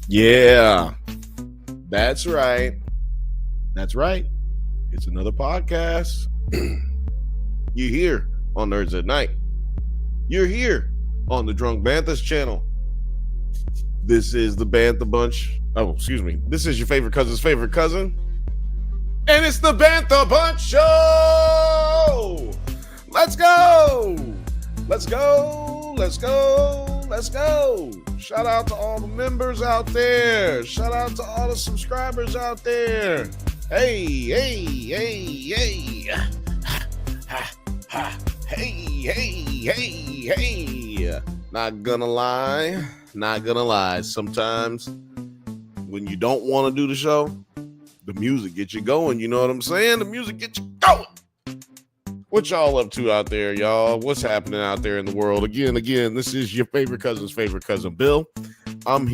Yeah, that's right. That's right. It's another podcast. You're here on Nerds at Night. You're here on the Drunk Bantha's channel. This is the Bantha Bunch. Oh, excuse me. This is your favorite cousin's favorite cousin. And it's the Bantha Bunch Show! Let's go! Let's go! Let's go! Let's go! Shout out to all the members out there. Shout out to all the subscribers out there. Hey, hey, hey, hey. Ha, ha, ha. Hey, hey, hey, hey. Not gonna lie. Sometimes when you don't want to do the show, the music gets you going. You know what I'm saying? The music gets you going. What y'all up to out there, y'all? What's happening out there in the world? Again, this is your favorite cousin's favorite cousin, Bill. I'm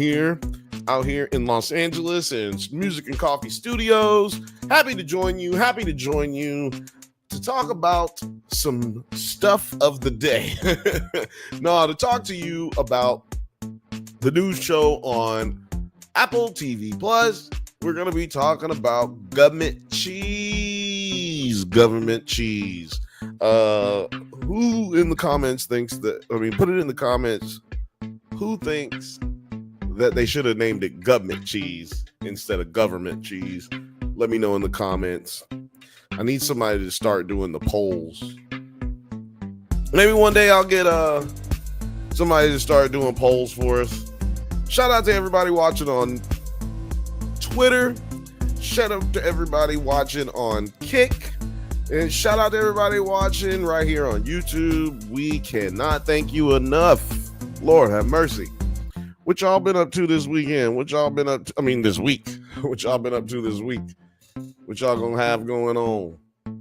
out here in Los Angeles in Music and Coffee Studios. Happy to join you to talk about some stuff of the day. No, to talk to you about the news show on AppleTv Plus. We're going to be talking about government cheese. Who in the comments thinks that, put it in the comments, who thinks that they should have named it government cheese instead of government cheese? Let me know in the comments. I need somebody to start doing the polls. Maybe one day I'll get somebody to start doing polls for us. Shout out to everybody watching on Twitter. Shout out to everybody watching on Kick. And shout out to everybody watching right here on YouTube. We cannot thank you enough. Lord have mercy. What y'all been up to this weekend? What y'all been up to, this week? What y'all been up to this week? What y'all gonna have going on?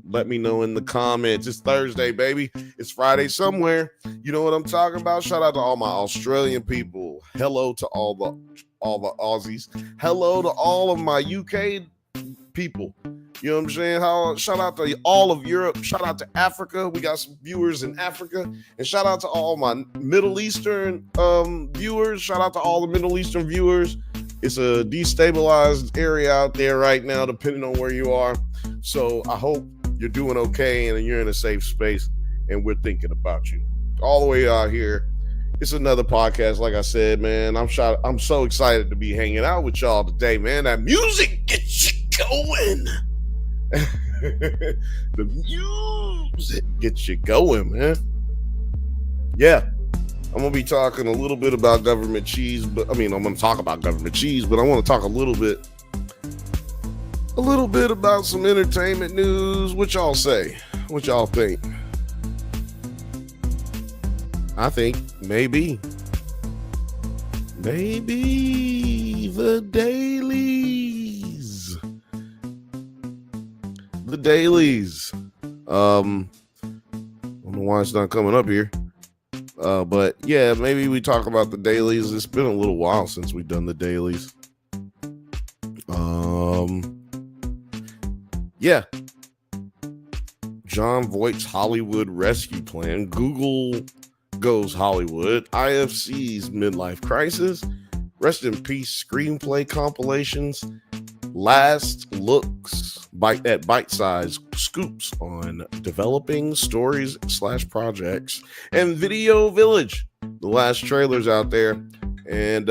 Let me know in the comments. It's Thursday, baby. It's Friday somewhere. You know what I'm talking about? Shout out to all my Australian people. Hello to all the Aussies. Hello to all of my UK people. You know what I'm saying? Shout out to all of Europe. Shout out to Africa. We got some viewers in Africa. And shout out to all my Middle Eastern viewers. Shout out to all the Middle Eastern viewers. It's a destabilized area out there right now, depending on where you are. So I hope you're doing okay and you're in a safe space, and we're thinking about you. All the way out here. It's another podcast, like I said, man. I'm so excited to be hanging out with y'all today, man. That music gets you going. The music gets you going, man. Yeah. I'm going to be talking a little bit about government cheese, but I'm going to talk about government cheese, but I want to talk a little bit about some entertainment news. What y'all say? What y'all think? I think maybe the dailies. I don't know why it's not coming up here. But yeah, maybe we talk about the dailies. It's been a little while since we've done the dailies. Yeah. Jon Voight's Hollywood rescue plan. Google goes Hollywood. IFC's midlife crisis. Rest in peace screenplay compilations. Last looks at bite-sized scoops on developing stories / projects, and Video Village, the last trailers out there. And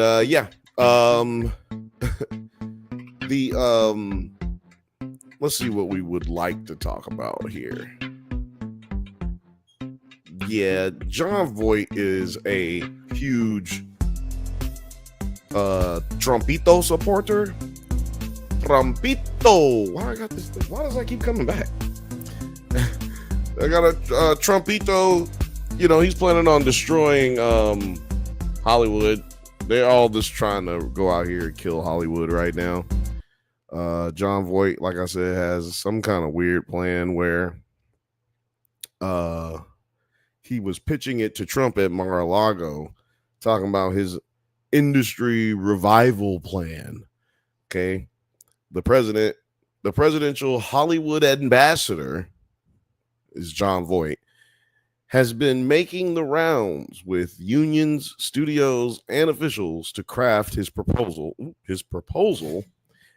let's see what we would like to talk about here. Yeah, Jon Voight is a huge Trumpito supporter. Trumpito. Why I got this thing? Why does that keep coming back? I got a Trumpito. You know, he's planning on destroying Hollywood. They're all just trying to go out here and kill Hollywood right now. Jon Voight, like I said, has some kind of weird plan where he was pitching it to Trump at Mar-a-Lago, talking about his industry revival plan. Okay. The presidential Hollywood ambassador is Jon Voight. has been making the rounds with unions, studios, and officials to craft his proposal.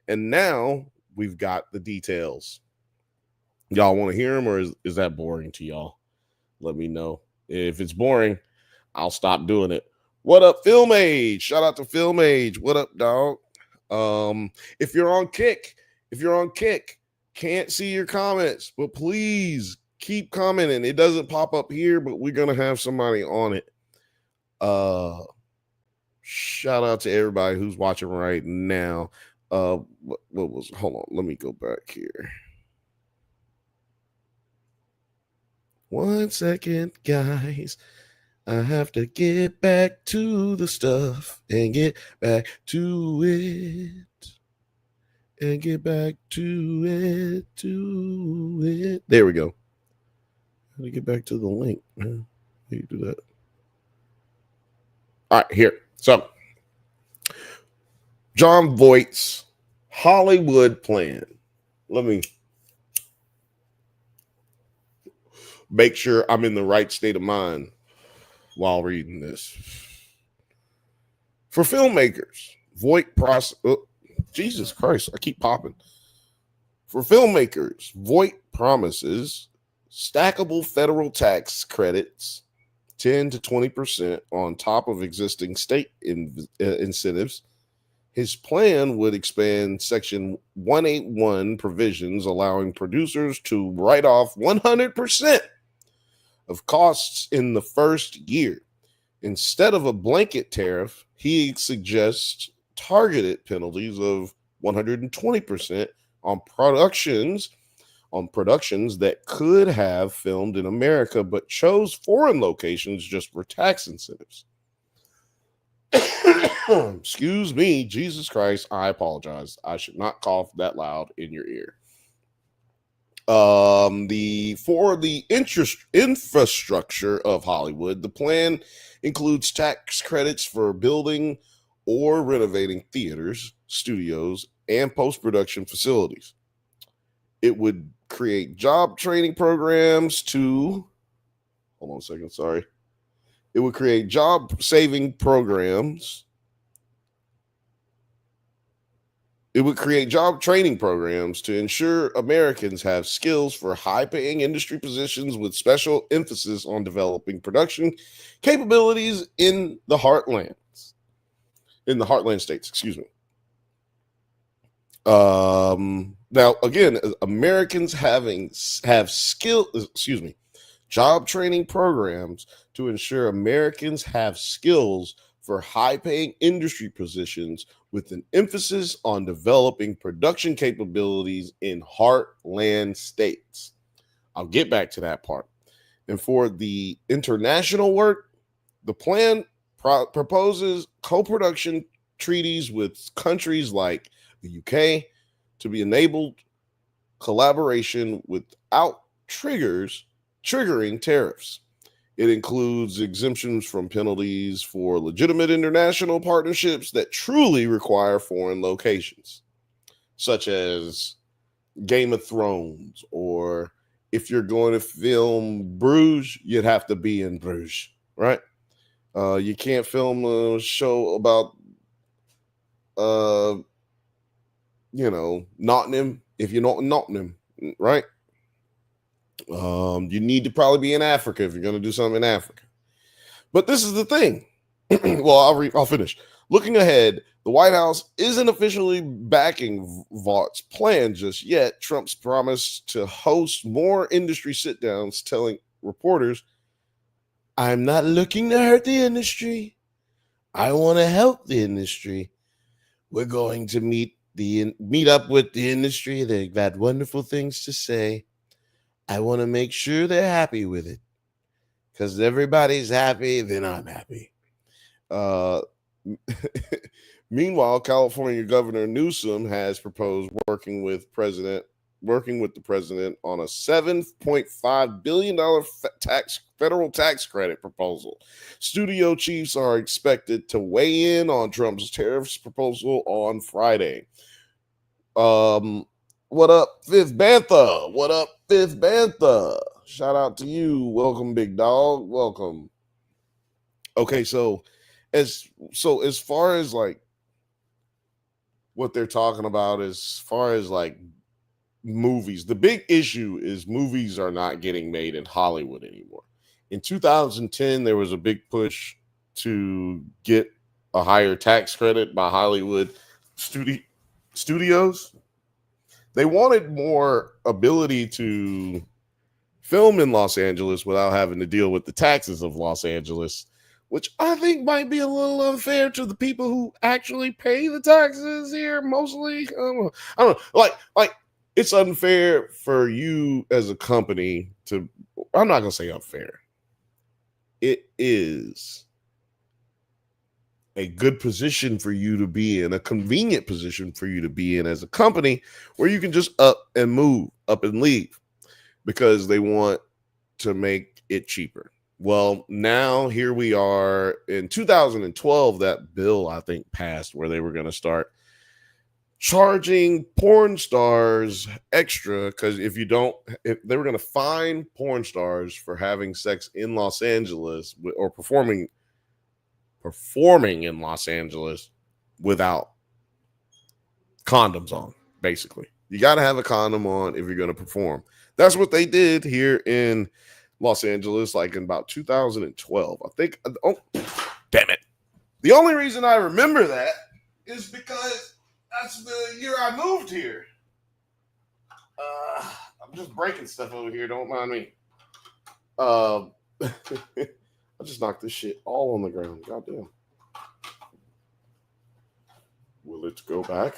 And now we've got the details. Y'all want to hear him, or is that boring to y'all? Let me know. If it's boring, I'll stop doing it. What up, Film Age? Shout out to Film Age. What up, dog? If you're on Kick, can't see your comments, but please keep commenting. It doesn't pop up here, but we're gonna have somebody on it. Shout out to everybody who's watching right now. What was? Hold on, let me go back here. 1 second, guys. I have to get back to the stuff and get back to it. And get back to it. There we go. How to get back to the link, man? How you do that? All right, here. So, Jon Voight's Hollywood plan. Let me make sure I'm in the right state of mind while reading this. For filmmakers, Jesus Christ, I keep popping. For filmmakers, Voight promises stackable federal tax credits, 10 to 20% on top of existing state incentives. His plan would expand Section 181 provisions, allowing producers to write off 100% of costs in the first year. Instead of a blanket tariff, he suggests targeted penalties of 120% on productions that could have filmed in America but chose foreign locations just for tax incentives. Excuse me, Jesus Christ, I apologize. I should not cough that loud in your ear. For the infrastructure of Hollywood, the plan includes tax credits for building or renovating theaters, studios, and post-production facilities. It would create job training programs to, hold on a second, sorry. It would create job-saving programs. It would create job training programs to ensure Americans have skills for high-paying industry positions with special emphasis on developing production capabilities in the heartland states, excuse me. Now, again, Americans job training programs to ensure Americans have skills for high-paying industry positions with an emphasis on developing production capabilities in heartland states. I'll get back to that part. And for the international work, the plan proposes co-production treaties with countries like the UK to be enabled collaboration without triggering tariffs. It includes exemptions from penalties for legitimate international partnerships that truly require foreign locations, such as Game of Thrones, or if you're going to film Bruges, you'd have to be in Bruges, right? You can't film a show about, Nottingham if you're not in Nottingham, right? You need to probably be in Africa if you're going to do something in Africa. But this is the thing. Well, I'll finish. Looking ahead, the White House isn't officially backing Vaught's plan just yet. Trump's promised to host more industry sit-downs, telling reporters, "I'm not looking to hurt the industry. I want to help the industry. We're going to meet up with the industry. They've got wonderful things to say. I want to make sure they're happy with it, because everybody's happy, then I'm happy." Meanwhile, California Governor Newsom has proposed working with the president on a $7.5 billion federal tax credit proposal. Studio chiefs are expected to weigh in on Trump's tariffs proposal on Friday. What up, Fifth Bantha? Shout out to you. Welcome, big dog. Welcome. Okay, so as far as like what they're talking about, as far as like movies, the big issue is movies are not getting made in Hollywood anymore. In 2010, there was a big push to get a higher tax credit by Hollywood studios. They wanted more ability to film in Los Angeles without having to deal with the taxes of Los Angeles, which I think might be a little unfair to the people who actually pay the taxes here. Mostly, I don't know. Like it's unfair for you as a company to. I'm not gonna say unfair. It is a good position for you to be in, a convenient position for you to be in as a company where you can just up and move, up and leave, because they want to make it cheaper. Well, now here we are in 2012, that bill I think passed where they were going to start charging porn stars extra, because if they were going to fine porn stars for having sex in Los Angeles or performing in Los Angeles without condoms on. Basically, you got to have a condom on if you're going to perform. That's what they did here in Los Angeles, like in about 2012, I think. Oh, damn it. The only reason I remember that is because that's the year I moved here. I'm just breaking stuff over here. Don't mind me. I just knocked this shit all on the ground. Goddamn. Will it go back?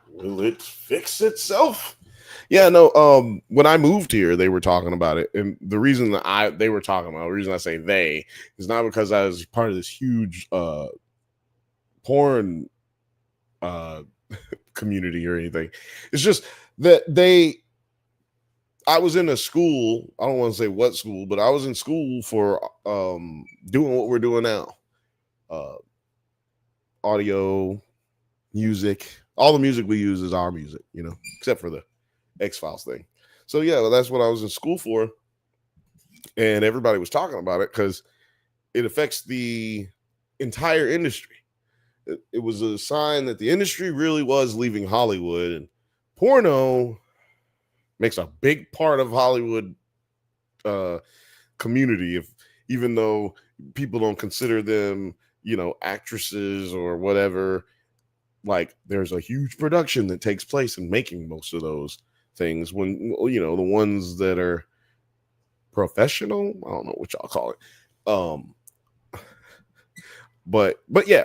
Will it fix itself? Yeah, no. When I moved here, they were talking about it, and the reason that the reason I say they is not because I was part of this huge porn community or anything. It's just that I was in a school. I don't want to say what school, but I was in school for doing what we're doing now. Audio, music. All the music we use is our music, except for the X-Files thing. So yeah, well, that's what I was in school for. And everybody was talking about it because it affects the entire industry. It was a sign that the industry really was leaving Hollywood, and porno makes a big part of Hollywood community. Even though people don't consider them, actresses or whatever, like there's a huge production that takes place in making most of those things. When the ones that are professional, I don't know what y'all call it. But yeah,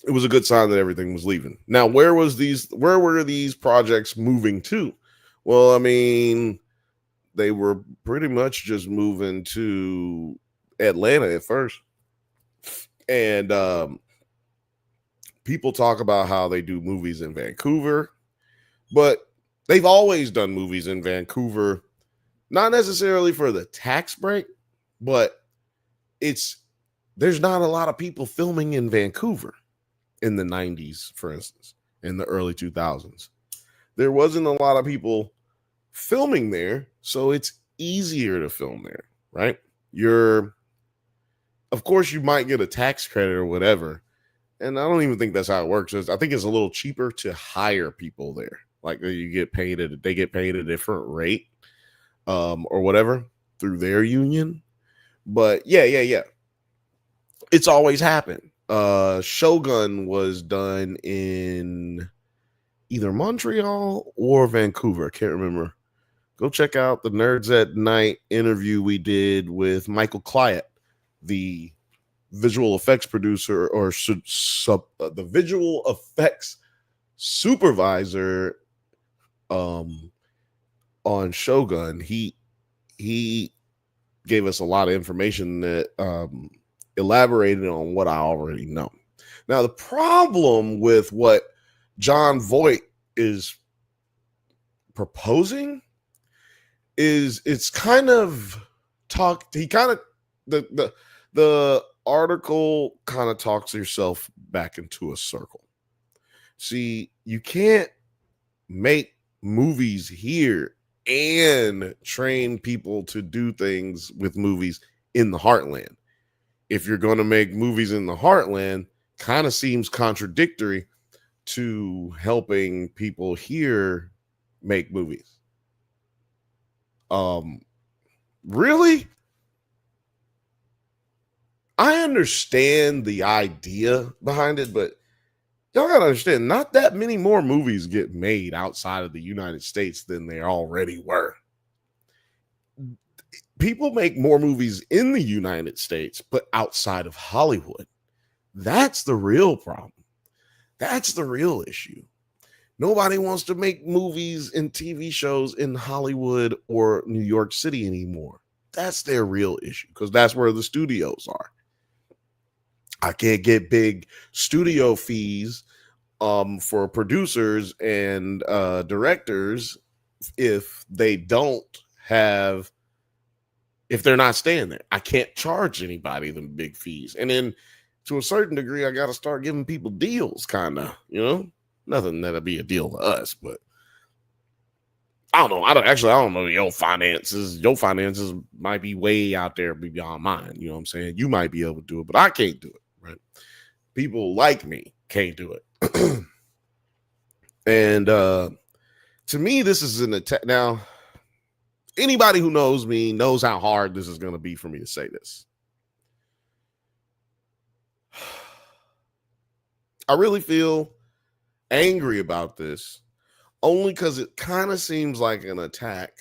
it was a good sign that everything was leaving. Now, where were these projects moving to? Well, I mean, they were pretty much just moving to Atlanta at first. And people talk about how they do movies in Vancouver, but they've always done movies in Vancouver, not necessarily for the tax break, but there's not a lot of people filming in Vancouver in the 90s, for instance, in the early 2000s. There wasn't a lot of people filming there, so it's easier to film there, right? Of course, you might get a tax credit or whatever, and I don't even think that's how it works. I think it's a little cheaper to hire people there. Like they get paid at a different rate, or whatever through their union. But yeah. It's always happened. Shogun was done in either Montreal or Vancouver. I can't remember. Go check out the Nerds at Night interview we did with Michael Clyett, the visual effects producer or the visual effects supervisor on Shogun. He gave us a lot of information that elaborated on what I already know. Now, the problem with what John Voight is proposing is it's kind of the article kind of talks yourself back into a circle. See, you can't make movies here and train people to do things with movies in the heartland. If you're going to make movies in the heartland, kind of seems contradictory to helping people here make movies. Really? I understand the idea behind it, but y'all gotta understand, not that many more movies get made outside of the United States than there already were. People make more movies in the United States, but outside of Hollywood. That's the real problem. That's the real issue. Nobody wants to make movies and TV shows in Hollywood or New York City anymore. That's their real issue, because that's where the studios are. I can't get big studio fees for producers and directors if they're not staying there. I can't charge anybody them big fees. And then to a certain degree, I got to start giving people deals, kind of, nothing that'll be a deal to us, but I don't know. I don't know your finances. Your finances might be way out there beyond mine. You know what I'm saying? You might be able to do it, but I can't do it, right? People like me can't do it. And to me, this is an attack. Now, anybody who knows me knows how hard this is going to be for me to say this. I really feel angry about this, only because it kind of seems like an attack.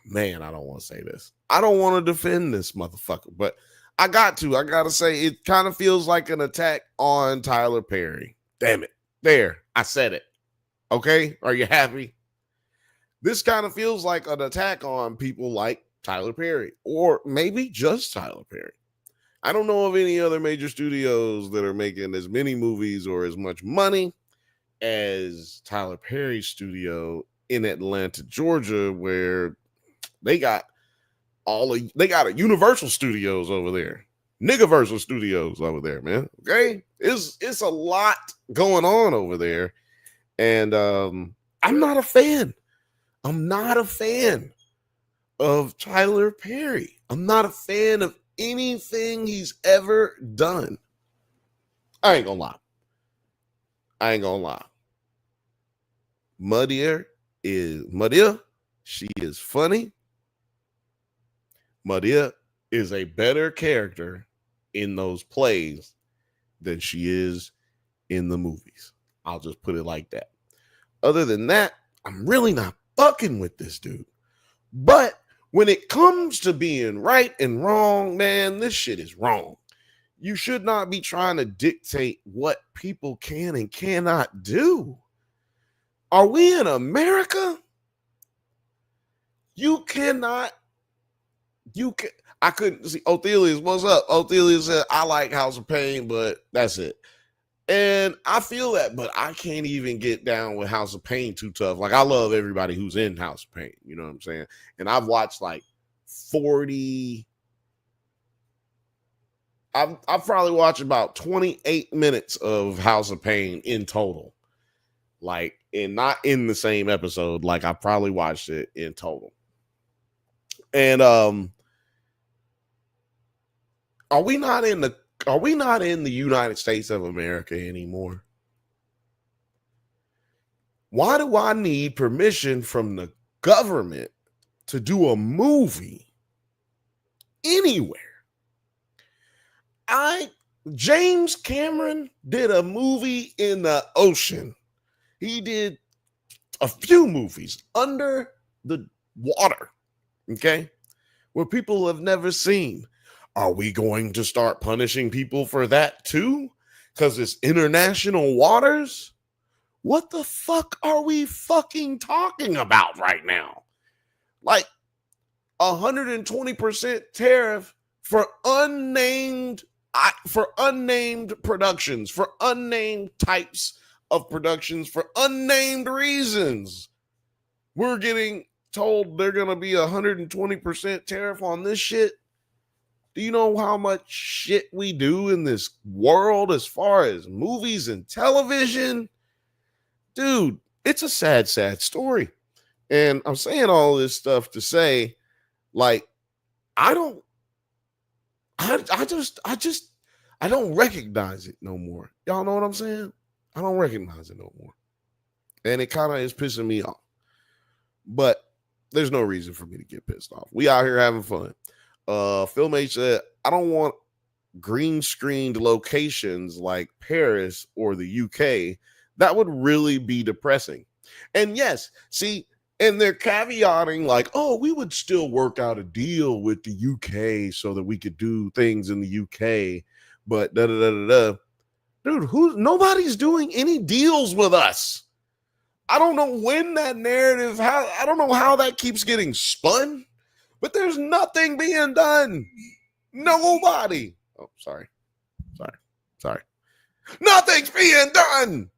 Man, I don't want to say this. I don't want to defend this motherfucker, but I got to say it kind of feels like an attack on Tyler Perry. Damn it. There, I said it. Okay? Are you happy? This kind of feels like an attack on people like Tyler Perry, or maybe just Tyler Perry. I don't know of any other major studios that are making as many movies or as much money as Tyler Perry's studio in Atlanta, Georgia, where they got a Universal Studios over there. Niggaversal Studios over there, man. Okay? It's a lot going on over there. And I'm not a fan. I'm not a fan of Tyler Perry. I'm not a fan of anything he's ever done. I ain't gonna lie. Madea, she is funny. Madea is a better character in those plays than she is in the movies. I'll just put it like that. Other than that, I'm really not fucking with this dude. But when it comes to being right and wrong, man, this shit is wrong. You should not be trying to dictate what people can and cannot do. Are we in America? I couldn't see Othelia's. What's up? Othelia said, I like House of Pain, but that's it. And I feel that, but I can't even get down with House of Pain too tough. Like, I love everybody who's in House of Pain. You know what I'm saying? And I've watched like 40. I've probably watched about 28 minutes of House of Pain in total. Like, and not in the same episode. Like, I probably watched it in total. And are we not in the United States of America anymore? Why do I need permission from the government to do a movie anywhere? James Cameron did a movie in the ocean. He did a few movies under the water, okay, where people have never seen. Are we going to start punishing people for that too? Because it's international waters? What the fuck are we fucking talking about right now? Like 120% tariff for unnamed productions, for unnamed types of productions, for unnamed reasons. We're getting told they're going to be 120% tariff on this shit. Do you know how much shit we do in this world as far as movies and television? Dude, it's a sad, sad story. And I'm saying all this stuff to say, like, I don't, I don't recognize it no more. Y'all know what I'm saying? I don't recognize it no more. And it kind of is pissing me off. But there's no reason for me to get pissed off. We out here having fun. Film H said, I don't want green screened locations like Paris or the UK. That would really be depressing. And yes, see, and they're caveating like, oh, we would still work out a deal with the UK so that we could do things in the UK, but da da da da da. Dude, nobody's doing any deals with us. I don't know when that narrative, I don't know how that keeps getting spun, but there's nothing being done. Nobody. Oh, sorry. Nothing's being done.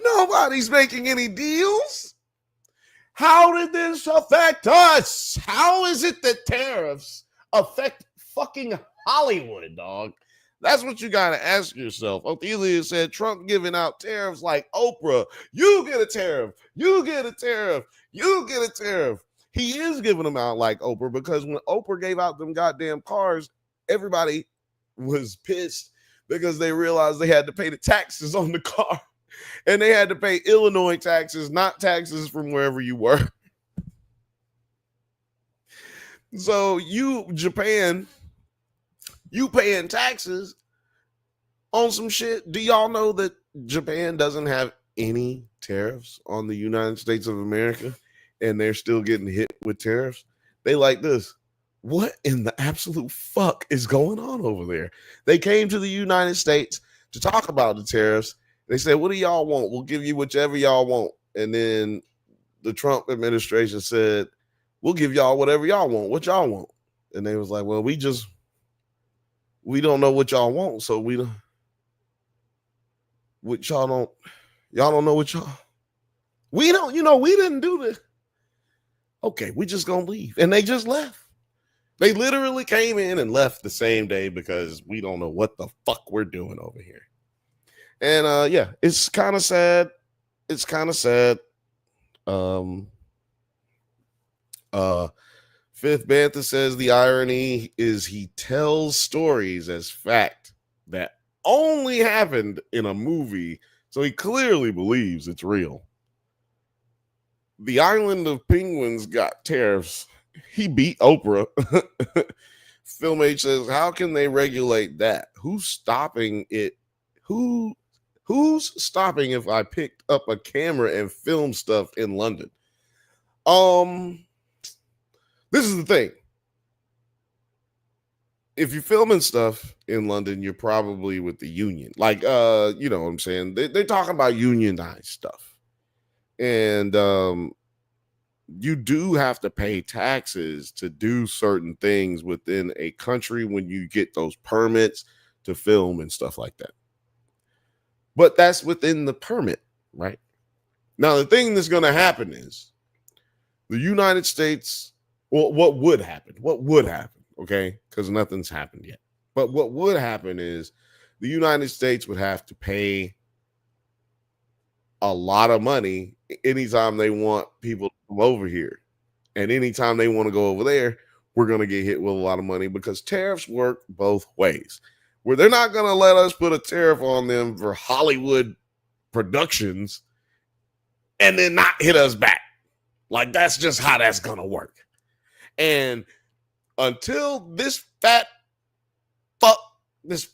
Nobody's making any deals. How did this affect us? How is it that tariffs affect fucking Hollywood, dog? That's what you got to ask yourself. Ophelia said Trump giving out tariffs like Oprah. You get a tariff. You get a tariff. You get a tariff. He is giving them out like Oprah because when Oprah gave out them goddamn cars, everybody was pissed because they realized they had to pay the taxes on the car. And they had to pay Illinois taxes, not taxes from wherever you were. So you, Japan, you paying taxes on some shit. Do y'all know that Japan doesn't have any tariffs on the United States of America and they're still getting hit with tariffs? They like this. What in the absolute fuck is going on over there? They came to the United States to talk about the tariffs. They said, what do y'all want? We'll give you whichever y'all want. And then the Trump administration said, we'll give y'all whatever y'all want. What y'all want? And they was like, well, we don't know what y'all want. So y'all don't know what we didn't do this. Okay, we just gonna leave. And they just left. They literally came in and left the same day because we don't know what the fuck we're doing over here. And yeah, it's kind of sad. It's kind of sad. Fifth Bantha says the irony is he tells stories as fact that only happened in a movie, so he clearly believes it's real. The island of penguins got tariffs. He beat Oprah. Film H says, how can they regulate that? Who's stopping it? Who's stopping if I picked up a camera and filmed stuff in London? This is the thing. If you're filming stuff in London, you're probably with the union. Like, you know what I'm saying? They're talking about unionized stuff. And you do have to pay taxes to do certain things within a country when you get those permits to film and stuff like that. But that's within the permit, right? Now, the thing that's going to happen is the United States, well, what would happen? Okay? Because nothing's happened yet. But what would happen is the United States would have to pay a lot of money anytime they want people to come over here. And anytime they want to go over there, we're going to get hit with a lot of money because tariffs work both ways. Where they're not going to let us put a tariff on them for Hollywood productions and then not hit us back. Like, that's just how that's going to work. And until this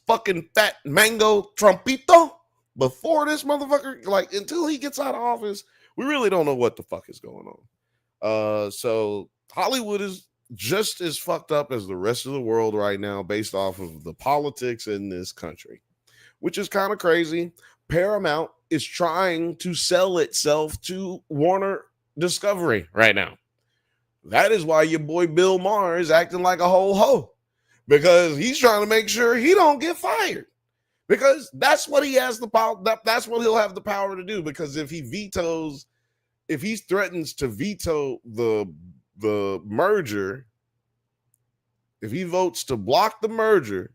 fucking fat mango Trumpito, before this motherfucker, like, until he gets out of office, we really don't know what the fuck is going on. So Hollywood is just as fucked up as the rest of the world right now based off of the politics in this country, which is kind of crazy. Paramount is trying to sell itself to Warner Discovery right now. That is why your boy Bill Maher is acting like a whole hoe, because he's trying to make sure he don't get fired, because that's what he has the power. That's what he'll have the power to do. Because if he threatens to veto the merger, if he votes to block the merger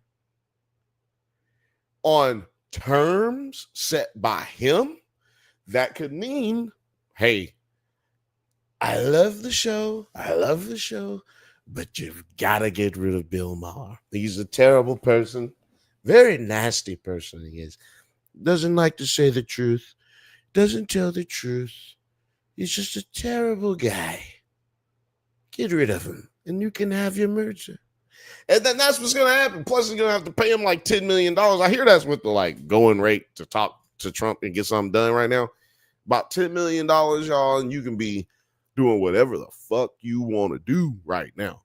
on terms set by him, that could mean hey, I love the show, but you've got to get rid of Bill Maher. He's a terrible person, very nasty person. He is. Doesn't like to say the truth, doesn't tell the truth. He's just a terrible guy. Get rid of him, and you can have your merger. And then that's what's going to happen. Plus, he's going to have to pay him like $10 million. I hear that's what the like going rate to talk to Trump and get something done right now. About $10 million, y'all, and you can be doing whatever the fuck you want to do right now.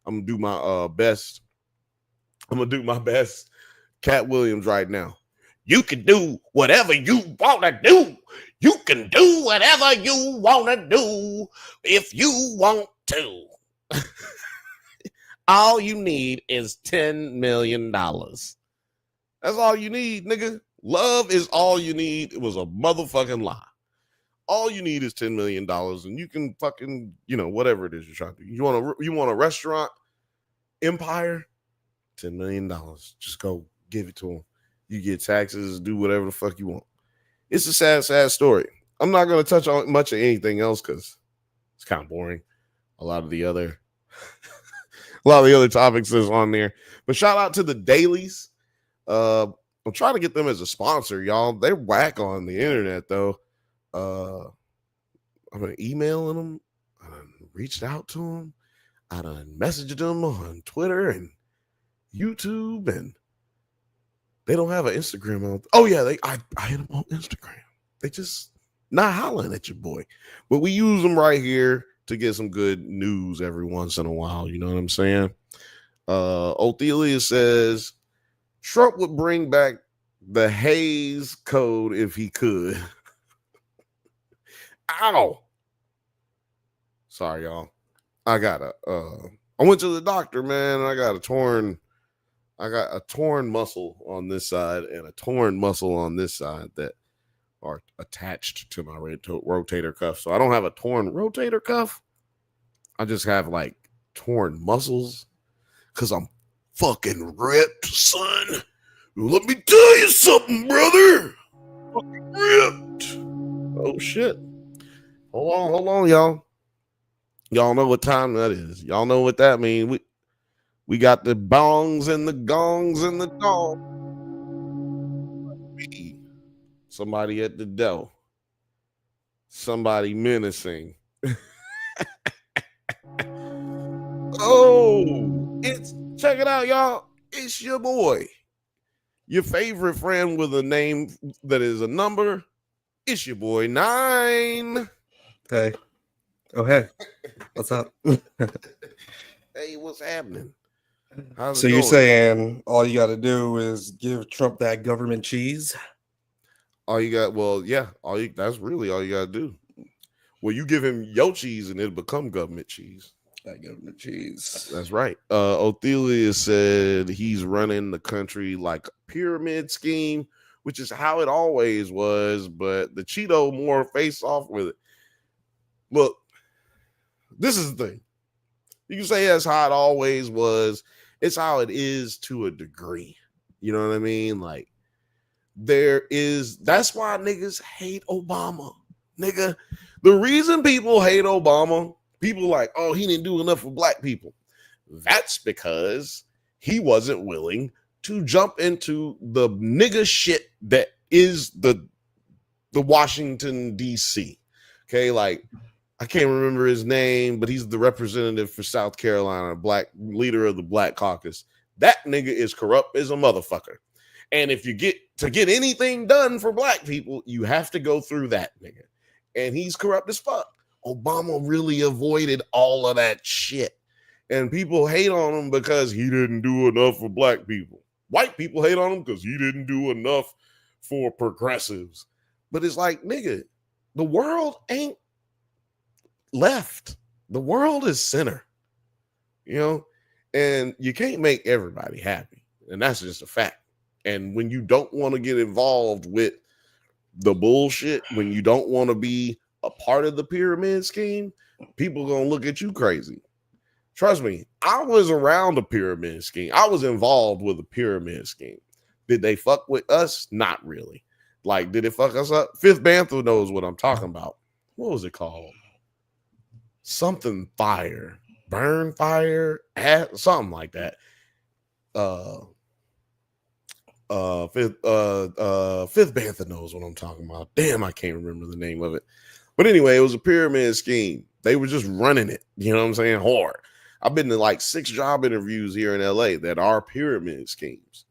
I'm going to do my best. I'm going to do my best Cat Williams right now. You can do whatever you want to do. You can do whatever you want to do if you want to. All you need is $10 million. That's all you need, nigga. Love is all you need. It was a motherfucking lie. All you need is $10 million, and you can fucking, whatever it is you're trying to do. You want a restaurant empire? $10 million. Just go give it to them. You get taxes, do whatever the fuck you want. It's a sad, sad story. I'm not going to touch on much of anything else because it's kind of boring. A lot of the other topics is on there. But shout out to the dailies. I'm trying to get them as a sponsor, y'all. They're whack on the internet, though. I'm going to email them. I done reached out to them. I done messaged them on Twitter and YouTube, and they don't have an Instagram on. Oh, yeah, I hit them on Instagram. They just not hollering at your boy. But we use them right here to get some good news every once in a while. You know what I'm saying? Othelia says Trump would bring back the Hayes Code if he could. Ow. Sorry, y'all. I went to the doctor, man, and I got a torn muscle on this side and a torn muscle on this side that are attached to my rotator cuff. So I don't have a torn rotator cuff. I just have like torn muscles because I'm fucking ripped, son. Let me tell you something, brother. Fucking ripped. Oh, shit. Hold on, y'all. Y'all know what time that is. Y'all know what that means. We got the bongs and the gongs and the dong. Somebody at the door. Somebody menacing. Check it out, y'all. It's your boy. Your favorite friend with a name that is a number. It's your boy 9. Hey. Oh, hey. What's up? Hey, what's happening? So you're saying all you got to do is give Trump that government cheese? All you got, that's really all you got to do. Well, you give him your cheese and it'll become government cheese. That government cheese. That's right. Othelia said he's running the country like a pyramid scheme, which is how it always was, but the Cheeto more face off with it. Look, this is the thing. You can say that's how it always was. It's how it is to a degree. You know what I mean? Like, that's why niggas hate Obama. Nigga, the reason people hate Obama, people like, oh, he didn't do enough for black people. That's because he wasn't willing to jump into the nigga shit that is the Washington, D.C. Okay, like, I can't remember his name, but he's the representative for South Carolina, black leader of the Black Caucus. That nigga is corrupt as a motherfucker. And if you get anything done for black people, you have to go through that nigga. And he's corrupt as fuck. Obama really avoided all of that shit. And people hate on him because he didn't do enough for black people. White people hate on him because he didn't do enough for progressives. But it's like, nigga, the world ain't left. The world is center. You know? And you can't make everybody happy. And that's just a fact. And when you don't want to get involved with the bullshit, when you don't want to be a part of the pyramid scheme, people gonna look at you crazy. Trust me, I was around a pyramid scheme. I was involved with a pyramid scheme. Did they fuck with us? Not really. Like, did it fuck us up? Fifth Bantha knows what I'm talking about. what was it called? Something fire, burn fire, something like that. Fifth Bantha knows what I'm talking about. Damn, I can't remember the name of it. But anyway, it was a pyramid scheme. They were just running it. You know what I'm saying? Hard. I've been to like 6 job interviews here in LA that are pyramid schemes.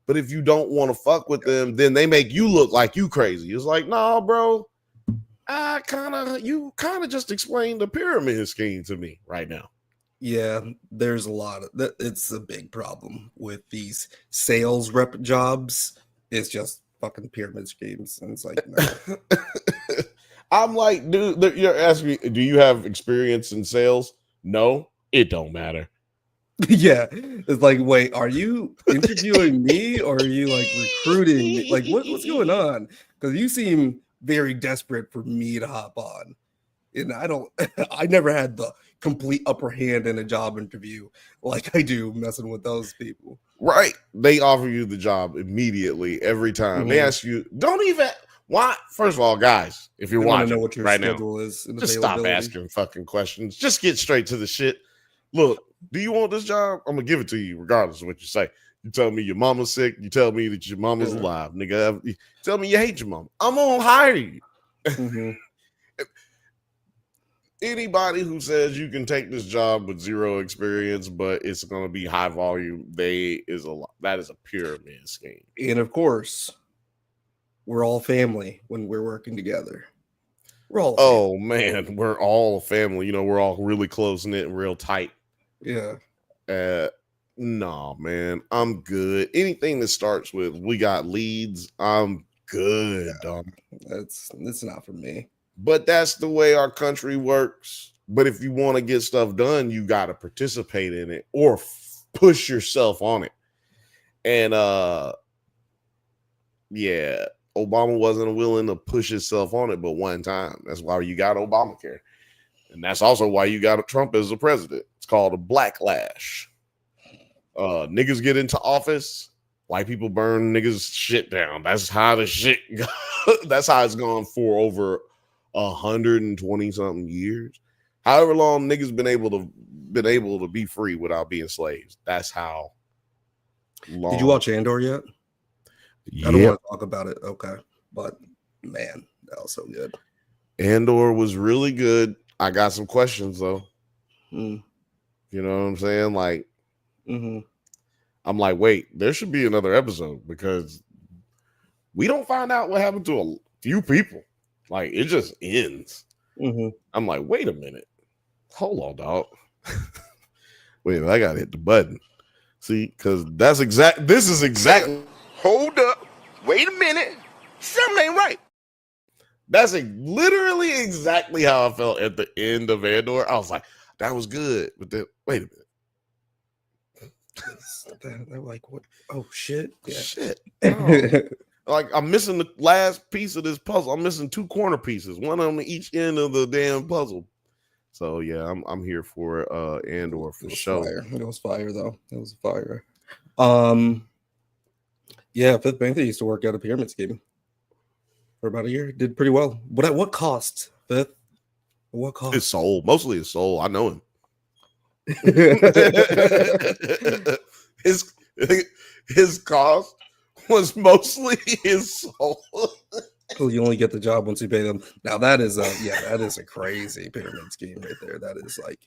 But if you don't want to fuck with them, then they make you look like you crazy. It's like, nah, bro. You kind of just explained the pyramid scheme to me right now. Yeah, there's a lot of that. It's a big problem with these sales rep jobs. It's just fucking pyramid schemes. And it's like, no. I'm like, dude, you're asking me, do you have experience in sales? No, it don't matter. Yeah, it's like, wait, are you interviewing me or are you like recruiting me? Like, what's going on? Because you seem very desperate for me to hop on. And I never had the complete upper hand in a job interview like I do messing with those people. Right. They offer you the job immediately every time. They ask you, don't even, why? First of all, guys, if you're watching know what your right schedule now, is, just stop asking fucking questions. Just get straight to the shit. Look, do you want this job? I'm going to give it to you regardless of what you say. You tell me your mama's sick. You tell me that your mama's alive. Nigga, you tell me you hate your mama. I'm going to hire you. Anybody who says you can take this job with 0 experience, but it's going to be high volume, that is a pyramid scheme. And of course, we're all family when we're working together. We're all family. Man, we're all family. You know, we're all really close knit and real tight. Yeah. No, man, I'm good. Anything that starts with we got leads, I'm good. That's not for me. But that's the way our country works. But if you want to get stuff done, you got to participate in it or push yourself on it. And yeah, Obama wasn't willing to push himself on it but one time. That's why you got Obamacare. And that's also why you got Trump as a president. It's called a blacklash. Niggas get into office, white people burn niggas shit down. That's how the shit that's how it's gone for over 120 something years. However long niggas been able to be free without being slaves. That's how long. Did you watch Andor yet? Yeah. I don't want to talk about it. Okay. But man, that was so good. Andor was really good. I got some questions though. You know what I'm saying? Like, I'm like, wait, there should be another episode because we don't find out what happened to a few people. Like, it just ends. I'm like, wait a minute. Hold on, dog. Wait, I gotta hit the button. See, because this is exactly. Hold up. Wait a minute. Something ain't right. That's literally exactly how I felt at the end of Andor. I was like, that was good. But then, wait a minute. They're like, what? Oh, shit. Yeah. Shit. Oh. Like, I'm missing the last piece of this puzzle. I'm missing 2 corner pieces, one on each end of the damn puzzle. So yeah, I'm here for Andor for sure. It was fire though. It was fire. Yeah, Fifth Bantha used to work at a pyramid scheme for about a year. Did pretty well. But at what cost, Fifth? At what cost? His soul, mostly his soul. I know him. his cost was mostly his soul. Well, you only get the job once you pay them. Now that is a crazy pyramid scheme right there. That is like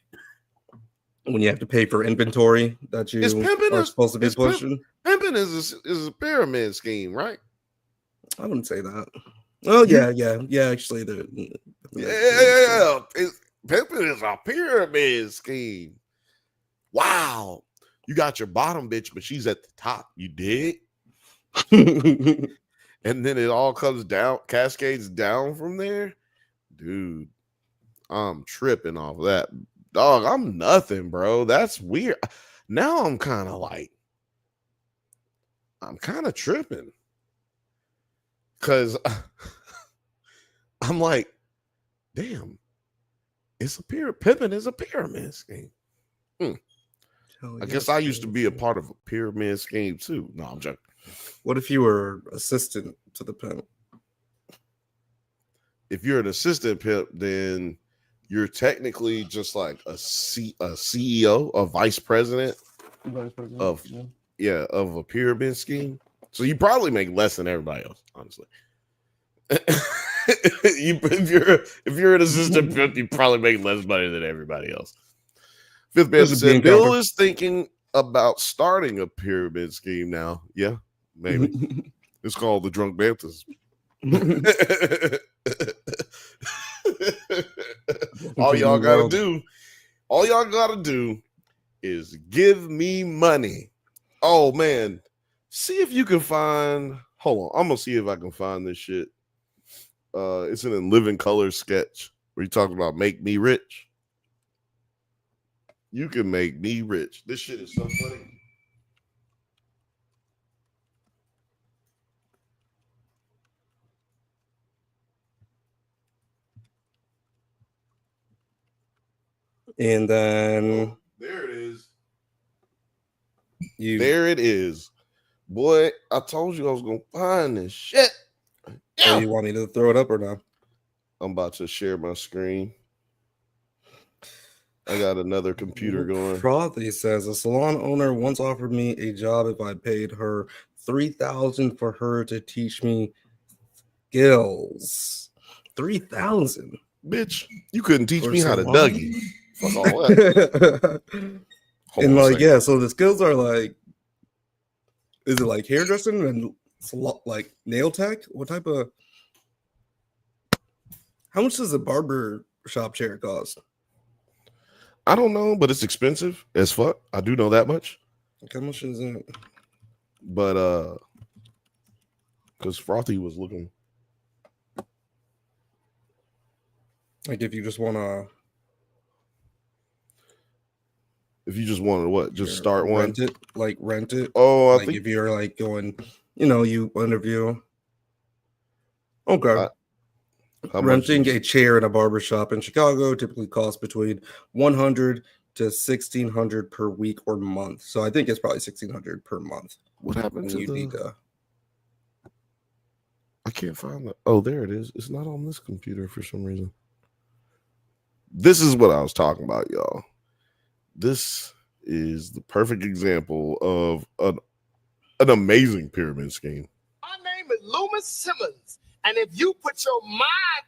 when you have to pay for inventory that you are supposed to be pushing. Pimping is a pyramid scheme, right? I wouldn't say that. Oh yeah. Actually, pimping is a pyramid scheme. Wow, you got your bottom bitch, but she's at the top. You dig? And then it all comes down, cascades down from there. Dude, I'm tripping off that. Dog, I'm nothing, bro. That's weird. Now I'm kind of tripping. Because I'm like, damn, pimping is a pyramid scheme. I guess I used to be a part of a pyramid scheme too. No, I'm joking. What if you were assistant to the pimp? if you're an assistant pimp, then you're technically just like a CEO, a vice president of of a pyramid scheme. So you probably make less than everybody else, honestly. if you're an assistant pimp, you probably make less money than everybody else. Fifth Bantha said Bill is thinking about starting a pyramid scheme now. Yeah, maybe. It's called the Drunk Banthas. all y'all gotta do is give me money. Oh man, see if you can find. Hold on, I'm gonna see if I can find this shit. It's in a Living Color sketch where you talk about make me rich. You can make me rich. This shit is so funny. And then there it is. There it is. Boy, I told you I was gonna find this shit. Oh, you want me to throw it up or not? I'm about to share my screen. I got another computer going. Frothy says a salon owner once offered me a job if I paid her $3,000 for her to teach me skills. $3,000, bitch. You couldn't teach me how to Dougie. Fuck all that. And like, yeah, so the skills are like, is it like hairdressing and like nail tech? What type of? How much does a barber shop chair cost? I don't know, but it's expensive as fuck. I do know that much. How much is it? But because Frothy was looking. Like if you just want to. If you just want to what? Just start one? Rent it. Oh, I like think if you're like going, you interview. Okay. Renting a chair in a barbershop in Chicago typically costs between $100 to $1,600 per week or month. So I think it's probably $1,600 per month. What happened to need to... I can't find it. Oh, there it is. It's not on this computer for some reason. This is what I was talking about, y'all. This is the perfect example of an amazing pyramid scheme. My name is Loomis Simmons, and if you put your mind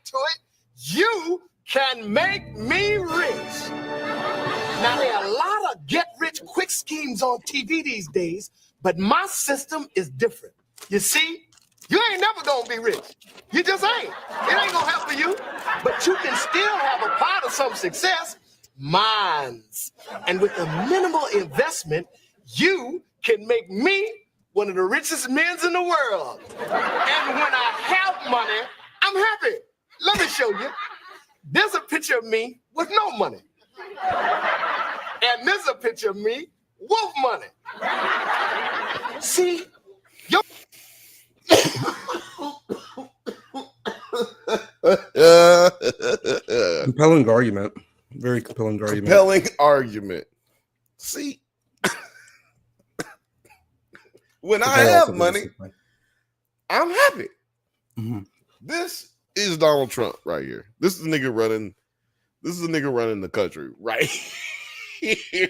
to it, you can make me rich. Now, there are a lot of get-rich-quick schemes on TV these days, but my system is different. You see, you ain't never gonna be rich. You just ain't. It ain't gonna happen for you, but you can still have a part of some success. Mines. And with a minimal investment, you can make me one of the richest men in the world. And when I have money, I'm happy. Let me show you. There's a picture of me with no money. And there's a picture of me with money. See? Compelling argument. Very compelling argument. Compelling argument. See, when I have money, I'm happy. Mm-hmm. This is Donald Trump right here. This is a nigga running. This is a nigga running the country right here.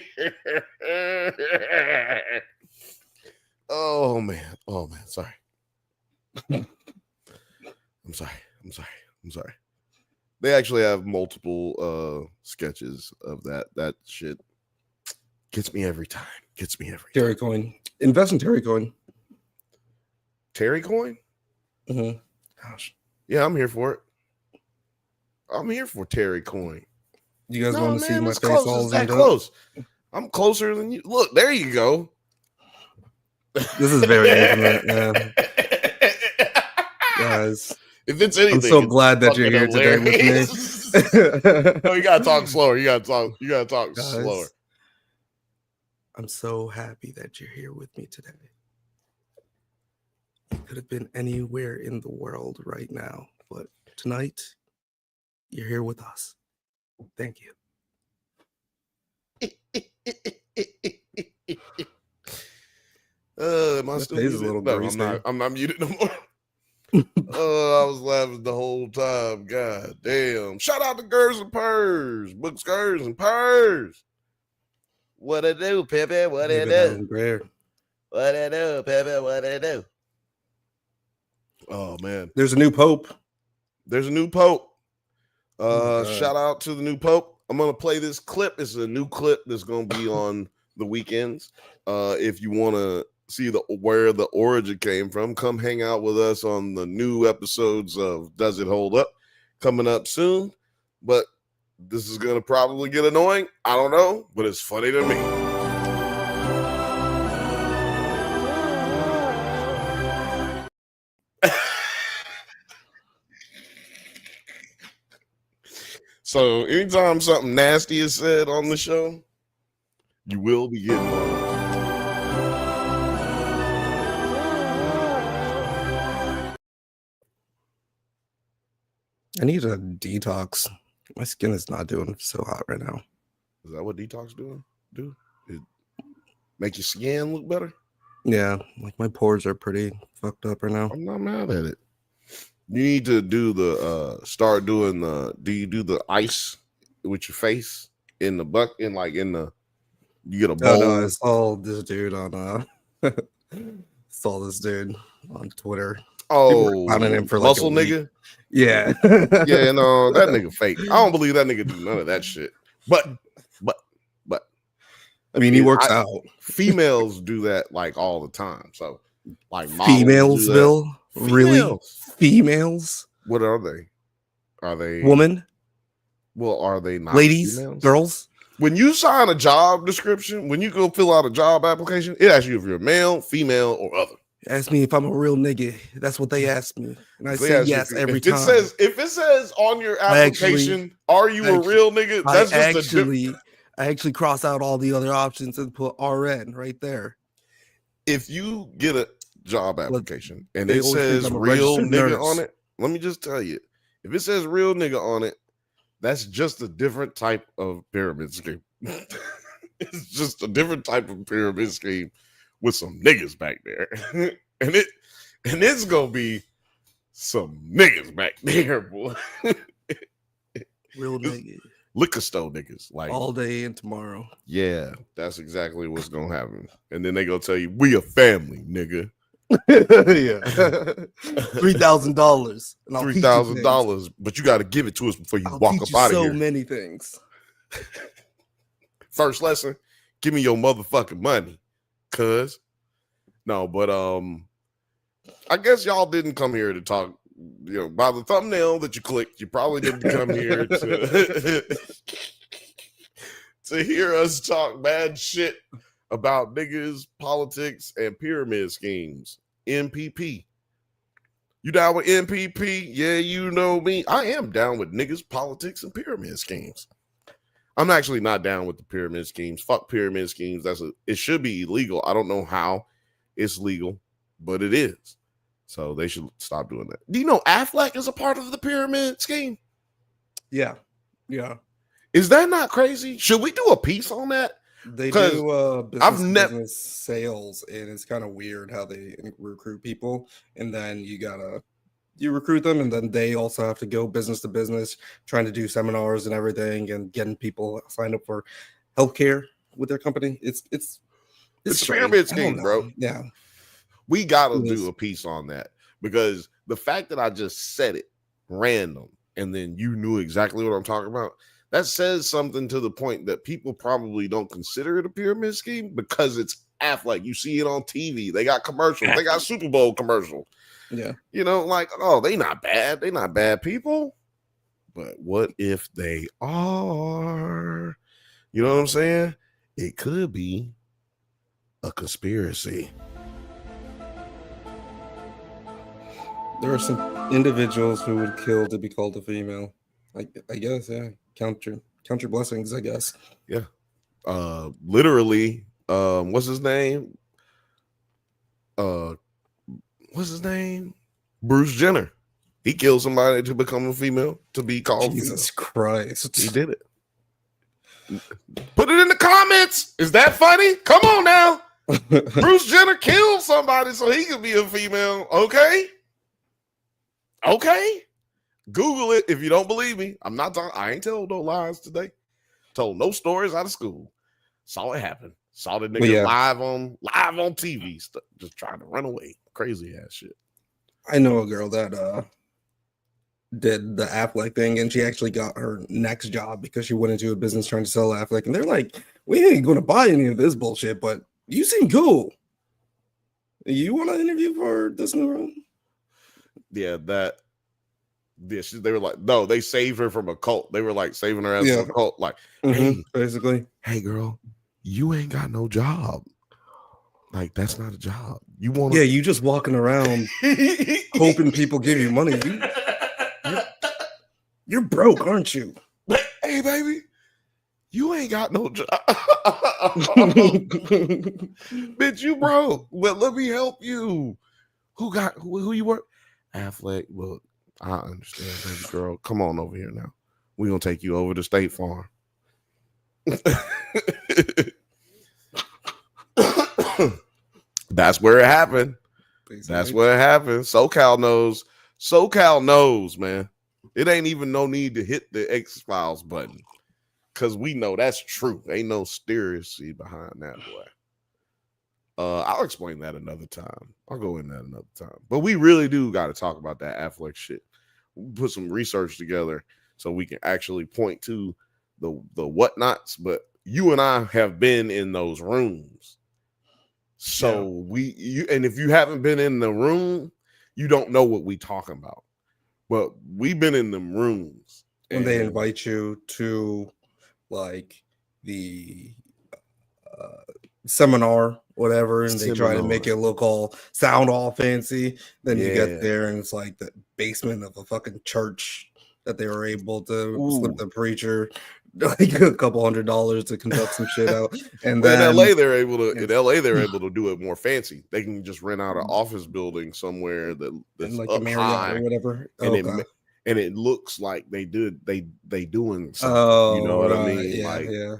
Oh man. Sorry. I'm sorry. They actually have multiple sketches of that. That shit gets me every time. Terry Coin. Invest in Terry Coin. Terry Coin? Mm-hmm. Gosh. Yeah, I'm here for it. I'm here for Terry Coin. You guys want to see my face all that close? I'm closer than you. Look, there you go. This is very intimate, man. Guys. If it's anything, I'm so glad that you're here today with me. No, you gotta talk slower. You gotta talk Guys, slower. I'm so happy that you're here with me today. You could have been anywhere in the world right now, but tonight you're here with us. Thank you. Am I still muted? A little No, I'm not muted no more. Oh, I was laughing the whole time. God damn. Shout out to Girls and Purrs. Books, Girls and Purrs. What it do, Pepe? What it do? What it do, Pepe? What it do? Oh, man. There's a new pope. There's a new pope. Oh, shout out to the new pope. I'm going to play this clip. It's a new clip that's going to be on the weekends. If you want to see where the origin came from, come hang out with us on the new episodes of Does It Hold Up coming up soon. But this is going to probably get annoying. I don't know, but it's funny to me. So anytime something nasty is said on the show, you will be getting one. I need a detox. My skin is not doing so hot right now. Is that what detox do? It make your skin look better? Yeah, like my pores are pretty fucked up right now. I'm not mad at it. You need to do do you do the ice with your face in the bucket, you get a bowl? No, I saw this dude on saw this dude on Twitter. Oh, on him for muscle nigga. Yeah. Yeah, no, that nigga fake. I don't believe that nigga do none of that shit. But I mean, he works out. Females do that like all the time. So like females, Bill? Females. Really? Females? What are they? Are they woman? Well, are they not ladies? Females? Girls? When you sign a job description, when you go fill out a job application, it asks you if you're male, female, or other. Ask me if I'm a real nigga. That's what they ask me. And I say yes every time. If it says on your application, are you a real nigga? That's I actually cross out all the other options and put RN right there. If you get a job application and it says real nigga on it, let me just tell you, if it says real nigga on it, that's just a different type of pyramid scheme. It's just a different type of pyramid scheme with some niggas back there. and it's gonna be some niggas back there, boy. Real niggas. Liquor store niggas, like all day and tomorrow. Yeah, that's exactly what's gonna happen. And then they gonna tell you, we a family, nigga. Yeah. $3,000. $3,000, but you got to give it to us before you walk up out of here. So many things. First lesson: give me your motherfucking money, cuz. No, but I guess y'all didn't come here to talk. You know, by the thumbnail that you clicked, you probably didn't come here to hear us talk bad shit about niggas, politics, and pyramid schemes. MPP. You down with MPP? Yeah, you know me. I am down with niggas, politics, and pyramid schemes. I'm actually not down with the pyramid schemes. Fuck pyramid schemes. It should be illegal. I don't know how it's legal, but it is. So they should stop doing that. Do you know Affleck is a part of the pyramid scheme? Yeah. Yeah. Is that not crazy? Should we do a piece on that? They do business sales, and it's kind of weird how they recruit people, and then you recruit them, and then they also have to go business to business, trying to do seminars and everything, and getting people signed up for healthcare with their company. It's pyramid scheme, bro. Yeah. We gotta do a piece on that, because the fact that I just said it random and then you knew exactly what I'm talking about, that says something to the point that people probably don't consider it a pyramid scheme because it's Affleck. You see it on TV. They got commercials. They got Super Bowl commercial. Yeah. You know, like, oh, they not bad. They not bad people. But what if they are? You know what I'm saying? It could be a conspiracy. There are some individuals who would kill to be called a female. I guess, yeah. Count your blessings, I guess. Yeah. Literally, what's his name? Bruce Jenner. He killed somebody to become a female, to be called Jesus female. Christ. He did it. Put it in the comments. Is that funny? Come on now. Bruce Jenner killed somebody so he could be a female. Okay. Okay. Google it if you don't believe me. I'm not talking. I ain't told no lies today. Told no stories out of school. Saw it happen. Saw the nigga live on TV. Just trying to run away. Crazy ass shit. I know a girl that did the Affleck thing, and she actually got her next job because she went into a business trying to sell Affleck, and they're like, "We ain't going to buy any of this bullshit, but you seem cool. You want to interview for this new role?" Yeah, they were like, no, they saved her from a cult. They were like saving her as a cult. Like, hey, basically, hey, girl, you ain't got no job. Like, that's not a job. You want? Yeah, you just walking around hoping people give you money. You're broke, aren't you? Hey, baby, you ain't got no job. Bitch, you broke. But let me help you. Who you work? Affleck. Look, I understand, baby girl. Come on over here now. We're gonna take you over to State Farm. That's where it happened. Basically. That's where it happened. SoCal knows, man. It ain't even no need to hit the X-Files button. Cause we know that's true. Ain't no conspiracy behind that, boy. I'll explain that another time. I'll go in that another time. But we really do got to talk about that Affleck shit. We'll put some research together so we can actually point to the whatnots. But you and I have been in those rooms. So and if you haven't been in the room, you don't know what we talking about. But we've been in them rooms. When they invite you to like the seminar, whatever, and they try to make it sound all fancy. Then you get there and it's like the basement of a fucking church that they were able to slip the preacher like a couple $100 to conduct some shit out. And then in LA they're able to do it more fancy. They can just rent out an office building somewhere that's like up a Marriott high or whatever. And it looks like they doing something. You know what I mean? Yeah.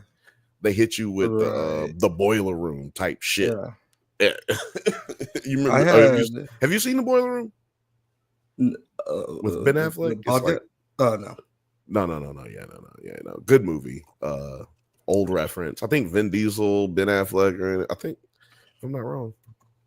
They hit you with the boiler room type shit. Yeah. You remember? Have you seen the boiler room with Ben Affleck? No. Yeah, no. Good movie. Old reference. I think Vin Diesel, Ben Affleck, I think, if I'm not wrong,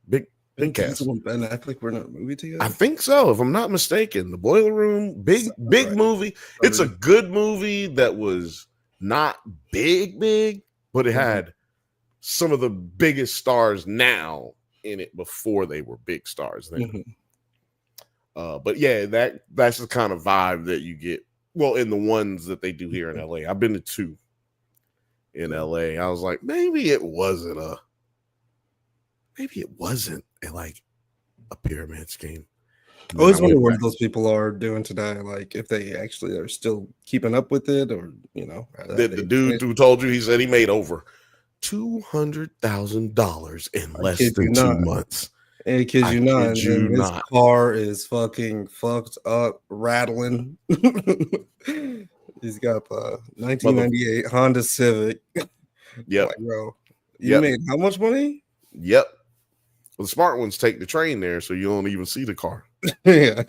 big cast. Diesel and Ben Affleck were in a movie together. I think so, if I'm not mistaken. The Boiler Room, big movie. It's a good movie that was not big, but it had some of the biggest stars now in it before they were big stars then. But yeah, that's the kind of vibe that you get. Well, in the ones that they do here in LA. I've been to 2 in LA. I was like, maybe it wasn't like a pyramid scheme. I always wonder what those people are doing today. Like if they actually are still keeping up with it, or the dude who told you, he said he made over $200,000 in less than 2 months. Hey, kid you not. His car is fucking fucked up, rattling. He's got the 1998 Honda Civic. Yep. Like, bro, you made how much money? Yep. Well, the smart ones take the train there, so you don't even see the car. Yeah.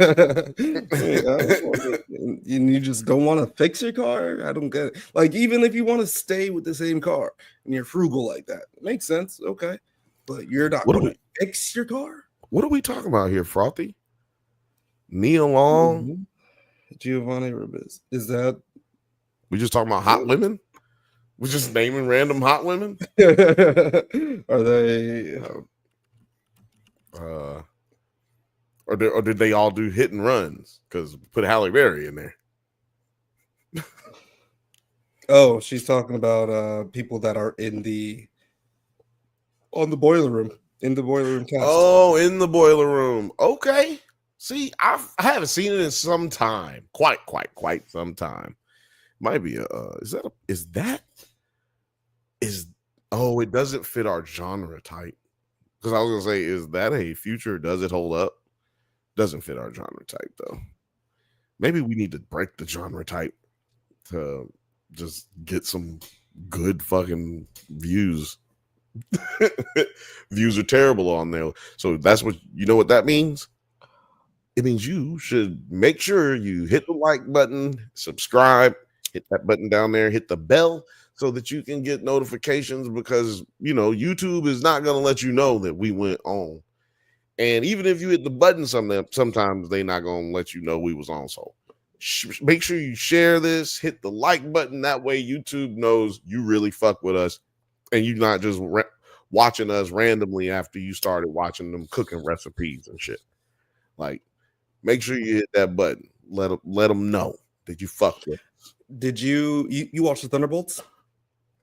You just don't want to fix your car? I don't get it. Like, even if you want to stay with the same car and you're frugal like that, it makes sense. Okay. But you're not going to fix your car? What are we talking about here, Frothy? Nia Long? Giovanni Ribis. Is that? We just talking about hot women? We're just naming random hot women? Are they? Or did they all do hit and runs? Because put Halle Berry in there. Oh, she's talking about people that are in the boiler room. In the boiler room cast. Oh, in the boiler room. Okay. See, I haven't seen it in some time. Quite some time. Might be it doesn't fit our genre type. Because I was gonna say, is that a future? Does it hold up? Doesn't fit our genre type though. Maybe we need to break the genre type to just get some good fucking views. Views are terrible on there. So that's what that means? it means you should make sure you hit the like button, subscribe, hit that button down there, hit the bell so that you can get notifications because, YouTube is not going to let you know that we went on. And even if you hit the button, sometimes they're not going to let you know we was on. So make sure you share this, hit the like button. That way YouTube knows you really fuck with us and you're not just watching us randomly after you started watching them cooking recipes and shit. Like, make sure you hit that button. Let them know that you fucked with us. Did you watch the Thunderbolts?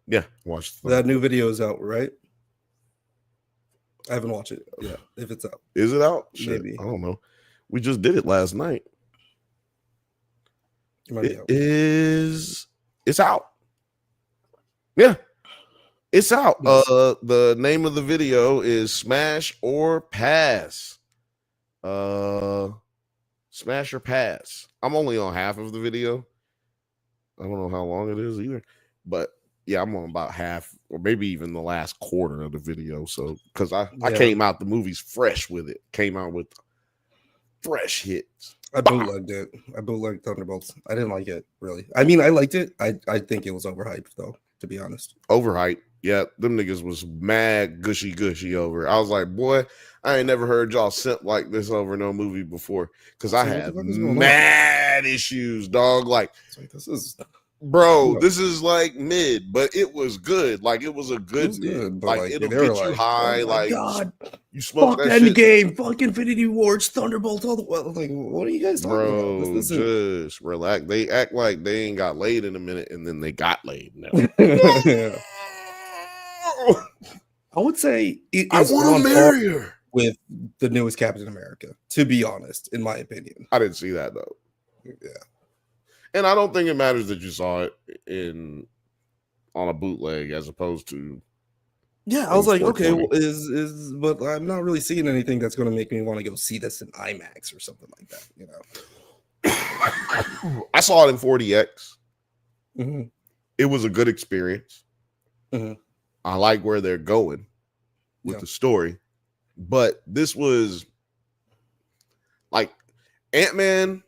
Yeah, watch that new video is out, right? I haven't watched it yet. If it's out, is it out? Shit, maybe. I don't know. We just did it last night. It's out. Yeah, it's out. Nice. The name of the video is Smash or Pass. Smash or Pass. I'm only on half of the video. I don't know how long it is either, but yeah, I'm on about half or maybe even the last quarter of the video. So because I came out the movies fresh with it, came out with fresh hits. I bootlegged it. I bootlegged Thunderbolts. I didn't like it really. I mean, I liked it. I think it was overhyped though, to be honest. Overhyped. Yeah, them niggas was mad gushy over. I was like, boy, I ain't never heard y'all simp like this over no movie before. Because I had mad issues, dog. Like this is this is like mid, but it was good. Like it was a good, like it'll get you high. Like God, you smoke that shit. Endgame, fuck Infinity Wars, Thunderbolts, all the like. What are you guys talking about? Bro, just relax. They act like they ain't got laid in a minute, and then they got laid. Now. Yeah. I would say I want to marry her with the newest Captain America, to be honest, in my opinion. I didn't see that though. Yeah. And I don't think it matters that you saw it on a bootleg as opposed to. Yeah, I was like, okay, well, but I'm not really seeing anything that's going to make me want to go see this in IMAX or something like that, I saw it in 40X. Mm-hmm. It was a good experience. Mm-hmm. I like where they're going with the story, but this was like Ant-Man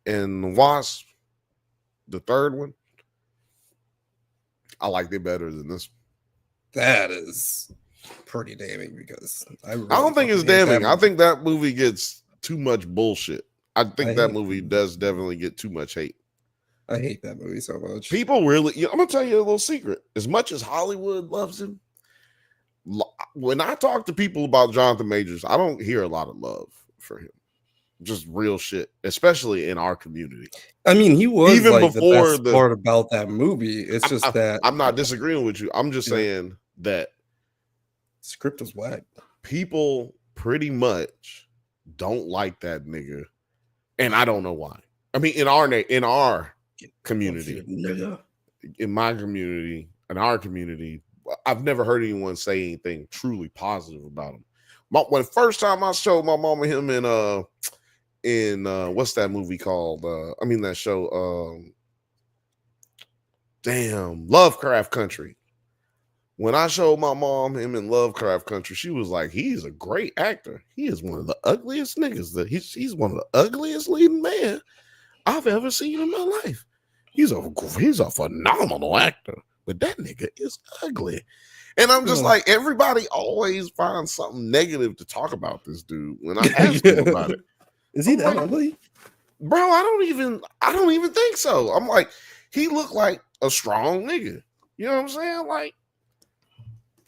and the Wasp, the third one. I liked it better than this. That is pretty damning because I don't think it's damning. I think that movie gets too much bullshit. I think that movie does definitely get too much hate. I hate that movie so much. People really, I'm gonna tell you a little secret. As much as Hollywood loves him, when I talk to people about Jonathan Majors, I don't hear a lot of love for him. Just real shit, especially in our community. I mean, he was even like before the best part about that movie. It's just that I'm not disagreeing with you. I'm just saying that script was whack. People pretty much don't like that nigga, and I don't know why. I mean, in our community, in my community, in our community, I've never heard anyone say anything truly positive about him. When first time I showed my mama him in what's that movie called? That show. Lovecraft Country. When I showed my mom him in Lovecraft Country, she was like, "He's a great actor. He is one of the ugliest niggas. He's one of the ugliest leading men I've ever seen in my life. He's a phenomenal actor, but that nigga is ugly." And I'm just like, everybody always finds something negative to talk about this dude when I ask him about it. Is he that ugly? Bro, I don't even think so. I'm like, he looked like a strong nigga. You know what I'm saying? Like,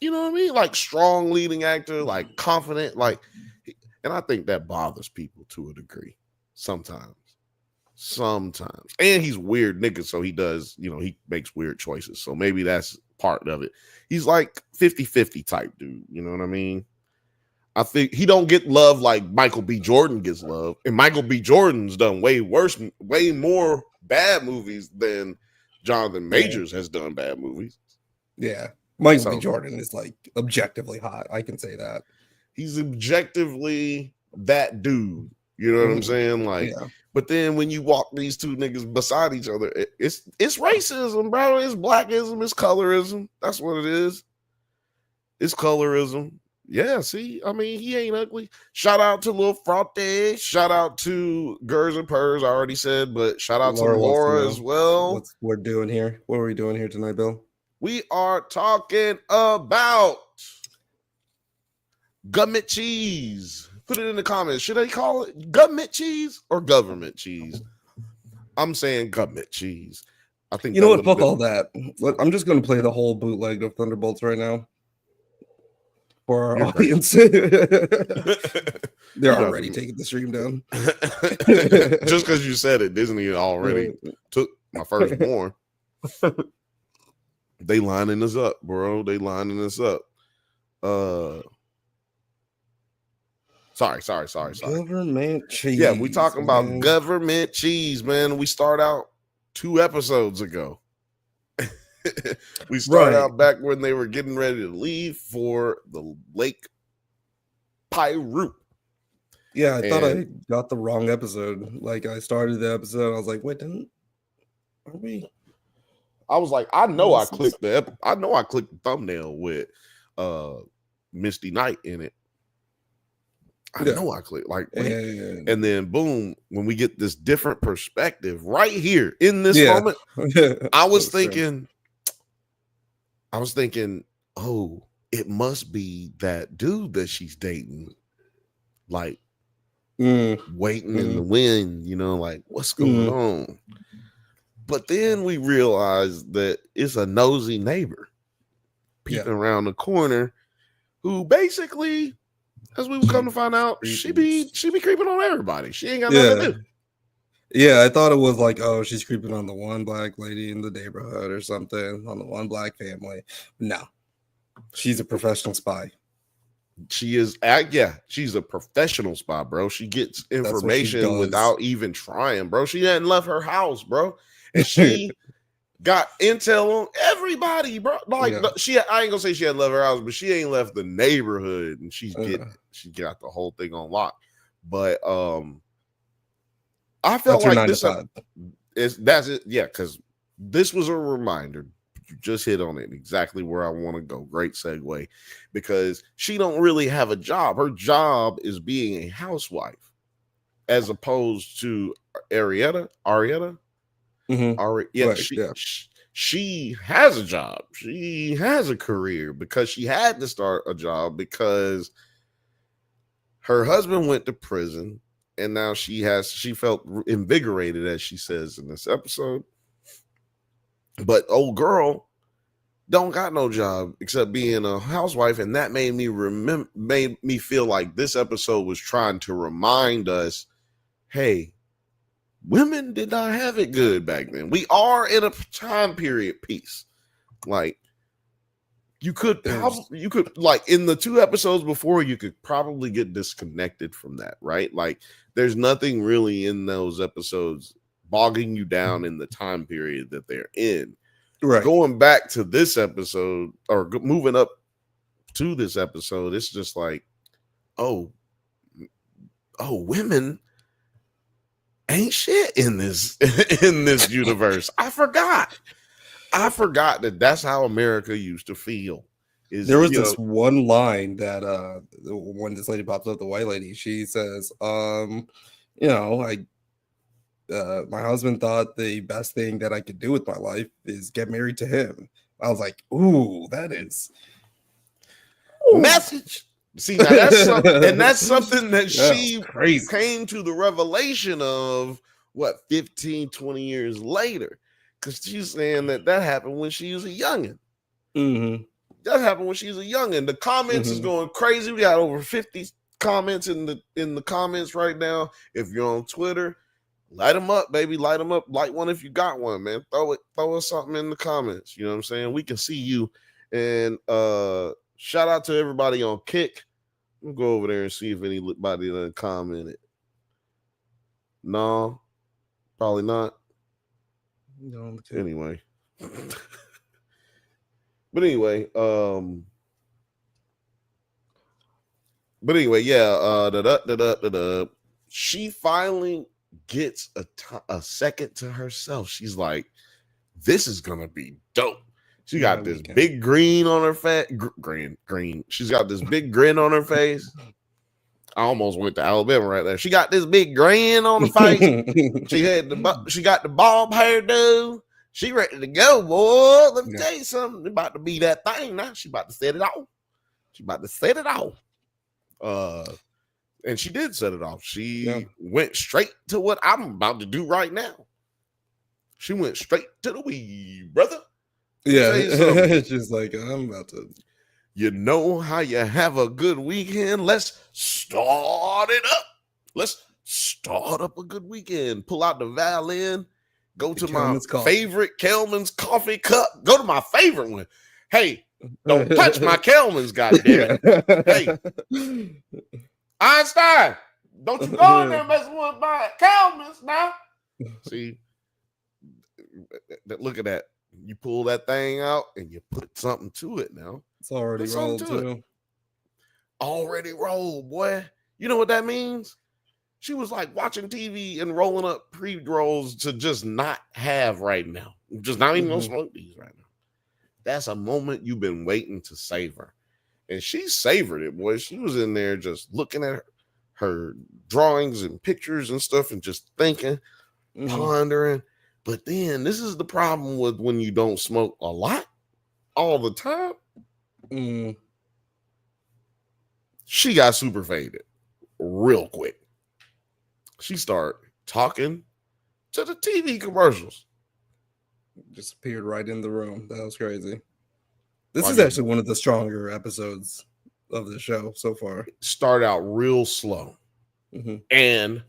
you know what I mean? Like strong leading actor, like confident, like, and I think that bothers people to a degree sometimes. And he's weird nigga, so he does, he makes weird choices. So maybe that's part of it. He's like 50-50 type dude, you know what I mean? I think he don't get love like Michael B. Jordan gets love. And Michael B. Jordan's done way more bad movies than Jonathan Majors has done bad movies. Yeah. Michael B. Jordan is like objectively hot. I can say that. He's objectively that dude. You know what I'm saying? Like, but then when you walk these two niggas beside each other, it's racism, bro. It's blackism. It's colorism. That's what it is. It's colorism. Yeah, see, I mean, he ain't ugly. Shout out to Lil Fraude. Shout out to Gers and Purrs. I already said, but shout out to Laura wants to Laura know as well. what we're doing here. What are we doing here tonight, Bill? We are talking about government cheese. Put it in the comments. Should I call it government cheese or government cheese? I'm saying government cheese. I think You know what? Fuck all that. I'm just going to play the whole bootleg of Thunderbolts right now for our audience. They're already taking the stream down. Just because you said it, Disney already took my firstborn. They lining us up, bro. They lining us up. Sorry. Government cheese. Yeah, we talking about government cheese, man. We start out 2 episodes ago. We started out back when they were getting ready to leave for the Lake Pyru. Yeah, I thought I got the wrong episode. Like, I started the episode, I was like, wait, are we? I was like, I know I clicked the thumbnail with Misty Knight in it. I know I clicked and then boom, when we get this different perspective right here in this moment, I was thinking, oh, it must be that dude that she's dating, like waiting in the wind, you know, like what's going on? But then we realized that it's a nosy neighbor peeping around the corner who basically, as we would come to find out, she be creeping on everybody. She ain't got nothing to do. Yeah, I thought it was like, oh, she's creeping on the one black lady in the neighborhood or something, on the one black family. No, she's a professional spy. She is, she's a professional spy, bro. She gets information without even trying, bro. She hadn't left her house, bro, and she got intel on everybody, bro. Like I ain't gonna say she had left her house, but she ain't left the neighborhood, and she got the whole thing on lock. But I felt like that's it. Yeah, because this was a reminder. You just hit on it exactly where I want to go. Great segue, because she don't really have a job. Her job is being a housewife, as opposed to Arietta. She has a job. She has a career because she had to start a job because her husband went to prison, and now she felt invigorated, as she says in this episode. But old girl don't got no job except being a housewife, and that made me feel like this episode was trying to remind us, hey, women did not have it good back then. We are in a time period piece. Like you could like in the 2 episodes before, you could probably get disconnected from that, right? Like there's nothing really in those episodes bogging you down in the time period that they're in. Right. Going back to this episode or moving up to this episode, it's just like, oh, women ain't shit in this universe. I forgot that that's how America used to feel. There was this one line that when this lady pops up, the white lady, she says, my husband thought the best thing that I could do with my life is get married to him. I was like, ooh, that is message. See, now that's something that she came to the revelation of 15-20 years later, because she's saying that happened when she was a youngin. That happened when she was a youngin. The comments is going crazy. We got over 50 comments in the comments right now. If you're on Twitter, light them up, baby. Light them up. Light one if you got one, man. Throw us something in the comments. You know what I'm saying? We can see you. And shout out to everybody on Kick. We'll go over there and see if anybody done commented. No, probably not. No. Anyway. But anyway, she finally gets a second to herself. She's like, this is gonna be dope. She got this big green on her face. Green. She's got this big grin on her face. I almost went to Alabama right there. She got this big grin on her face. She got the bob hairdo. She ready to go, boy. Let me tell you something. It's about to be that thing now. She about to set it off. And she did set it off. She went straight to what I'm about to do right now. She went straight to the weed, brother. Yeah, it's just like, I'm about to. You know how you have a good weekend? Let's start it up. Let's start up a good weekend. Pull out the violin. Go to my favorite Kelman's coffee cup. Go to my favorite one. Hey, don't touch my Kelman's, goddamn it. Hey, Einstein, don't you go in there messing with my Kelman's now. See, look at that. You pull that thing out and you put something to it now. It's already rolled too. Already rolled, boy. You know what that means? She was like watching TV and rolling up pre-rolls to just not have right now. Just not even gonna smoke these right now. That's a moment you've been waiting to savor. And she savored it, boy. She was in there just looking at her drawings and pictures and stuff and just thinking, pondering. But then this is the problem with when you don't smoke a lot all the time. She got super faded real quick. She started talking to the TV commercials. Just appeared right in the room. That was crazy. This is actually one of the stronger episodes of the show so far. Start out real slow. And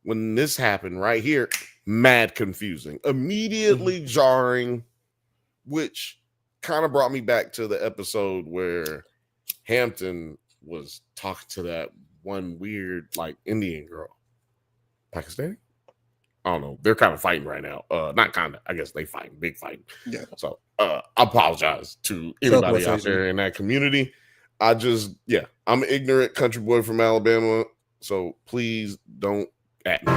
when this happened right here, mad confusing, immediately jarring, which kind of brought me back to the episode where Hampton was talking to that one weird like Indian girl. Pakistani? I don't know. They're kind of fighting right now. Not kind of. I guess they fighting. Big fighting. Yeah. So I apologize to anybody out there in that community. I'm an ignorant country boy from Alabama. So please don't at me.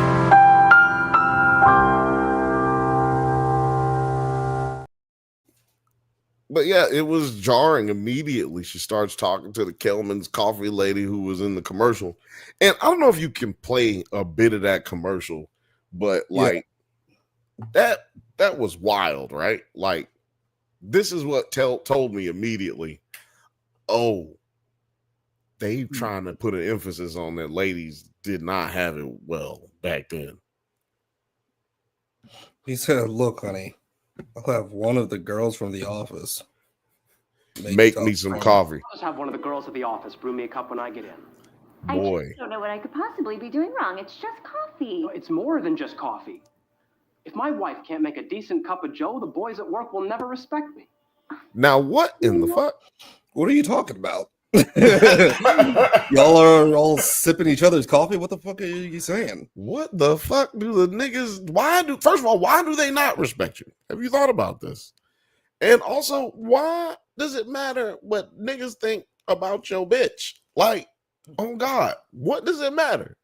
But yeah, it was jarring immediately. She starts talking to the Kelman's coffee lady who was in the commercial. And I don't know if you can play a bit of that commercial, but like that was wild, right? Like this is what told me immediately. Oh, they trying to put an emphasis on that ladies did not have it well back then. He said, look, honey, I'll have one of the girls from the office make me some coffee. I'll just have one of the girls at the office brew me a cup when I get in. Boy. I just don't know what I could possibly be doing wrong. It's just coffee. It's more than just coffee. If my wife can't make a decent cup of joe, the boys at work will never respect me. Now, what in the fuck? What are you talking about? Y'all are all sipping each other's coffee. What the fuck are you saying? What the fuck do the niggas? First of all, why do they not respect you? Have you thought about this? And also, why does it matter what niggas think about your bitch? Like, oh God, what does it matter?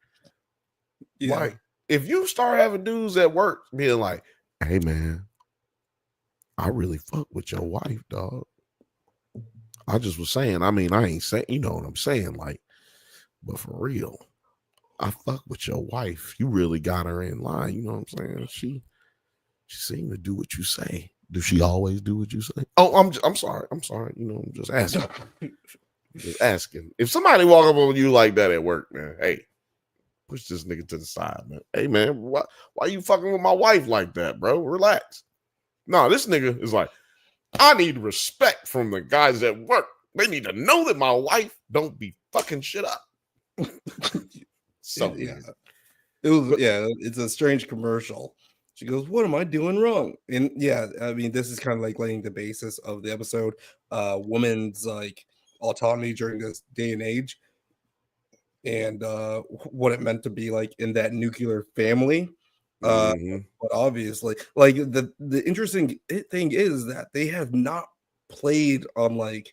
Yeah. Like, if you start having dudes at work being like, "Hey man, I really fuck with your wife, dog." I just was saying, I mean, I ain't saying, you know what I'm saying, like, but for real, I fuck with your wife. You really got her in line, you know what I'm saying? She seemed to do what you say. Does she always do what you say? Oh, I'm sorry. You know, I'm just asking. Just asking. If somebody walk up on you like that at work, man, hey, push this nigga to the side, man. Hey, man, why you fucking with my wife like that, bro? Relax. No, this nigga is like, I need respect from the guys at work. They need to know that my wife don't be fucking shit up. So yeah, it's a strange commercial. She goes, "What am I doing wrong?" And yeah, I mean, this is kind of like laying the basis of the episode. Women's like autonomy during this day and age, and what it meant to be like in that nuclear family. But obviously, like the interesting thing is that they have not played on like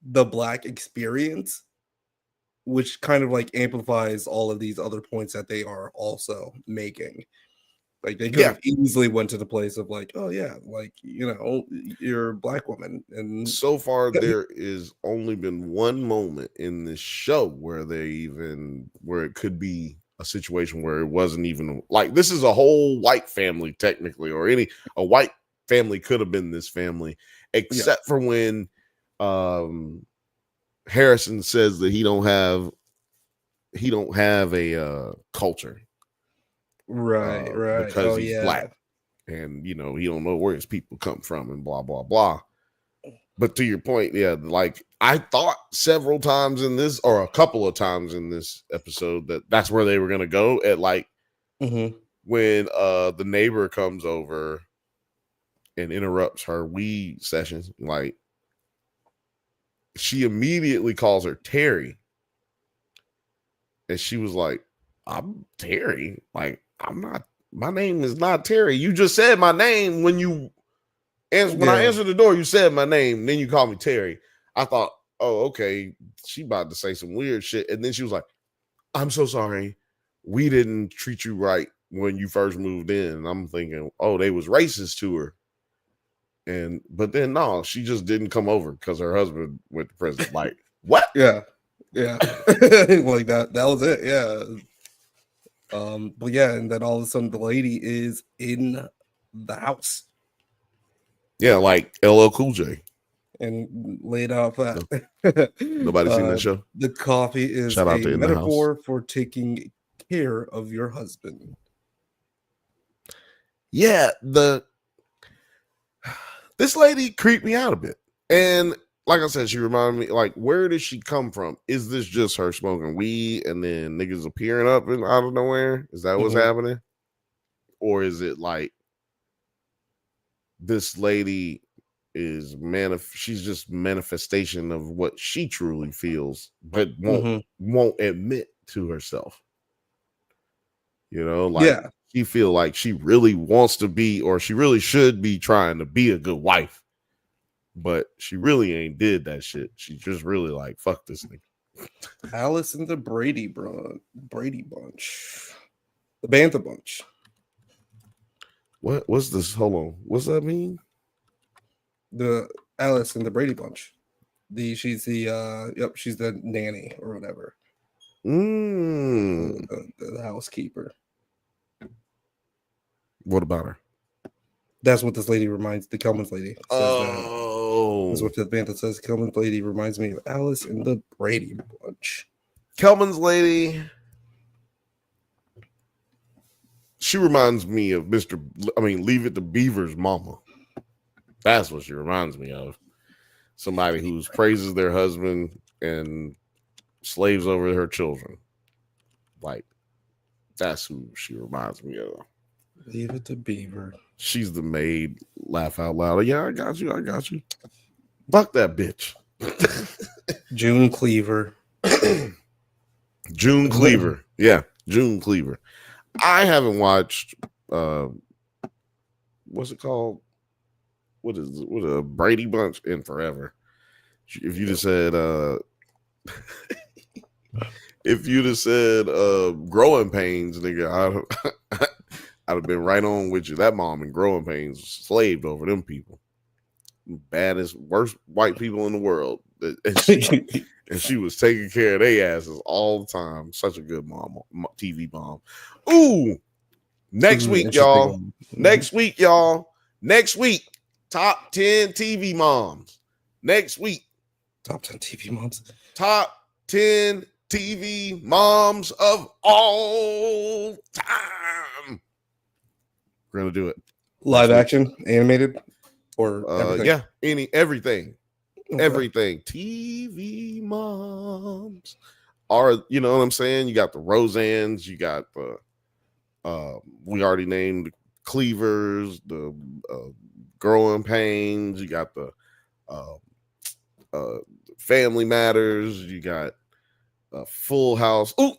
the Black experience, which kind of like amplifies all of these other points that they are also making. Like they could have easily went to the place of like, oh yeah, like you're a black woman, and so far there is only been one moment in this show where where it could be a situation where it wasn't even like this is a whole white family technically, or a white family could have been this family, except for when Harrison says that he don't have a culture. Right. Because he's black, and he don't know where his people come from, and blah blah blah. But to your point, like I thought several times in this, or a couple of times in this episode, that's where they were gonna go at, like when the neighbor comes over and interrupts her weed sessions, like she immediately calls her Terry, and she was like, "I'm Terry, like I'm not. My name is not Terry. You just said my name when I answered the door. You said my name, then you called me Terry." I thought, oh, okay, she about to say some weird shit, and then she was like, "I'm so sorry. We didn't treat you right when you first moved in." And I'm thinking, oh, they was racist to her. But then no, she just didn't come over because her husband went to prison. Like, what? Yeah. Like that was it. Yeah. But yeah, and then all of a sudden the lady is in the house. Yeah, like LL Cool J. And laid out that. Nobody seen that show? The coffee is Shout out a to In the metaphor House. for taking care of your husband. Yeah, this lady creeped me out a bit. And like I said, she reminded me, like, where does she come from? Is this just her smoking weed and then niggas appearing up and out of nowhere? Is that what's happening? Or is it like this lady is she's just manifestation of what she truly feels, but won't admit to herself? Like she feel like she really wants to be, or she really should be trying to be a good wife, but she really ain't did that shit. She just really like, fuck this thing. Alice and the Brady Bunch, the Bantha Bunch. What's this? Hold on. What's that mean? The Alice and the Brady Bunch. She's the nanny or whatever. The housekeeper. What about her? That's what this lady reminds the Kelman's lady. That's what the Bantha says. Kelman's lady reminds me of Alice and the Brady Bunch. Kelman's lady. She reminds me of Leave It to Beaver's mama. That's what she reminds me of. Somebody who praises their husband and slaves over her children. Like, that's who she reminds me of. Leave It to Beaver. She's the maid. Laugh out loud. Yeah, I got you. Fuck that bitch. June Cleaver. June Cleaver. Yeah, June Cleaver. I haven't watched what's it called? What a Brady Bunch in forever. If you'd have said Growing Pains, nigga, I'd have been right on with you. That mom in Growing Pains slaved over them people. Baddest, worst white people in the world. And she was taking care of their asses all the time. Such a good mom, TV mom. Ooh, next week, y'all. Next week, top 10 TV moms. Next week. Top 10 TV moms. Top 10 TV moms of all time. We're going to do it. Live action, animated, or everything? Yeah, everything. Okay. Everything. TV moms are, you know what I'm saying? You got the Roseannes, you got the we already named Cleavers, the Growing Pains, you got the Family Matters, you got Full House. Ooh,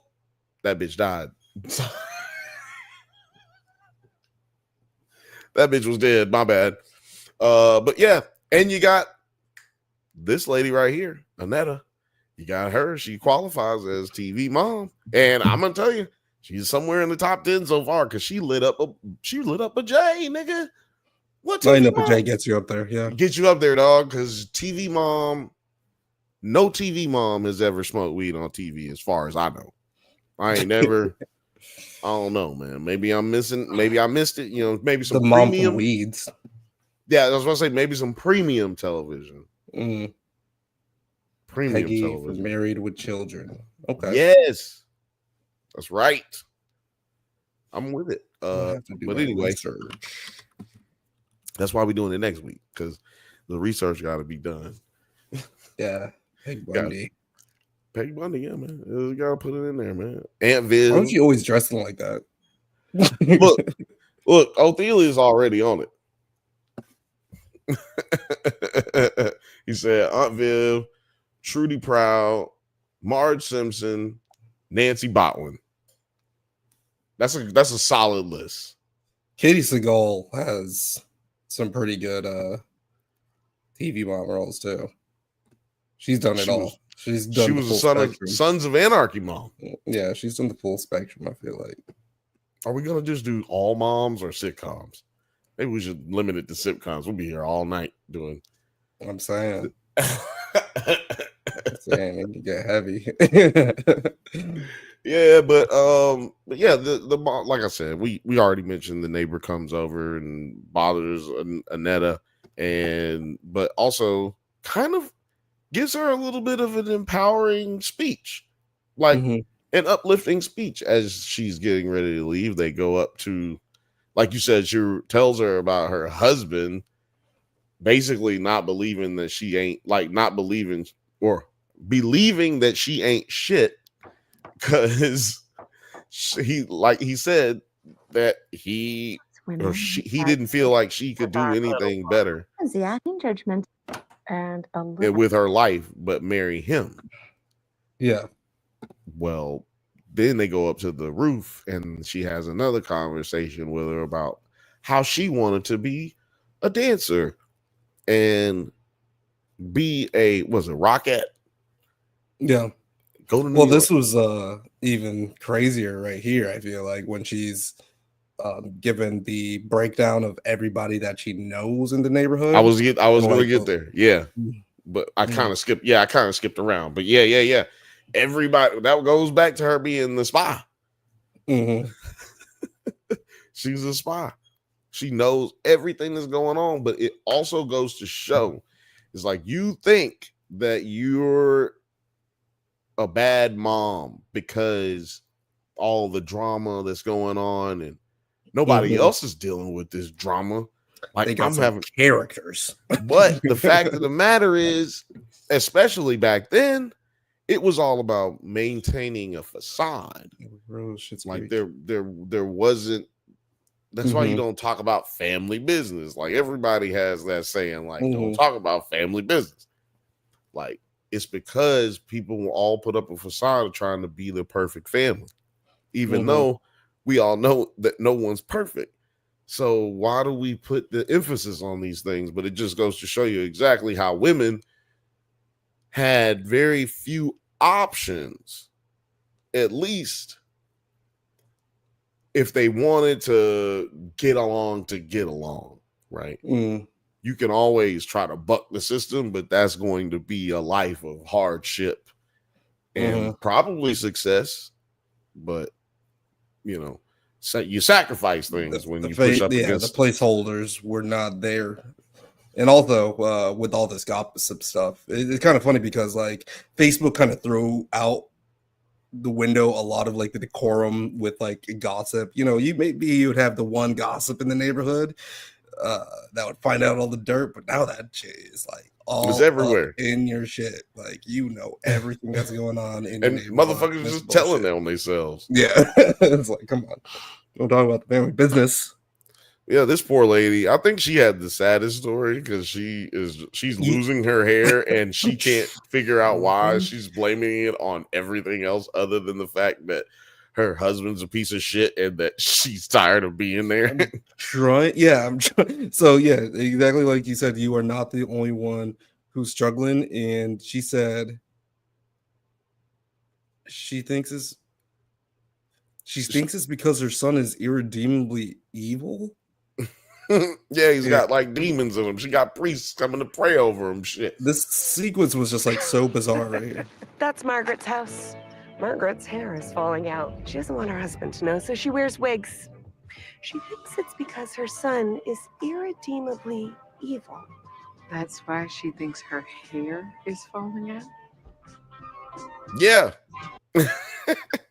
that bitch died. That bitch was dead. My bad. But yeah, and you got this lady right here, Annetta. You got her. She qualifies as TV mom. And I'm going to tell you, She's somewhere in the top 10 so far because she lit up a J, nigga. What I TV know, but Jay mom? gets you up there. Yeah. Get you up there, dog, because TV mom, no TV mom has ever smoked weed on TV as far as I know. I ain't never. I don't know, man. Maybe I'm missing. Maybe I missed it. You know, maybe some The mom premium. from Weeds. Yeah, I was going to say maybe some premium television. Mm. Premium Peggy from television. Married with Children. Okay. Yes, that's right. I'm with it. Have to do But my anyway, research. that's why we're doing it next week because the research got to be done. Yeah. Peg Bundy. Peggy Bundy, yeah, man. You got to put it in there, man. Aunt Viv. Why don't you always dressing like that? Look, Othelia's already on it. He said Aunt Viv, Trudy Proud, Marge Simpson, Nancy Botwin. That's a solid list. Katie Seagal has some pretty good TV mom roles too. She's done it all. She's done. She was a Sons of Anarchy mom. Yeah, she's done the full spectrum. I feel like. Are we gonna just do all moms or sitcoms? Maybe we should limit it to sitcoms. We'll be here all night doing. I'm saying. It can get heavy. Yeah, but yeah, the like I said, we already mentioned the neighbor comes over and bothers Annetta, but also kind of gives her a little bit of an empowering speech, like an uplifting speech as she's getting ready to leave. They go up to, like you said, she tells her about her husband basically not believing that she ain't, like, not believing or believing that she ain't shit because he said that he didn't feel like she could do anything better judgment and with her life but marry him. Yeah. Well, then they go up to the roof and she has another conversation with her about how she wanted to be a dancer and be a rockette. Yeah. Go to New Well, York. this was even crazier right here. I feel like when she's given the breakdown of everybody that she knows in the neighborhood. I was going to get there. Yeah. But I kind of skipped. Yeah, I kind of skipped around. But yeah. Everybody, that goes back to her being the spy. She's a spy. She knows everything that's going on, but it also goes to show, it's like you think that you're a bad mom because all the drama that's going on and nobody else is dealing with this drama. Like I'm having characters. But the fact of the matter is, especially back then, it was all about maintaining a facade. Like there wasn't. That's why you don't talk about family business. Like everybody has that saying, like, don't talk about family business. Like it's because people will all put up a facade of trying to be the perfect family, even though we all know that no one's perfect. So why do we put the emphasis on these things? But it just goes to show you exactly how women had very few options, at least if they wanted to get along, right? You can always try to buck the system, but that's going to be a life of hardship and probably success. But, you know, so you sacrifice things when you push up against the placeholders were not there. And also with all this gossip stuff, it's kind of funny because like Facebook kind of threw out the window a lot of like the decorum with like gossip. You know, you would have the one gossip in the neighborhood that would find out all the dirt, but now that shit is like all it's everywhere in your shit. Like you know everything that's going on in and motherfuckers just telling on themselves. Yeah. It's like, come on, don't talk about the family business. Yeah, this poor lady, I think she had the saddest story because she's losing her hair and she can't figure out why. She's blaming it on everything else other than the fact that her husband's a piece of shit and that she's tired of being there. I'm trying. So yeah, exactly like you said, you are not the only one who's struggling. And she said she thinks She thinks it's because her son is irredeemably evil. Yeah, he's got like demons in him. She got priests coming to pray over him. Shit. This sequence was just like so bizarre right here. That's Margaret's house. Margaret's hair is falling out. She doesn't want her husband to know, so she wears wigs. She thinks it's because her son is irredeemably evil. That's why she thinks her hair is falling out? Yeah.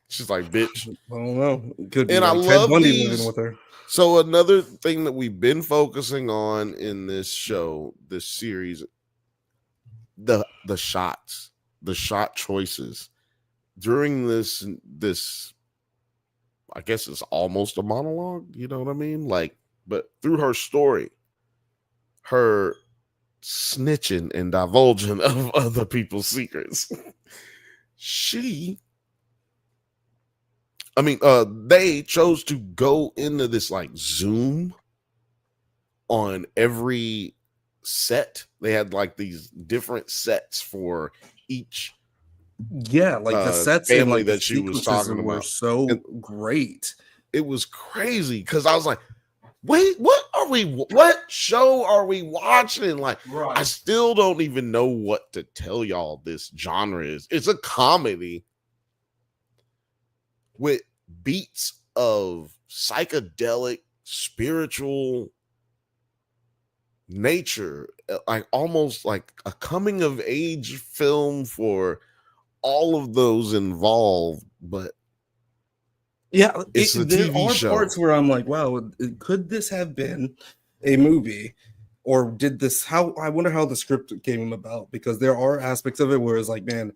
She's like, bitch. I don't know. Could be And like I Ted love Bundy these. living with her. So another thing that we've been focusing on in this show, this series, the shots, the shot choices during this, I guess it's almost a monologue. You know what I mean? Like, but through her story, her snitching and divulging of other people's secrets, they chose to go into this like zoom on every set. They had like these different sets for each Like the sets and family like the that she was sequences talking were about. so And great. it was crazy because I was like, wait, what show are we watching? Like, I still don't even know what to tell y'all this genre is. It's a comedy with beats of psychedelic spiritual nature, like almost like a coming of age film for all of those involved. But Yeah, it's a there TV are show. parts where I'm like, wow, could this have been a movie? Or did this, I wonder how the script came about, because there are aspects of it where it's like, man,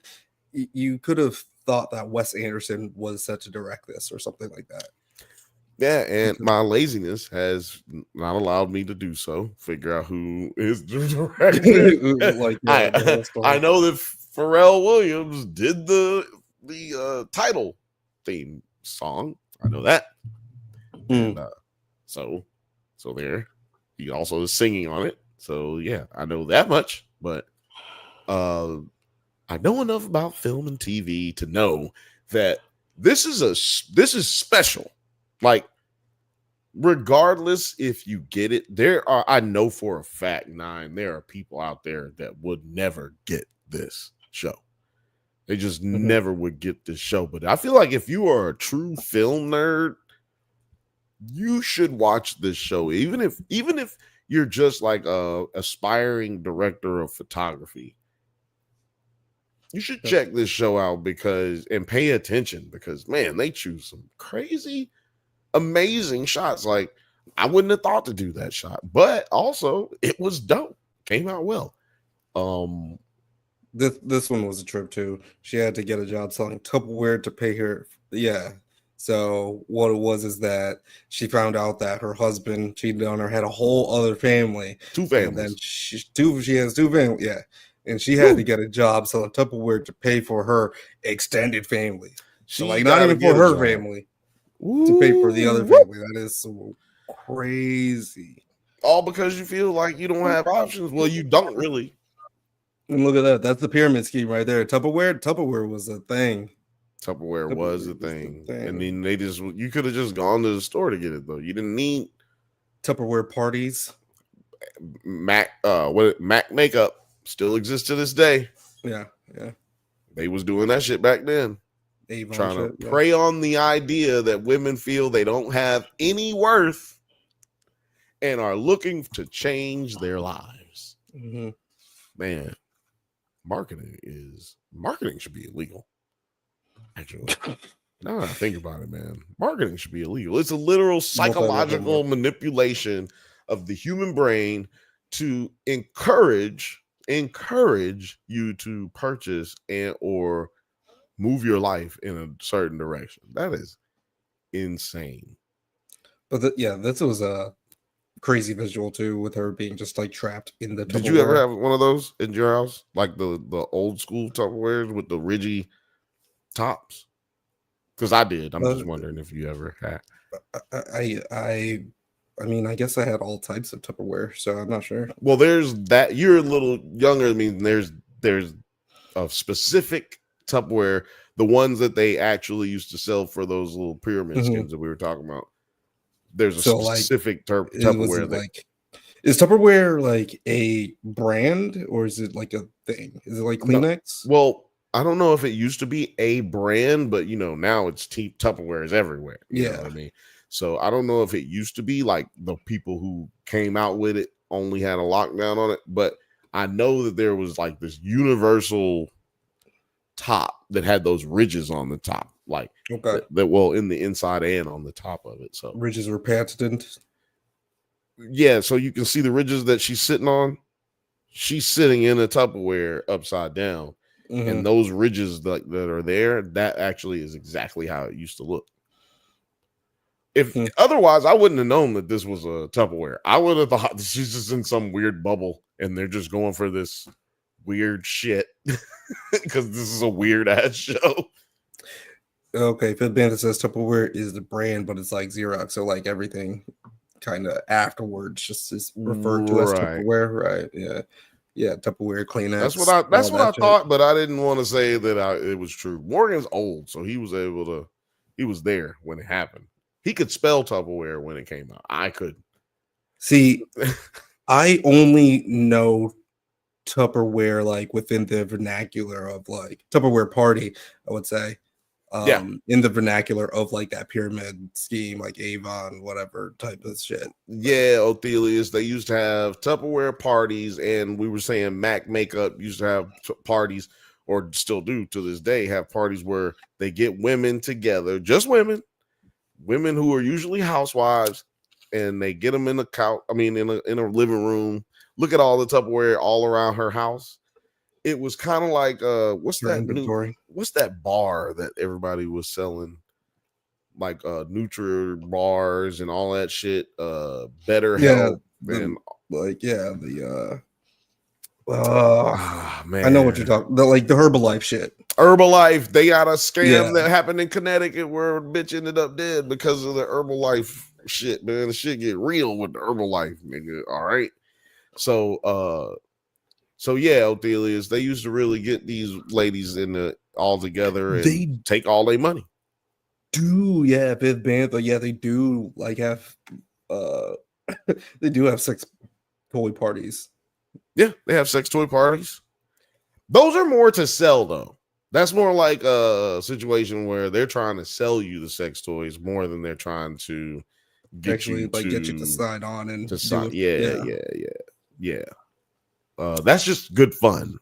you could have thought that Wes Anderson was set to direct this or something like that. Yeah, and my laziness has not allowed me to do so. Figure out who is the director. Like, I know that Pharrell Williams did the title theme song. I know that. And, so there. He also is singing on it. So yeah, I know that much. But I know enough about film and TV to know that this is special. Like, regardless if you get it, I know for a fact, there are people out there that would never get this show. They just never would get this show. But I feel like if you are a true film nerd, you should watch this show. Even if you're just like a aspiring director of photography, you should check this show out and pay attention, because man, they choose some crazy, amazing shots. Like, I wouldn't have thought to do that shot, but also it was dope. Came out well. This one was a trip too. She had to get a job selling Tupperware to pay her. Yeah. So what it was is that she found out that her husband cheated on her, had a whole other family. Two families. And then she has two families. Yeah. And she had to get a job selling Tupperware to pay for her extended family. So like, not even for her family, to pay for the other family. That is so crazy. All because you feel like you don't have options. Well, you don't really. And look at that. That's the pyramid scheme right there. Tupperware was a thing. Tupperware was a thing. And then you could have just gone to the store to get it, though. You didn't need Tupperware parties. Mac makeup still exists to this day. Yeah. They was doing that shit back then. Avon trying shit, to prey on the idea that women feel they don't have any worth and are looking to change their lives. Mm-hmm. Man, marketing should be illegal. Actually, now that I think about it, man, marketing should be illegal. It's a literal psychological manipulation of the human brain to encourage you to purchase and or move your life in a certain direction. That is insane. But this was a crazy visual too, with her being just like trapped in the Tupperware. Did you ever have one of those in your house, like the old school Tupperwares with the ridgy tops? Because I did. I'm just wondering if you ever had. I mean, I guess I had all types of Tupperware, so I'm not sure. Well, there's that. You're a little younger. I mean, there's a specific Tupperware the ones that they actually used to sell for those little pyramid Mhm. skins that we were talking about. There's a So, like, specific Was Tupperware it that like, is Tupperware like a brand or is it like a thing? Is it like no, Kleenex? well, I don't know if it used to be a brand, but now it's Tupperware is everywhere. You know what I Yeah. mean? So I don't know if it used to be like the people who came out with it only had a lockdown on it, but I know that there was like this universal top that had those ridges on the top, like Okay. that well in the inside and on the top of it. So Ridges were patented. yeah, so you can see the ridges that she's sitting on. She's sitting in a Tupperware upside down. Mhm. And those ridges that are there, that actually is exactly how it used to look. If otherwise, I wouldn't have known that this was a Tupperware. I would have thought that she's just in some weird bubble and they're just going for this weird shit because this is a weird ass show. Okay, Fifth Bantha says Tupperware is the brand, but it's like Xerox, so like everything kind of afterwards just is referred to as Right. Tupperware, right? Yeah, yeah, Tupperware, Kleenex. That's what I shit. thought, but I didn't want to say that it was true. Morgan's old, so he was there when it happened. He could spell Tupperware when it came out. I couldn't. See, I only know Tupperware like within the vernacular of like Tupperware party, I would say. In the vernacular of like that pyramid scheme, like Avon, whatever type of shit. Yeah, Othelius, they used to have Tupperware parties, and we were saying Mac Makeup used to have parties, or still do to this day, have parties where they get women together, just women who are usually housewives, and they get them in a couch. I mean, in a living room. Look at all the Tupperware all around her house. It was kind of like what's that bar that everybody was selling, like Nutri bars and all that shit, Better Health and like man, I know what you're talking. The Herbalife shit. Herbalife, they got a scam that happened in Connecticut where a bitch ended up dead because of the Herbalife shit, man. The shit get real with the Herbalife, nigga. All right. So yeah, Othelius, they used to really get these ladies all together and take all their money. Fifth Bantha, yeah, they do like have they do have sex toy parties. Yeah, they have sex toy parties. Those are more to sell though. That's more like a situation where they're trying to sell you the sex toys more than they're trying to get you to sign on and to sign. Yeah. That's just good fun,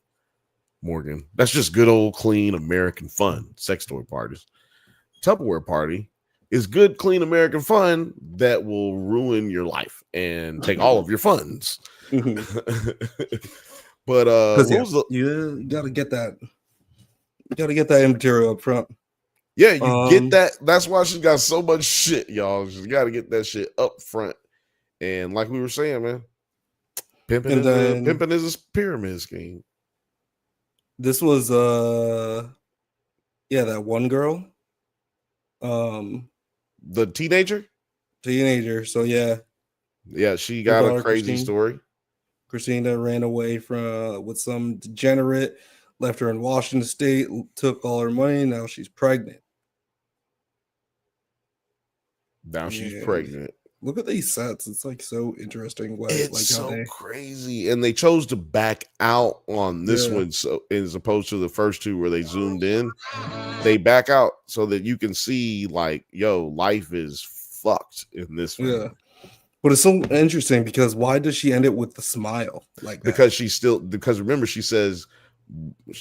Morgan. That's just good old clean American fun. Sex toy parties. Tupperware party is good, clean American fun that will ruin your life and take all of your funds. But you gotta get that. You gotta get that material up front. Yeah, you get that. That's why she's got so much shit, y'all. She's got to get that shit up front. And like we were saying, man, pimping is a pyramid scheme. This was that one girl. The teenager. So yeah, she got a crazy story. Christina ran away with some degenerate, left her in Washington State, took all her money. Now she's pregnant. She's pregnant. Look at these sets. It's like so interesting. It's so crazy. And they chose to back out on this one, so as opposed to the first two where they zoomed in. They back out so that you can see, like, life is fucked in this one. Yeah. But it's so interesting because why does she end it with the smile like that? Because remember, she says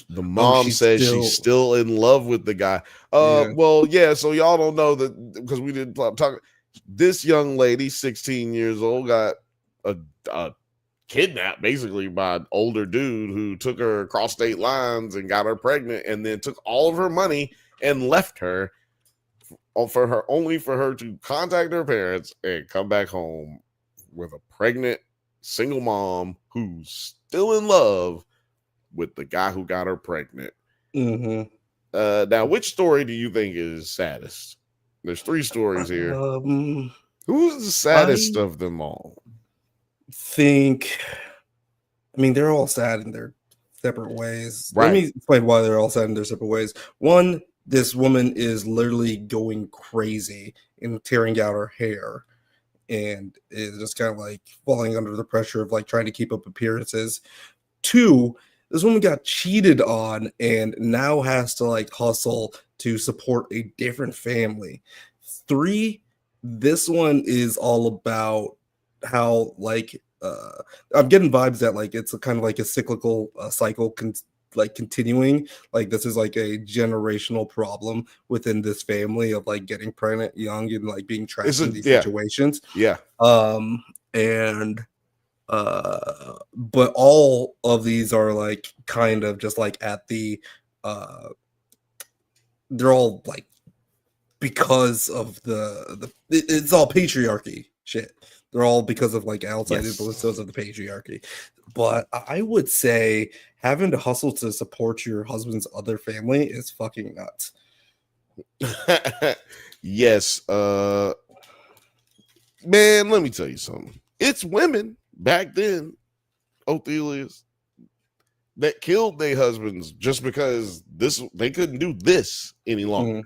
the mom says she's still in love with the guy. Well, yeah, so y'all don't know that because we didn't talk. This young lady, 16 years old, got a kidnapped basically by an older dude who took her across state lines and got her pregnant, and then took all of her money and left her only for her to contact her parents and come back home with a pregnant single mom who's still in love with the guy who got her pregnant. Now, which story do you think is saddest? There's 3 stories here. Who's the saddest of them all? They're all sad in their separate ways. Right. Let me explain why they're all sad in their separate ways. One, this woman is literally going crazy and tearing out her hair, and is just kind of like falling under the pressure of like trying to keep up appearances. 2, this woman got cheated on and now has to like hustle to support a different family. 3, this one is all about how like I'm getting vibes that like it's a kind of like a cyclical cycle like continuing. Like this is like a generational problem within this family of like getting pregnant young and like being trapped in these situations. Yeah. And but all of these are like kind of just like at the they're all like because of it's all patriarchy shit. They're all because of like outside influences of the patriarchy. But I would say having to hustle to support your husband's other family is fucking nuts. Yes. Man, let me tell you something. It's women back then, Othelius, that killed their husbands just because they couldn't do this any longer.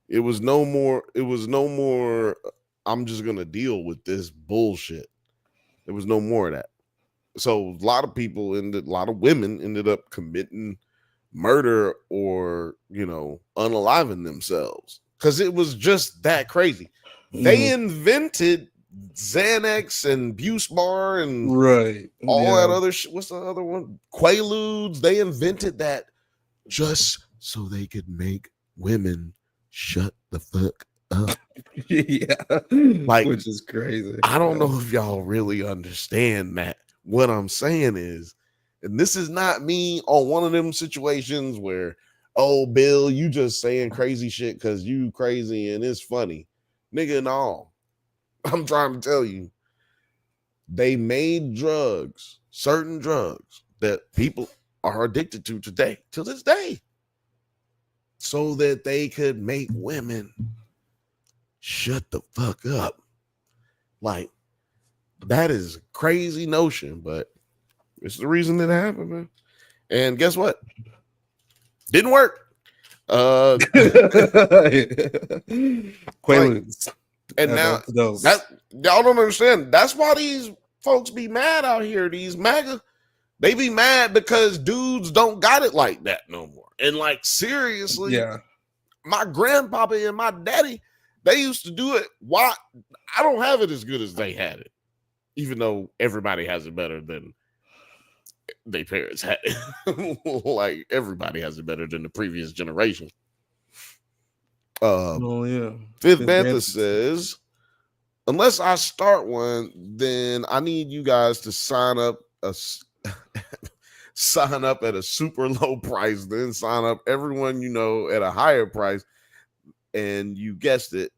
It was no more I'm just gonna deal with this bullshit. There was no more of that. So a lot of women ended up committing murder or unaliving themselves because it was just that crazy. They invented Xanax and Buspar and all that other shit. What's the other one? Quaaludes. They invented that just so they could make women shut the fuck up. Like, which is crazy. I don't know if y'all really understand that. What I'm saying is, and this is not me on one of them situations where, oh, Bill, you just saying crazy shit because you crazy and it's funny. Nigga, no. I'm trying to tell you, they made certain drugs that people are addicted to today, to this day, so that they could make women shut the fuck up. Like, that is a crazy notion, but it's the reason it happened, man. And guess what? Didn't work. Quaaludes. And now that y'all don't understand. That's why these folks be mad out here. These MAGA, they be mad because dudes don't got it like that no more. And like seriously, my grandpapa and my daddy, they used to do it. Why? I don't have it as good as they had it, even though everybody has it better than their parents had it. Like everybody has it better than the previous generation. Fifth Bantha says, unless I start one, then I need you guys to sign up at a super low price, then sign up everyone at a higher price, and you guessed it,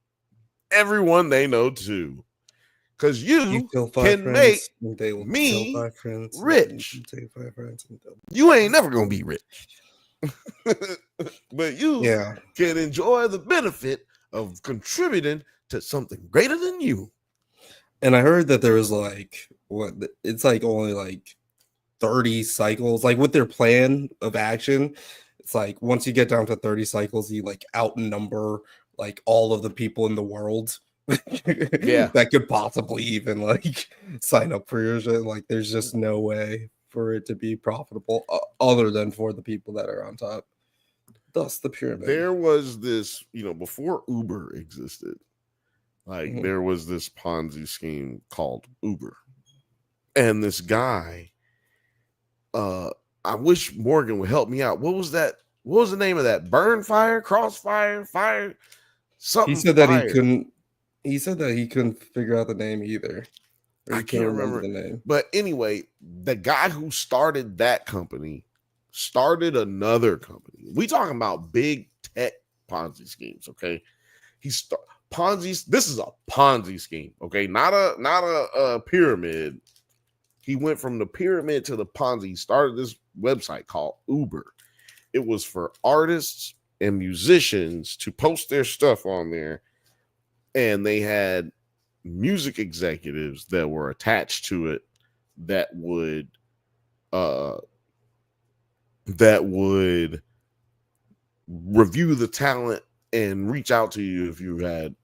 everyone they know too, because you can make me rich. You ain't never gonna be rich. But you can enjoy the benefit of contributing to something greater than you. And I heard that there was it's like only like 30 cycles, like with their plan of action. It's like once you get down to 30 cycles, you like outnumber like all of the people in the world that could possibly even like sign up for your shit. Like there's just no way for it to be profitable other than for the people that are on top. Thus the pyramid. There was this, before Uber existed, like there was this Ponzi scheme called Uber. And this guy, I wish Morgan would help me out. What was that? What was the name of that? Burn fire, crossfire, fire, something. He said that he couldn't figure out the name either. I can't remember the name. But anyway, the guy who started that company started another company. We talking about big tech Ponzi schemes, okay? Ponzi. This is a Ponzi scheme, okay? Not a pyramid. He went from the pyramid to the Ponzi. He started this website called Uber. It was for artists and musicians to post their stuff on there, and they had music executives that were attached to it that would review the talent and reach out to you if you had,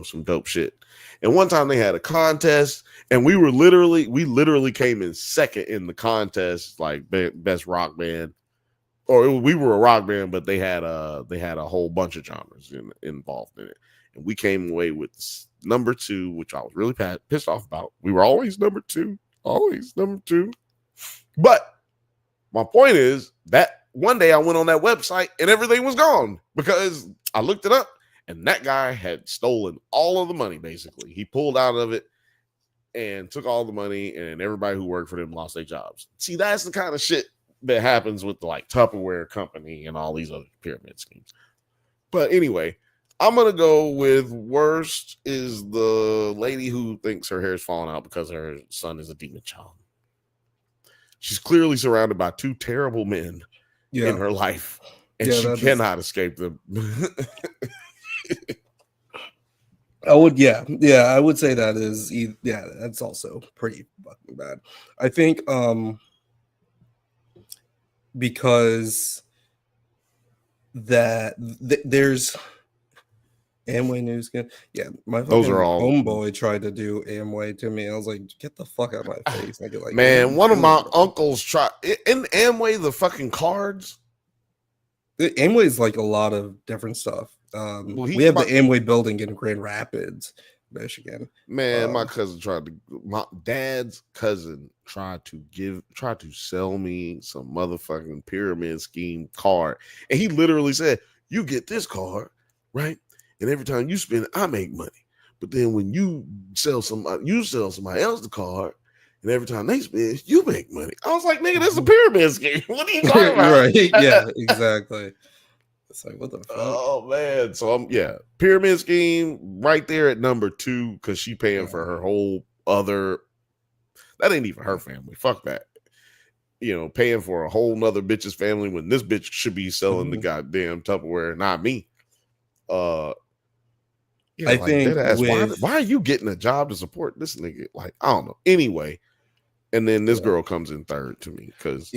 some dope shit. And one time they had a contest, and we literally came in second in the contest, like best rock band, or we were a rock band, but they had a whole bunch of genres involved in it, and we came away with number 2, which I was really pissed off about. We were always number 2, but my point is that one day I went on that website and everything was gone because I looked it up and that guy had stolen all of the money. Basically, he pulled out of it and took all the money, and everybody who worked for them lost their jobs. See, that's the kind of shit that happens with the like Tupperware company and all these other pyramid schemes. But anyway, I'm gonna go with worst is the lady who thinks her hair is falling out because her son is a demon child. She's clearly surrounded by 2 terrible men in her life, and she cannot escape them. I would say that is, that's also pretty fucking bad. I think because there's Amway news again. Yeah, my those are all homeboy tried to do Amway to me. I was like, get the fuck out of my face. Man, one of my uncles tried in Amway the fucking cards. Amway is like a lot of different stuff. We have the Amway building in Grand Rapids, Michigan. Man, my dad's cousin tried to sell me some motherfucking pyramid scheme card, and he literally said, "You get this card, right? And every time you spend, I make money. But then when you sell somebody else the card, and every time they spend, you make money." I was like, "Nigga, this is a pyramid scheme. What are you talking about?" Right? Yeah, exactly. It's like, what the fuck? Oh man. So pyramid scheme right there at number 2 because she paying for her whole other. That ain't even her family. Fuck that. Paying for a whole nother bitch's family when this bitch should be selling the goddamn Tupperware, not me. I think why are you getting a job to support this nigga? Like, I don't know. Anyway, and then this girl comes in third to me because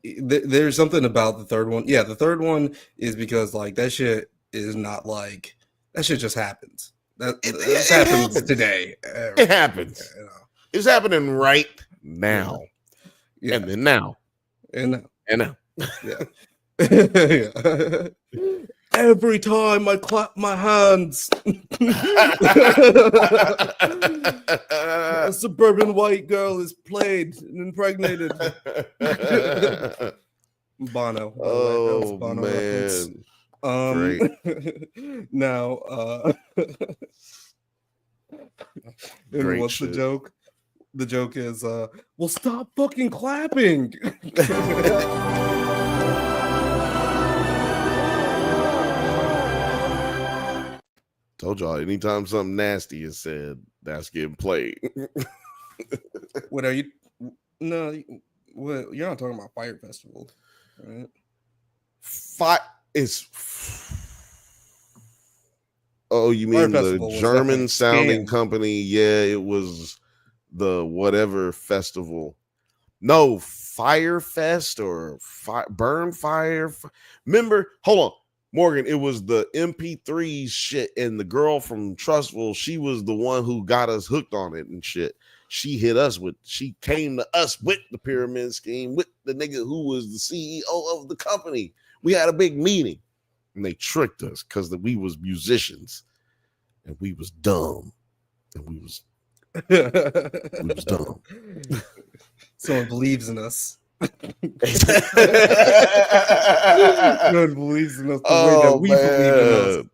there's something about the third one. Yeah, the third one is because like that shit is not like that shit just happens. It happens today. It happens. It's happening right now. Yeah. And then now. And now. Yeah. Yeah. Every time I clap my hands, a suburban white girl is played and impregnated. Bono. Oh, Bono man. Great. Now, and what's the joke? The joke is, well, stop fucking clapping. Told y'all, anytime something nasty is said, that's getting played. What are you? No, well, you're not talking about Fire Festival, right? Oh, you mean the German sounding company? Yeah, it was the whatever festival. No, Fire Fest or Burn Fire. Remember? Hold on. Morgan, it was the MP3 shit, and the girl from Trustville, she was the one who got us hooked on it and shit. She came to us with the pyramid scheme, with the nigga who was the CEO of the company. We had a big meeting, and they tricked us because we was musicians, and we was dumb, and we was dumb. Someone believes in us. No one believes in us the way that we believe in us.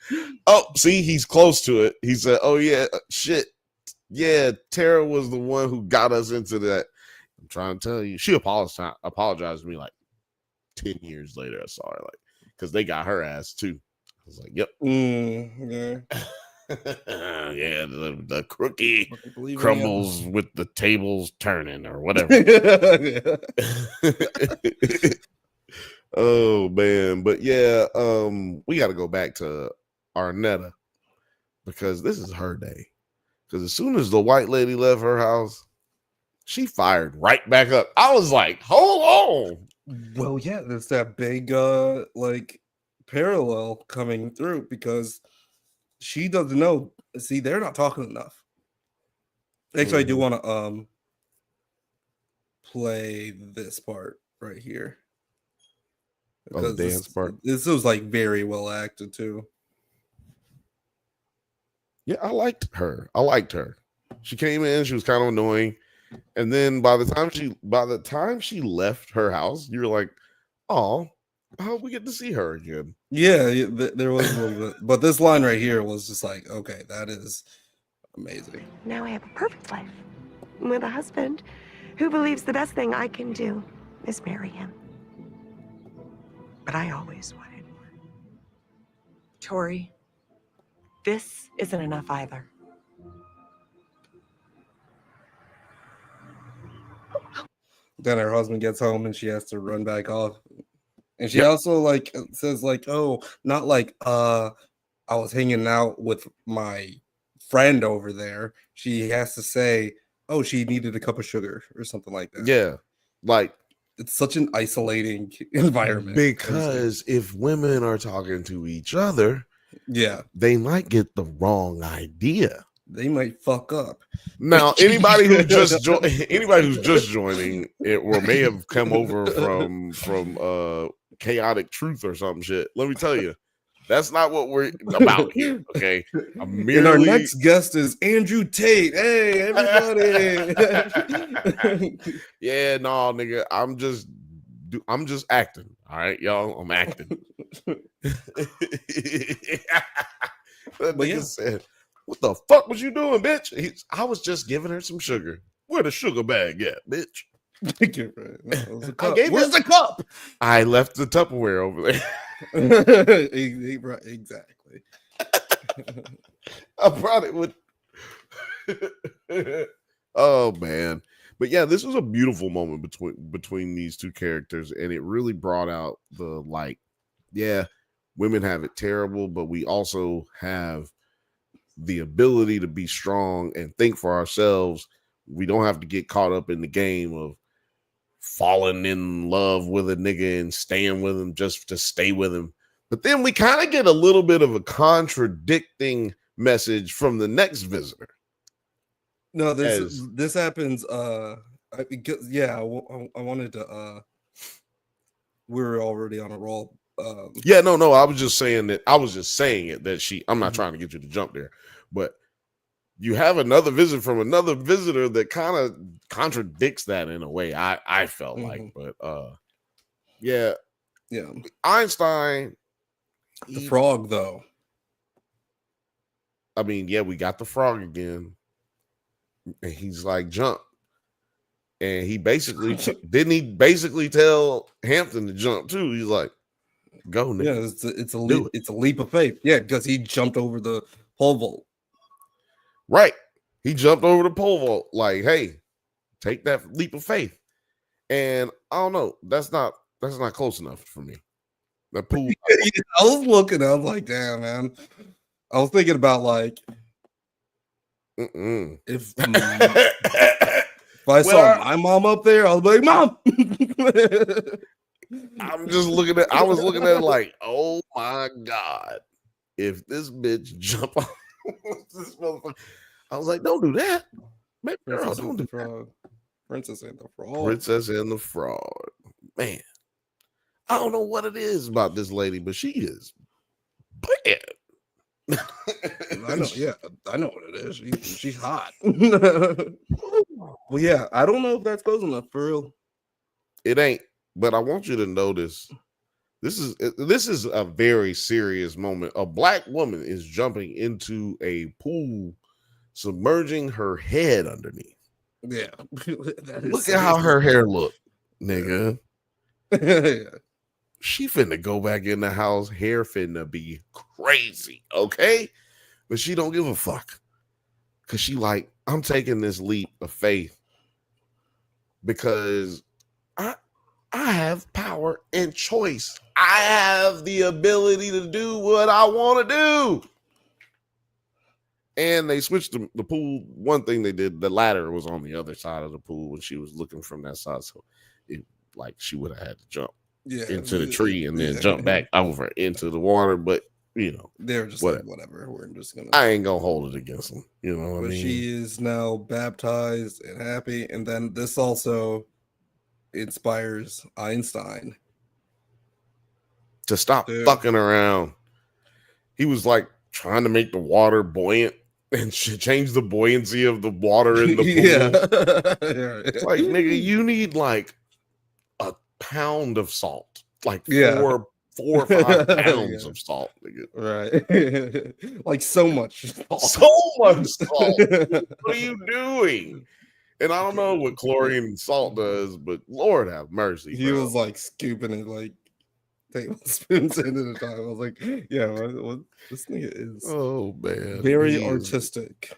Yeah. Oh, see, he's close to it. He said, "Oh yeah, shit, yeah." Tara was the one who got us into that. I'm trying to tell you, she apologized to me like 10 years later. I saw her because they got her ass too. I was like, "Yep, yeah." Yeah, the cookie crumbles with the tables turning or whatever. Oh man, but yeah, we got to go back to Arnetta because this is her day. Because as soon as the white lady left her house, she fired right back up. I was like, hold on, Well, yeah, there's that big like parallel coming through because she doesn't know. See, they're not talking enough. Actually, I do want to play this part right here Oh, the because dance part. this was like very well acted too. Yeah, I liked her. She came in, she was kind of annoying. And then by the time she left her house, you were like, oh, I hope we get to see her again. Yeah, there was a little bit, but this line right here was just like, okay, that is amazing. Now I have a perfect life with a husband who believes the best thing I can do is marry him. But I always wanted more. Tori, this isn't enough either. Then her husband gets home and she has to run back off. And she also like says like, oh, not like I was hanging out with my friend over there. She has to say, oh, she needed a cup of sugar or something like that. Yeah. Like, it's such an isolating environment. Because if women are talking to each other, yeah, they might get the wrong idea. They might fuck up. Now, anybody who's just joining it or may have come over from Chaotic Truth or some shit, let me tell you, that's not what we're about here. Okay, and our next guest is Andrew Tate. Hey, everybody! Yeah, no, nigga, I'm just acting. All right, y'all, I'm acting. That nigga said, what the fuck was you doing, bitch? I was just giving her some sugar. Where the sugar bag at, bitch? I gave her the cup. I left the Tupperware over there. Exactly. I brought it with. Oh man, but yeah, this was a beautiful moment between these two characters, and it really brought out the like, yeah, women have it terrible, but we also have the ability to be strong and think for ourselves. We don't have to get caught up in the game of falling in love with a nigga and staying with him just to stay with him. But then we kind of get a little bit of a contradicting message from the next visitor. No, this happens. I wanted to. We were already on a roll. No, I was just saying that. I'm not trying to get you to jump there, but you have another visit from another visitor that kind of contradicts that in a way. I felt like, but yeah. Einstein, the frog, though. I mean, yeah, we got the frog again, and he's like, jump. And he basically didn't he basically tell Hampton to jump too? He's like, go, nigga. Yeah, it's a leap. It's a leap of faith. Yeah, because he jumped over the pole vault. Right, he jumped over the pole vault. Like, hey, take that leap of faith. And I don't know. That's not close enough for me. The pool. I was looking. I was like, damn, man. I was thinking about like, if I saw my mom up there, I was like, Mom. I'm just looking at. I was looking at it like, oh my god, if this bitch jump off this motherfucker, I was like, don't do that. Maybe girl, don't do that. Princess and the Frog. Princess and the Frog. Man, I don't know what it is about this lady, but she is bad. I know, yeah, I know what it is. She's hot. Well, yeah, I don't know if that's close enough for real. It ain't, but I want you to notice this is a very serious moment. A black woman is jumping into a pool, submerging her head underneath. Yeah, look at how her hair look, nigga. Yeah. She finna go back in the house, hair finna be crazy, okay? But she don't give a fuck. Cause she like, I'm taking this leap of faith because I have power and choice. I have the ability to do what I want to do. And they switched the pool. One thing they did, the ladder was on the other side of the pool when she was looking from that side. So like she would have had to jump Yeah, into the tree and then jump back over into the water. But they're just whatever. like, whatever. We're just gonna. I ain't gonna hold it against them. You know what I But mean? she is now baptized and happy, and then this also inspires Einstein To stop Dude. fucking around. He was like trying to make the water buoyant and change the buoyancy of the water in the pool. Yeah. It's like, nigga, you need like a pound of salt, like Yeah. 4 or 5 pounds Yeah. of salt, nigga. Right. Like so much salt. So much salt. What are you doing? And I don't know what chlorine and salt does, but Lord have mercy. He bro. was like scooping it like tablespoons into the time. I was like, yeah, what this nigga is Oh man, very he is- artistic.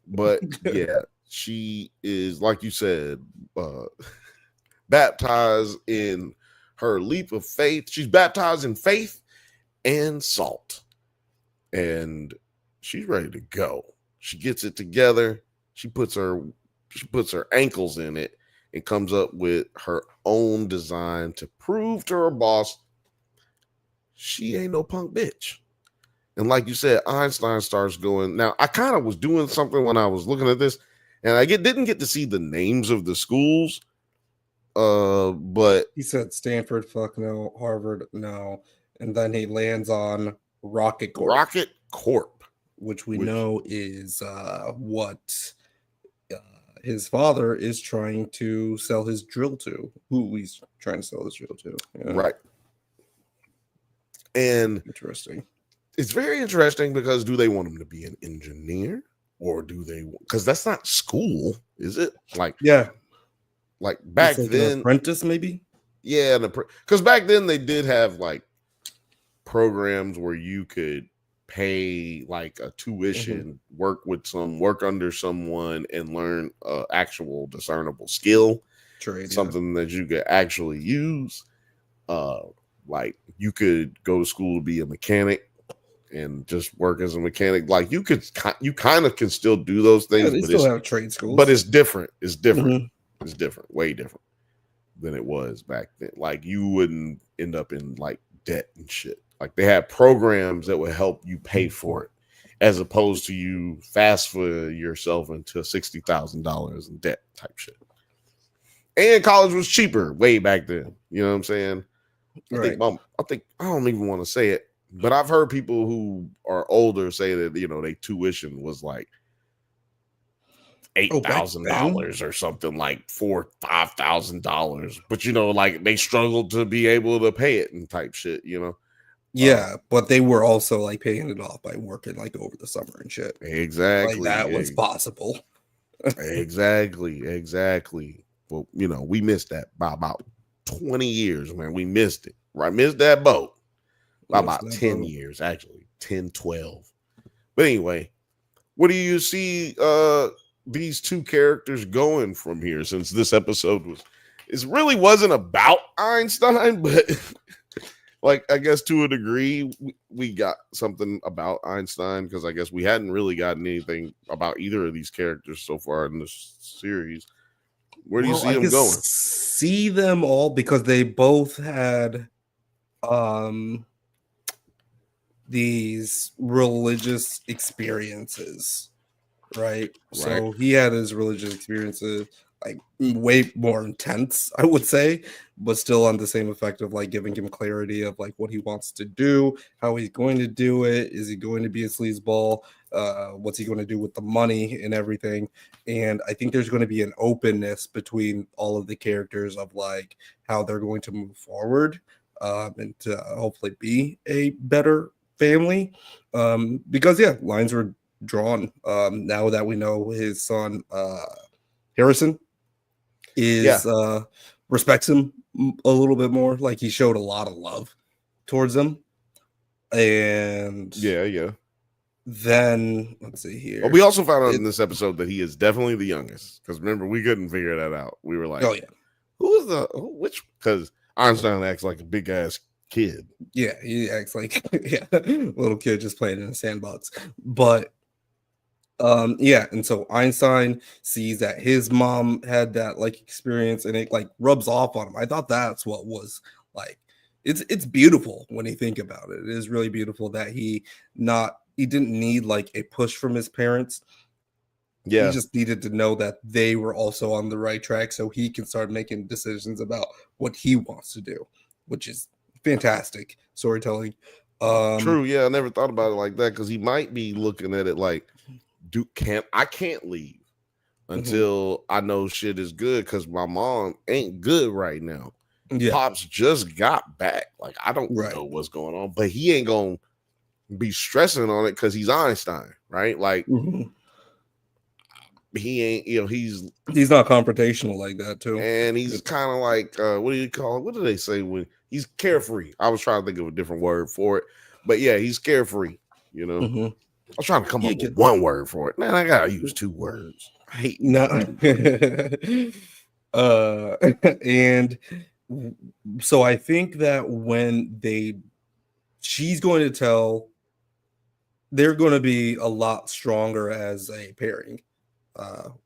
But yeah, she is, like you said, baptized in her leap of faith. She's baptized in faith and salt, and she's ready to go. She gets it together. She puts her ankles in it and comes up with her own design to prove to her boss she ain't no punk bitch. And like you said, Einstein starts going. Now, I kind of was doing something when I was looking at this, and I didn't get to see the names of the schools. But He said Stanford, fuck no, Harvard, no. And then he lands on Rocket Corp, which we know is what his father is trying to sell his drill to. Who he's trying to sell his drill to. Yeah. Right. And interesting. It's very interesting because do they want him to be an engineer or do they? Because that's not school, is it? Like, yeah, like back like then, an apprentice maybe. Yeah, because back then they did have like programs where you could pay like a tuition, work under someone, and learn actual discernible skill, something that you could actually use. Like you could go to school to be a mechanic and just work as a mechanic. Like you kind of can still do those things, They but still have trade schools. But it's different. It's different. Mm-hmm. It's different. Way different than it was back then. Like you wouldn't end up in like debt and shit. Like they had programs that would help you pay for it, as opposed to you fast for yourself into $60,000 in debt type shit. And college was cheaper way back then. You know what I'm saying? Right. I think I don't even want to say it, but I've heard people who are older say that they tuition was like $8,000 or something, like $4,000-$5,000. But like they struggled to be able to pay it and type shit. Yeah, but they were also like paying it off by working like over the summer and shit. Exactly, like that was possible. Exactly. Well, we missed that by about 20 years, man. We missed it. Right, missed that boat by about 10 years, actually 10, 12. But anyway, what do you see these two characters going from here? Since this episode really wasn't about Einstein, but like I guess to a degree we got something about Einstein, because I guess we hadn't really gotten anything about either of these characters so far in this series. Where do you see them going? See them all because they both had these religious experiences, right? So he had his religious experiences like way more intense, I would say, but still on the same effect of like giving him clarity of like what he wants to do, how he's going to do it. Is he going to be a sleazeball? What's he going to do with the money and everything? And I think there's going to be an openness between all of the characters of like how they're going to move forward and to hopefully be a better family. Because lines were drawn. Now that we know his son Harrison is respects him a little bit more. Like he showed a lot of love towards him. And then let's see here. Well, we also found out in this episode that he is definitely the youngest. Because remember, we couldn't figure that out. We were like, which? Because Einstein acts like a big ass kid. Yeah, he acts like little kid just playing in a sandbox. But Yeah, and so Einstein sees that his mom had that like experience, and it like rubs off on him. I thought that's what was like. It's beautiful when you think about it. It is really beautiful that he didn't need like a push from his parents. He Yeah, just needed to know that they were also on the right track, so he can start making decisions about what he wants to do, which is fantastic storytelling. true. Yeah, I never thought about it like that because he might be looking at it like, I can't leave until I know shit is good because my mom ain't good right now. Yeah, Pops just got back. Like, I don't right. know what's going on, but he ain't gonna be stressing on it because he's Einstein, right? Like, he ain't, he's not confrontational like that too. and he's kind of like, what do you call it? What do they say when he's carefree? I was trying to think of a different word for it, but yeah, he's carefree. I was trying to come up with one word for it. Man, I gotta use 2 words. I hate and so I think that when she's going to tell, they're going to be a lot stronger as a pairing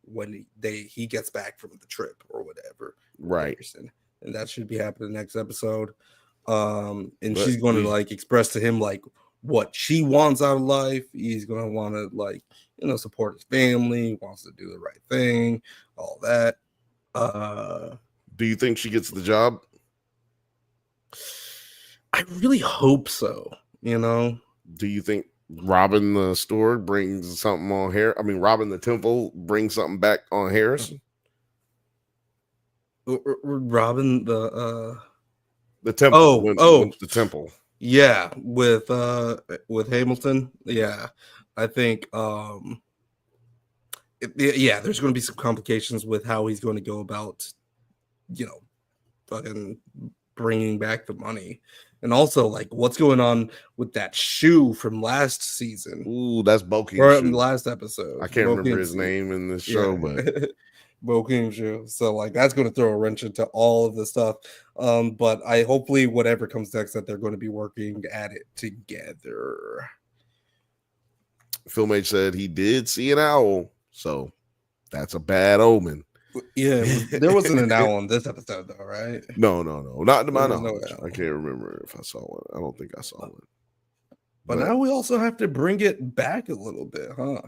when he gets back from the trip or whatever, right? And that should be happening next episode. And she's going to like express to him like what she wants out of life. He's going to want to like support his family, wants to do the right thing, all that. Do you think she gets the job? I really hope so. Do you think robbing the store brings something on Harris? I mean, robbing the temple brings something back on Harrison? Robbing the temple. The temple. Yeah, with Hamilton. Yeah, I think there's going to be some complications with how he's going to go about fucking bringing back the money. And also, like, what's going on with that shoe from last season? Ooh, that's Bokeem's shoe. Last episode. I can't remember his name in this show, but Bokeem's shoe. So, like, that's going to throw a wrench into all of the stuff. But I hopefully whatever comes next that they're going to be working at it together. Filmage said he did see an owl, so that's a bad omen. Yeah, there wasn't an owl in this episode, though, right? No, not to my knowledge. I can't remember if I saw one. I don't think I saw one. But now we also have to bring it back a little bit, huh?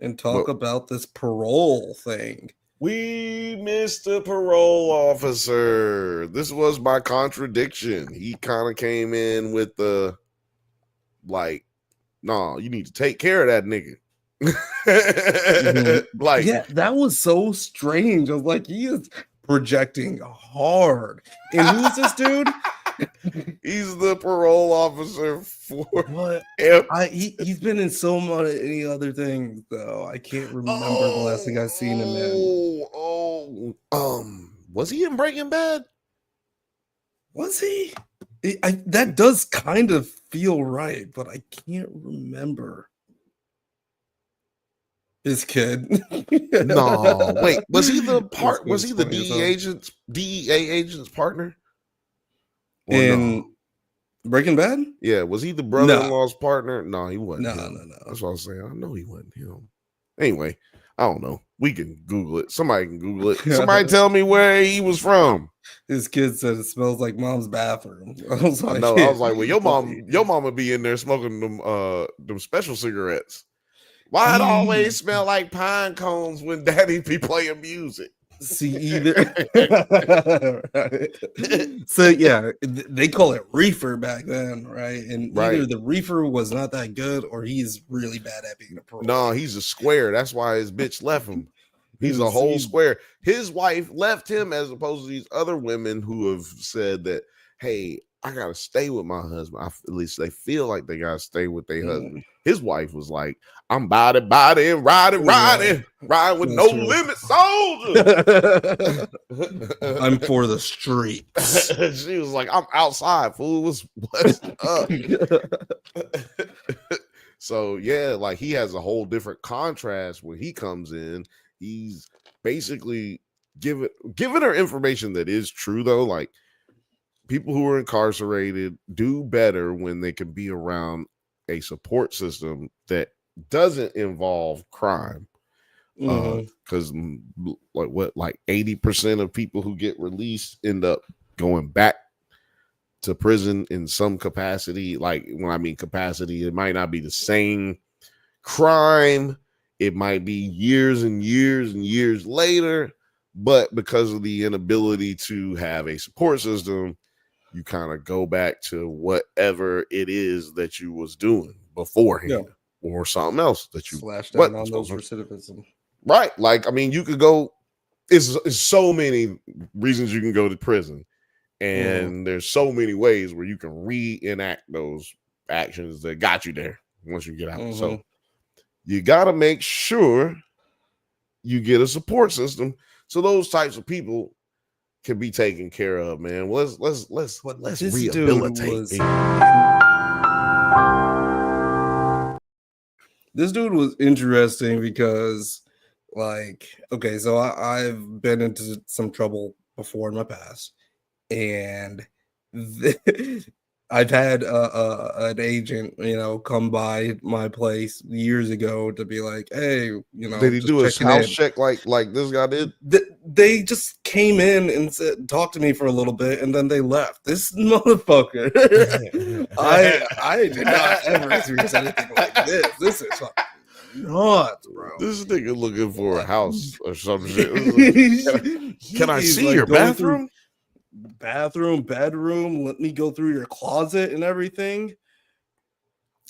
And talk about this parole thing. We missed the parole officer. This was my contradiction. He kind of came in with the like, no, you need to take care of that nigga. Like, yeah, that was so strange. I was like, he is projecting hard. And who's this dude? He's the parole officer for what? He's been in so many other things though. I can't remember the last thing I've seen him in. Was he in Breaking Bad? Was he? That does kind of feel right, but I can't remember. His kid. No, wait. Was he the Was he the DEA agent's partner? In Breaking Bad? Yeah. Was he the brother-in-law's partner? No, he wasn't. No. That's what I was saying. I know he wasn't him. Anyway, I don't know. We can Google it. Somebody can Google it. Somebody tell me where he was from. His kid said it smells like mom's bathroom. I was like, well, your mom would be in there smoking them special cigarettes. Why it always smell like pine cones when daddy be playing music? See, either so yeah, they call it reefer back then, right? And either the reefer was not that good or he's really bad at being a pro. No, he's a square. That's why his bitch left him. He's a whole square. His wife left him as opposed to these other women who have said that, hey, I gotta stay with my husband. At least they feel like they gotta stay with their husband. His wife was like, I'm body, riding with no limit soldier. I'm for the streets. She was like, I'm outside, fool. What's up? So yeah, like he has a whole different contrast when he comes in. He's basically giving her information that is true, though. Like, people who are incarcerated do better when they can be around a support system that doesn't involve crime. Mhm. Because like 80% of people who get released end up going back to prison in some capacity. Like when I mean capacity, it might not be the same crime. It might be years and years and years later, but because of the inability to have a support system, you kind of go back to whatever it is that you was doing beforehand, or something else that you slash down on those recidivism. Right. Like, I mean, you could go, it's so many reasons you can go to prison. And there's so many ways where you can reenact those actions that got you there once you get out. So you got to make sure you get a support system so those types of people can be taken care of, man. Let's rehabilitate. This dude was interesting because, like, okay, so I've been into some trouble before in my past, and I've had an agent, come by my place years ago to be like, hey, did he do his house check like this guy did? They just came in and talked to me for a little bit, and then they left. This motherfucker, I did not ever experience anything like this. This is fucking nuts, bro. This nigga looking for a house or some shit. Can I see your bathroom? Bedroom, let me go through your closet and everything.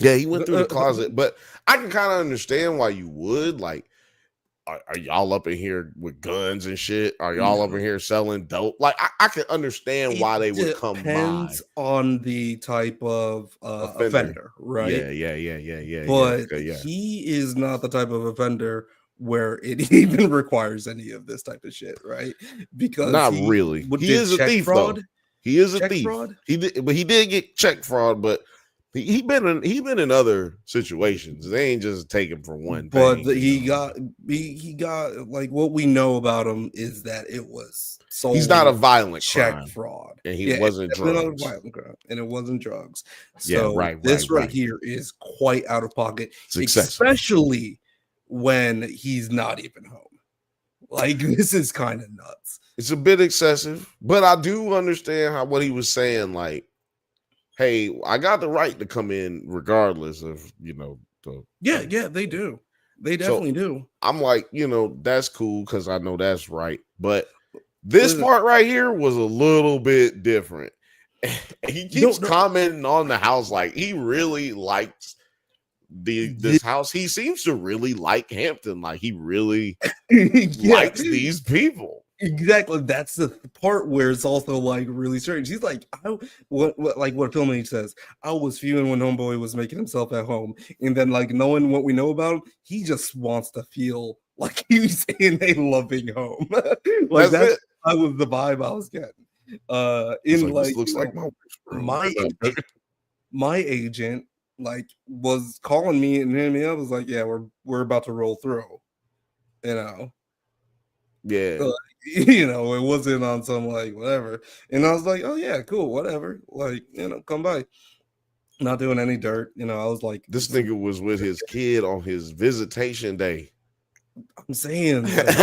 Yeah, he went through the closet, but I can kind of understand why you would. Like, are y'all up in here with guns and shit? Are y'all up in here selling dope? Like, I can understand why they would come by. Depends on the type of offender, right? Yeah. But he is not the type of offender where it even requires any of this type of shit, right? Because not really. He is a thief, though. He is a thief. Fraud? He did get check fraud, but he been in other situations. They ain't just take him for one thing. But he got like, what we know about him is that it was he's not a violent check crime. Fraud, and he wasn't drugs. Not a violent crime, and it wasn't drugs. So this right here is quite out of pocket, especially when he's not even home. Like, this is kind of nuts. It's a bit excessive, but I do understand what he was saying. Like, hey, I got the right to come in regardless of, yeah, they do. They definitely do. I'm like, that's cool because I know that's right. But this part right here was a little bit different. He keeps commenting on the house like he really likes this house. He seems to really like Hampton. Like, he really likes these people. Exactly. That's the part where it's also like really strange. He's like, what Filmage says, I was fuming when Homeboy was making himself at home, and then, like, knowing what we know about him, he just wants to feel like he's in a loving home. Like, that was the vibe I was getting. This looks like my agent like was calling me and hitting me up. Was like, yeah, we're about to roll through. Yeah. So, it wasn't on some like whatever. And I was like, oh yeah, cool, whatever. Like, come by. Not doing any dirt. I was like, this nigga was with his kid on his visitation day. I'm saying, he's like,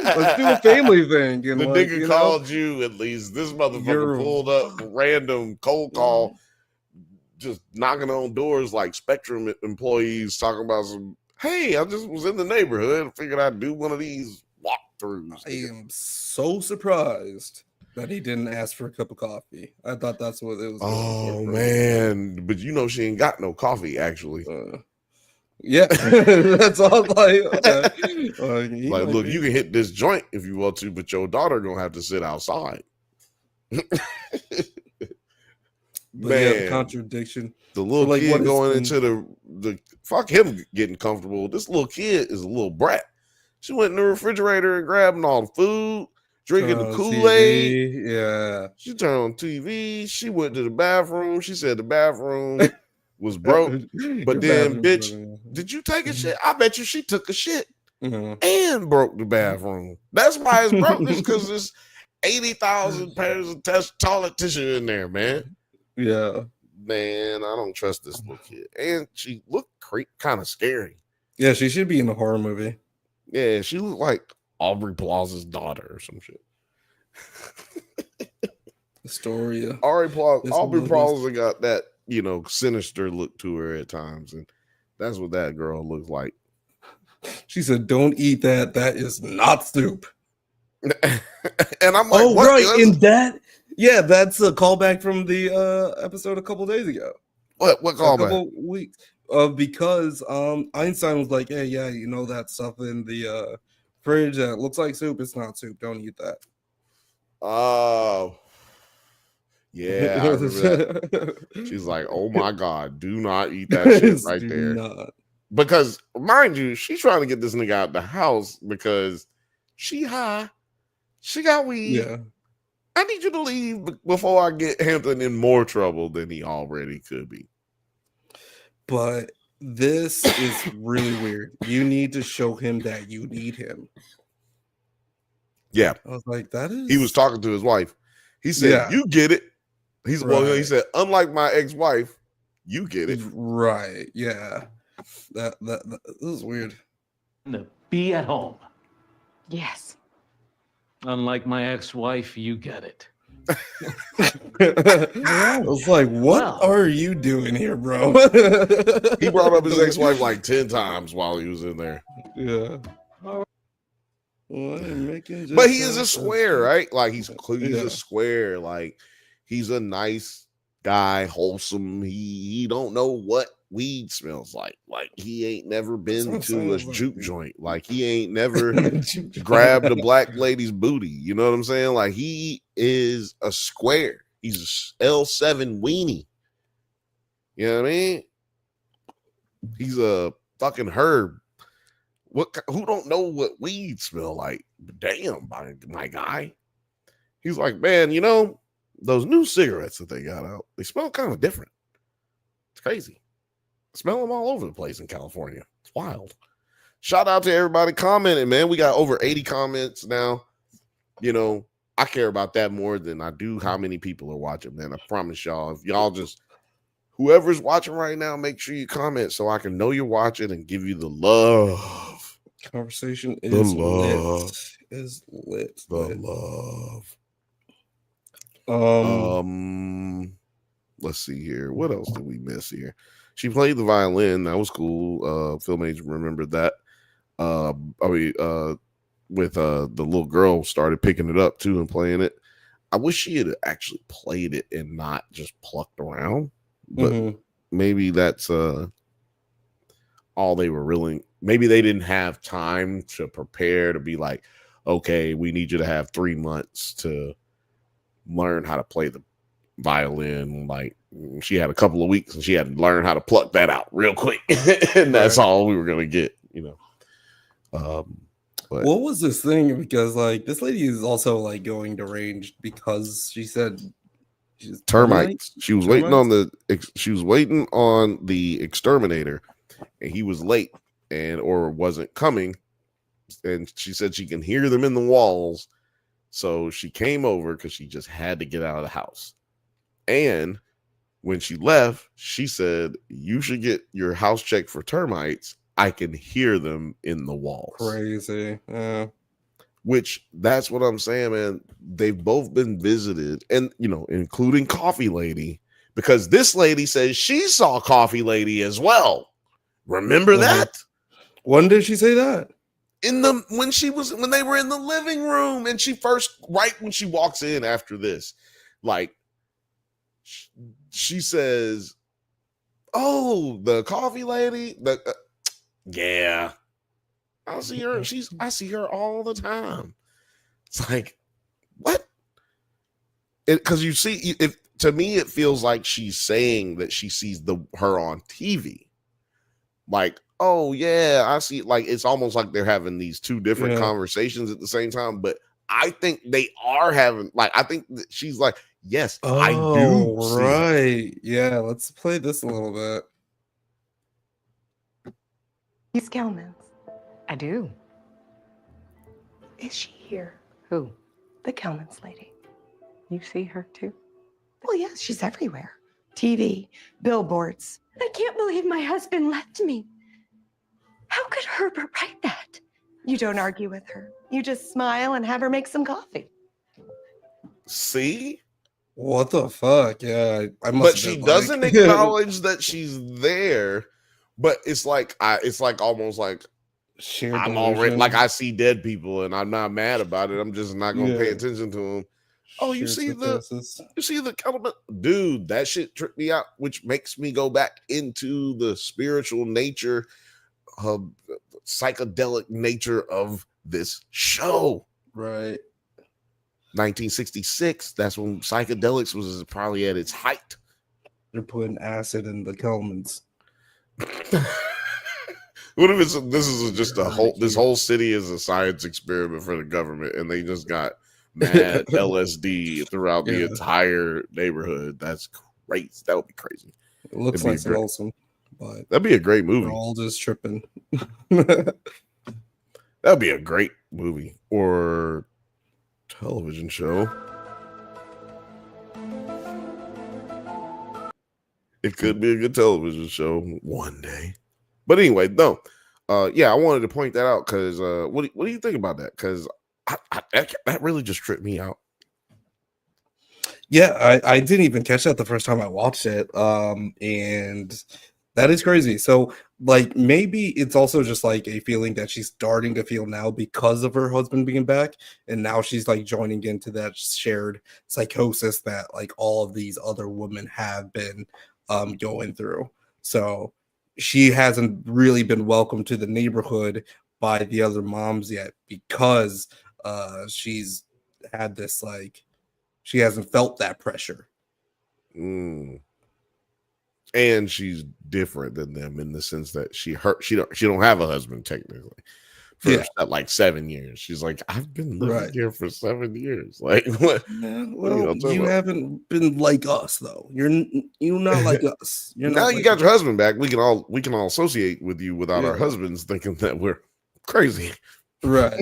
let's do a family thing. And the nigga called you, at least. This motherfucker pulled up random cold call, just knocking on doors like Spectrum employees talking about some, hey, I just was in the neighborhood and figured I'd do one of these walkthroughs. I am so surprised that he didn't ask for a cup of coffee. I thought that's what it was. Oh, man. But she ain't got no coffee, actually. Yeah, that's all. Like, okay. Look, you can hit this joint if you want to, but your daughter gonna have to sit outside. Man, the contradiction. The little kid going into the fuck him getting comfortable. This little kid is a little brat. She went in the refrigerator and grabbing all the food, drinking the Kool-Aid. Yeah, she turned on TV. She went to the bathroom. She said the bathroom was broke, but then, bitch, did you take a shit? I bet you she took a shit and broke the bathroom. That's why it's broke. It's because there's 80,000 pairs of toilet tissue in there, man. Yeah, man, I don't trust this little kid. And she looked kind of scary. Yeah, she should be in a horror movie. Yeah, she looked like Aubrey Plaza's daughter or some shit. Astoria. Aubrey Plaza got that, sinister look to her at times, and that's what that girl looks like. She said, "Don't eat that. That is not soup." And I'm like, "Oh, what? right." In that, yeah, that's a callback from the episode a couple days ago. What A callback? couple weeks. Because Einstein was like, "Hey, yeah, that stuff in the fridge that looks like soup. It's not soup. Don't eat that." Oh, yeah, I remember that. She's like, "Oh my God, do not eat that shit right there." Not. Because, mind you, she's trying to get this nigga out the house because she high. She got weed. Yeah. I need you to leave before I get Hampton in more trouble than he already could be. But this is really weird. You need to show him that you need him. Yeah. I was like, that is... He was talking to his wife. He said, Yeah. "You get it." He Right. said, "Unlike my ex-wife, you get it." Right. Yeah. That this is weird. Be at home. Yes. Unlike my ex-wife, you get it. I was like, what Well. are you doing here, bro? He brought up his ex-wife like 10 times while he was in there. Yeah. Well, I'm making But just he is a that- square, right? Like he's Yeah. a square. Like he's a nice guy, wholesome. He don't know what weed smells like. Like he ain't never been what to a I'm saying, juke like- joint. Like he ain't never grabbed a black lady's booty. You know what I'm saying? Like he is a square. He's a L7 weenie. You know what I mean? He's a fucking herb. Who don't know what weed smell like? Damn, my guy. He's like, "Man, those new cigarettes that they got out, they smell kind of different. It's crazy. Smell them all over the place in California. It's wild." Shout out to everybody commenting, man. We got over 80 comments now. I care about that more than I do how many people are watching, man. I promise y'all. If y'all just, whoever's watching right now, make sure you comment so I can know you're watching and give you the love. Conversation The is love. lit. Is lit. The lit. love. Let's see here. What else did we miss here? She played the violin. That was cool. Film agent remembered that. With the little girl started picking it up too and playing it. I wish she had actually played it and not just plucked around. But maybe that's all they were really. Maybe they didn't have time to prepare to be like, okay, we need you to have 3 months to learn how to play the violin. Like she had a couple of weeks and she had to learn how to pluck that out real quick. And that's all we were gonna get, But what was this thing? Because this lady is also going deranged because she said she's termites. She was waiting on Termites? the exterminator, and he was late or wasn't coming. And she said she can hear them in the walls. So she came over because she just had to get out of the house. And when she left, she said, "You should get your house checked for termites. I can hear them in the walls." Crazy. Yeah. Which that's what I'm saying, man. They've both been visited, and including Coffee Lady, because this lady says she saw Coffee Lady as well. Remember that? When did she say that? When they were in the living room, and right when she walks in after this, she says, "Oh, the Coffee Lady, yeah, I see her. I see her all the time." It's like, what? Because you see, to me, it feels like she's saying that she sees her on TV. Like, oh yeah, I see. Like, it's almost like they're having these two different conversations at the same time. But I think they are having. I think that she's like, yes, I do. Right. Yeah. Let's play this a little bit. Miss Kelman's. I do. Is she here? Who? The Kelman's lady. You see her too? Well, yes, she's everywhere. TV, billboards. I can't believe my husband left me. How could Herbert write that? You don't argue with her. You just smile and have her make some coffee. See? What the fuck? Yeah, I must. But have she been doesn't like... acknowledge that she's there. But it's like almost like Shared I'm already delusion. like I see dead people and I'm not mad about it. I'm just not gonna pay Yeah. attention to them. Oh, you Shared see psychosis. the element, dude. That shit tripped me out, which makes me go back into the spiritual nature, psychedelic nature of this show. Right. 1966. That's when psychedelics was probably at its height. They're putting acid in the Kelmans. What if this is just this whole city is a science experiment for the government, and they just got mad LSD throughout the entire neighborhood? That's crazy. That would be crazy. It looks nice and awesome, but that'd be a great movie. They're all just tripping. That'd be a great movie or television show. It could be a good television show one day. But anyway, no. Yeah, I wanted to point that out because what do you think about that? Because that really just tripped me out. Yeah, I didn't even catch that the first time I watched it. And that is crazy. So, like, maybe it's also just like a feeling that she's starting to feel now because of her husband being back. And now she's like joining into that shared psychosis that like all of these other women have been going through. So she hasn't really been welcomed to the neighborhood by the other moms yet because she's had this like she hasn't felt that pressure. And she's different than them in the sense that she don't have a husband technically for like 7 years. She's like, I've been living here for 7 years. Like, what? Well, you haven't been like us though. You're not like us. You're now not you like got your husband back. We can all associate with you without our husbands thinking that we're crazy. Right.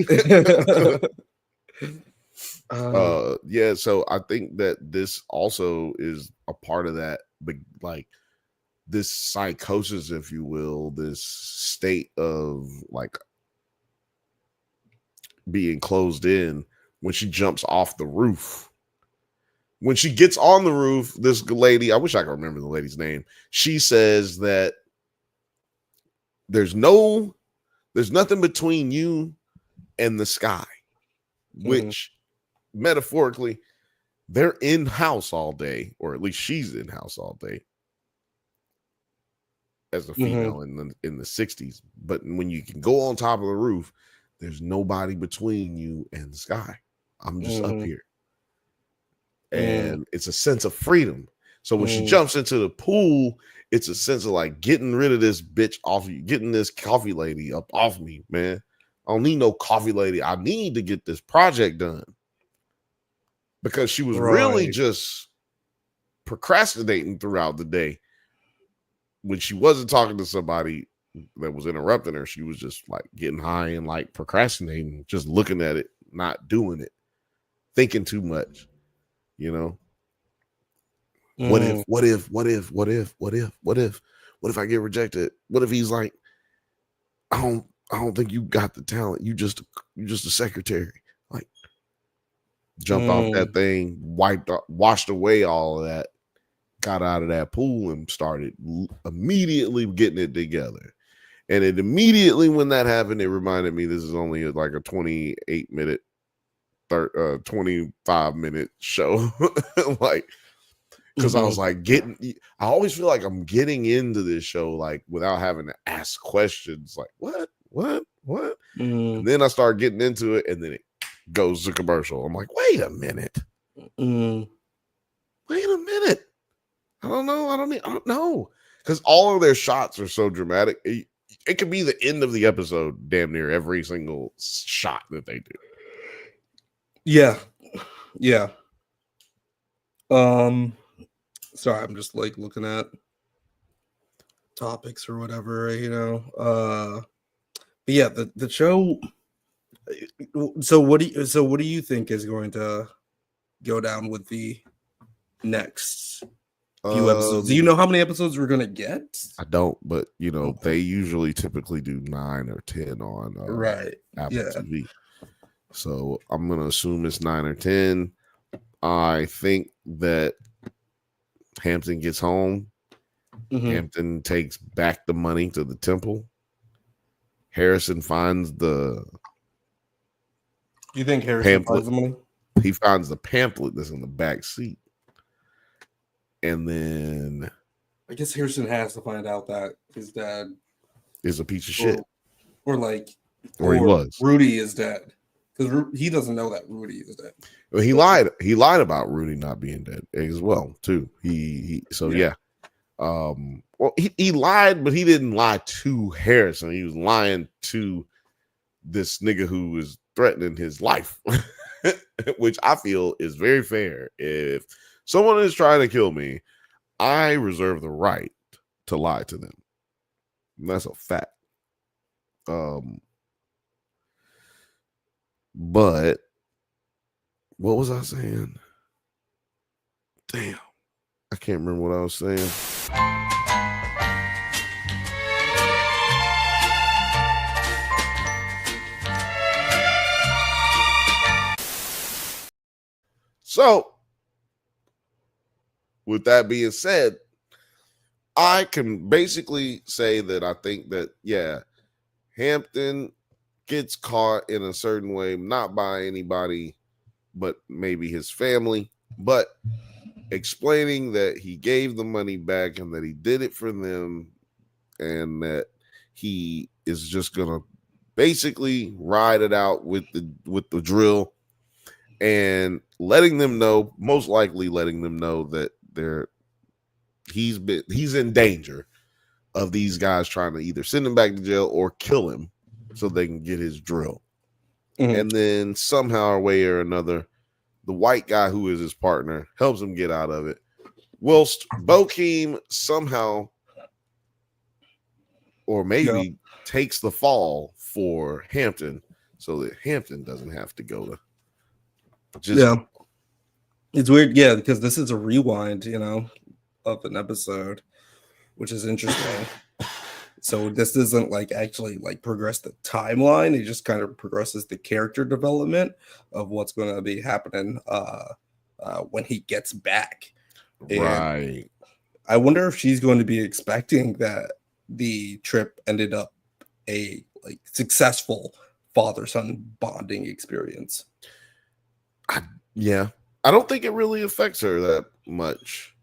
Yeah, so I think that this also is a part of that, like this psychosis, if you will, this state of like being closed in when she jumps off the roof. When she gets on the roof, this lady, I wish I could remember the lady's name. She says that there's nothing between you and the sky, which metaphorically, they're in house all day, or at least she's in house all day as a female in the 60s. But when you can go on top of the roof, there's nobody between you and the sky. I'm just up here. And it's a sense of freedom. So when she jumps into the pool, it's a sense of like getting rid of this bitch off you, getting this coffee lady up off me, man. I don't need no coffee lady. I need to get this project done. Because she was really just procrastinating throughout the day. When she wasn't talking to somebody that was interrupting her, she was just like getting high and like procrastinating, just looking at it, not doing it, thinking too much, you know? What if I get rejected? What if he's like, I don't think you got the talent. You just a secretary. Like, jumped off that thing, washed away all of that, got out of that pool and started immediately getting it together. And it immediately, when that happened, it reminded me this is only like a 28-minute, 25-minute show. Like, because I was like I always feel like I'm getting into this show like without having to ask questions like, what? And then I start getting into it and then it goes to commercial. I'm like, wait a minute. I don't know. Because all of their shots are so dramatic. It could be the end of the episode, damn near every single shot that they do. Yeah. Sorry, I'm just like looking at topics or whatever, you know. But yeah, the show. So what do you think is going to go down with the next Few episodes. Do you know how many episodes we're gonna get? I don't, but you know, Okay. they usually typically do 9 or 10 on Right. Apple Yeah. TV. So I'm gonna assume it's 9 or 10. I think that Hampton gets home. Hampton takes back the money to the temple. Harrison finds the You think Harrison finds the money? He finds the pamphlet that's in the back seat. And then I guess Harrison has to find out that his dad is a piece of shit. Or like Or he was. Rudy is dead. Because he doesn't know that Rudy is dead. Well, he lied. He lied about Rudy not being dead as well, too. Yeah. Well, he lied, but he didn't lie to Harrison. He was lying to this nigga who was threatening his life, which I feel is very fair. If someone is trying to kill me, I reserve the right to lie to them. And that's a fact. But what was I saying? Damn, I can't remember what I was saying. So, with that being said, I can basically say that I think that, yeah, Hampton gets caught in a certain way, not by anybody, but maybe his family, but explaining that he gave the money back and that he did it for them and that he is just going to basically ride it out with the drill and letting them know, most likely letting them know that he's in danger of these guys trying to either send him back to jail or kill him so they can get his drill. And then somehow, a way or another, the white guy who is his partner helps him get out of it, whilst Bokeem somehow, or maybe takes the fall for Hampton so that Hampton doesn't have to go to. It's weird, because this is a rewind, of an episode, which is interesting. So this doesn't actually progress the timeline. It just kind of progresses the character development of what's going to be happening when he gets back. Right. And I wonder if she's going to be expecting that the trip ended up a successful father-son bonding experience. I don't think it really affects her that much.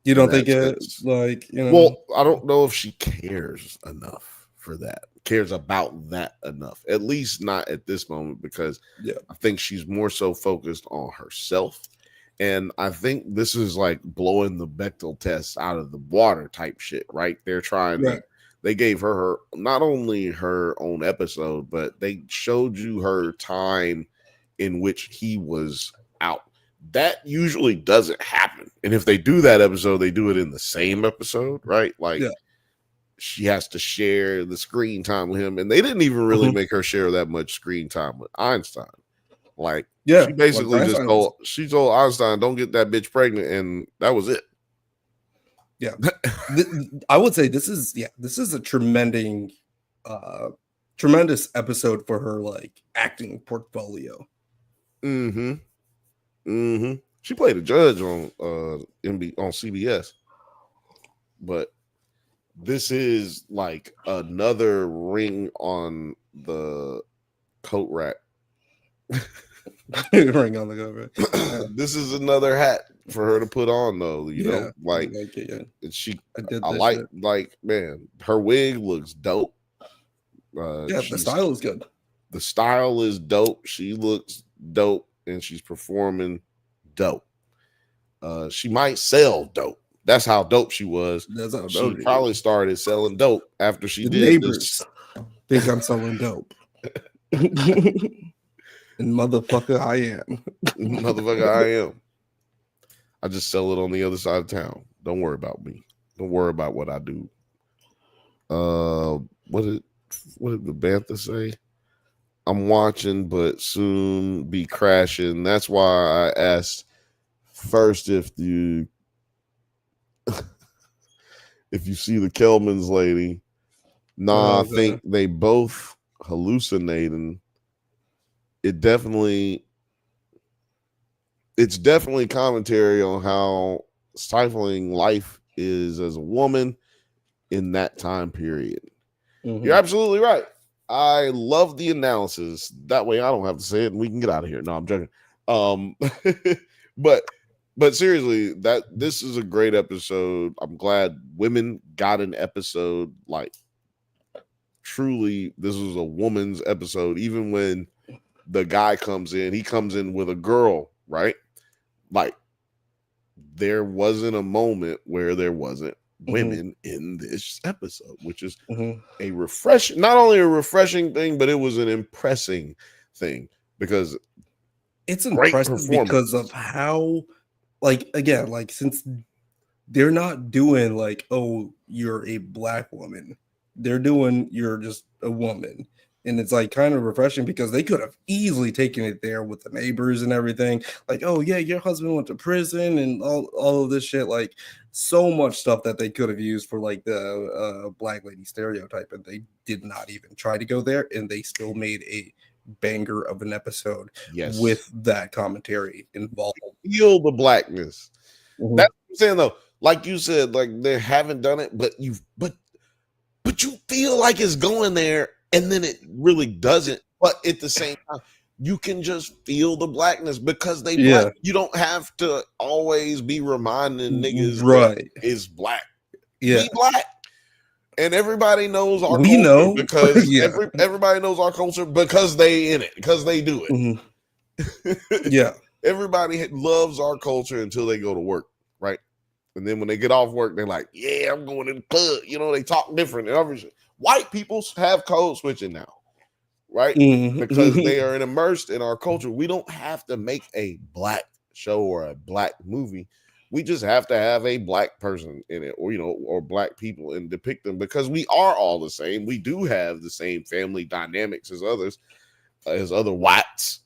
You don't think it's Well, I don't know if she cares enough for that, cares about that enough, at least not at this moment, because I think she's more so focused on herself. And I think this is blowing the Bechdel test out of the water type shit, right? They're trying to, they gave her not only her own episode, but they showed you her time in which he was out. That usually doesn't happen. And if they do that episode, they do it in the same episode, right? She has to share the screen time with him. And they didn't even really make her share that much screen time with Einstein. She basically she told Einstein, don't get that bitch pregnant. And that was it. Yeah. I would say this is a tremendous episode for her acting portfolio. She played a judge on CBS, but this is another ring on the coat rack. Ring on the coat rack. This is another hat for her to put on, though. You know, man, her wig looks dope. The style is good. The style is dope. She looks dope. And she's performing dope. She might sell dope. That's how dope she was. She probably started selling dope after she did neighbors think I'm selling dope. And motherfucker, I am. Motherfucker, I am. I just sell it on the other side of town. Don't worry about me. Don't worry about what I do. What did the Bantha say? I'm watching, but soon be crashing. That's why I asked first if you if you see the Kelman's lady, I think they both hallucinating. It's definitely commentary on how stifling life is as a woman in that time period. You're absolutely right. I love the analysis. That way I don't have to say it and we can get out of here. No, I'm joking. But seriously, this is a great episode. I'm glad women got an episode. Like, truly, this was a woman's episode. Even when the guy comes in, he comes in with a girl, right? Like, there wasn't a moment where there wasn't women in this episode, which is a not only a refreshing thing, but it was an impressing thing, because it's impressive because of how, like, again, like, since they're not doing like, oh, you're a black woman, they're doing you're just a woman. And it's like kind of refreshing because they could have easily taken it there with the neighbors and everything. Like, oh yeah, your husband went to prison and all of this shit. Like, so much stuff that they could have used for like the black lady stereotype, and they did not even try to go there. And they still made a banger of an episode with that commentary involved. Feel the blackness. That's what I'm saying though. Like you said, like they haven't done it, but you feel like it's going there. And then it really doesn't. But at the same time, you can just feel the blackness because they black. You don't have to always be reminding niggas that is black. Yeah. Be black. And everybody knows our culture because everybody knows our culture because they in it, because they do it. Everybody loves our culture until they go to work, right? And then when they get off work, they're like, yeah, I'm going to the club. You know, they talk different and everything. White people have code switching now, right? Because they are immersed in our culture. We don't have to make a black show or a black movie. We just have to have a black person in it, or, you know, or black people and depict them, because we are all the same. We do have the same family dynamics as others, as other whites,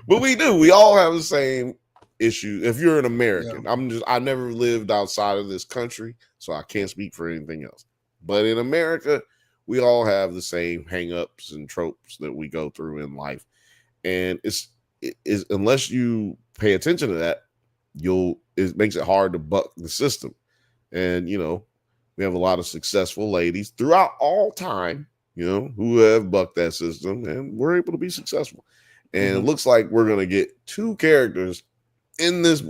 But we do. We all have the same issue. If you're an American, I never lived outside of this country, so I can't speak for anything else. But in America, we all have the same hangups and tropes that we go through in life. And it is unless you pay attention to that, it makes it hard to buck the system. And, you know, we have a lot of successful ladies throughout all time, you know, who have bucked that system, and we're able to be successful. And it looks like we're going to get two characters in this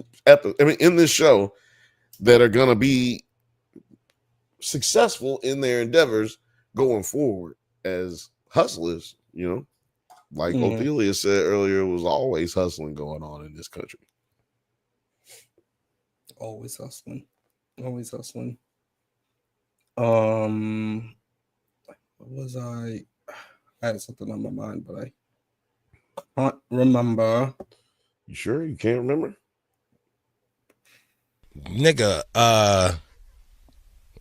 in this show that are going to be successful in their endeavors going forward as hustlers, you know, like Othelia said earlier, was always hustling going on in this country. Always hustling. What was I had something on my mind, but I can't remember. You sure you can't remember? Nigga,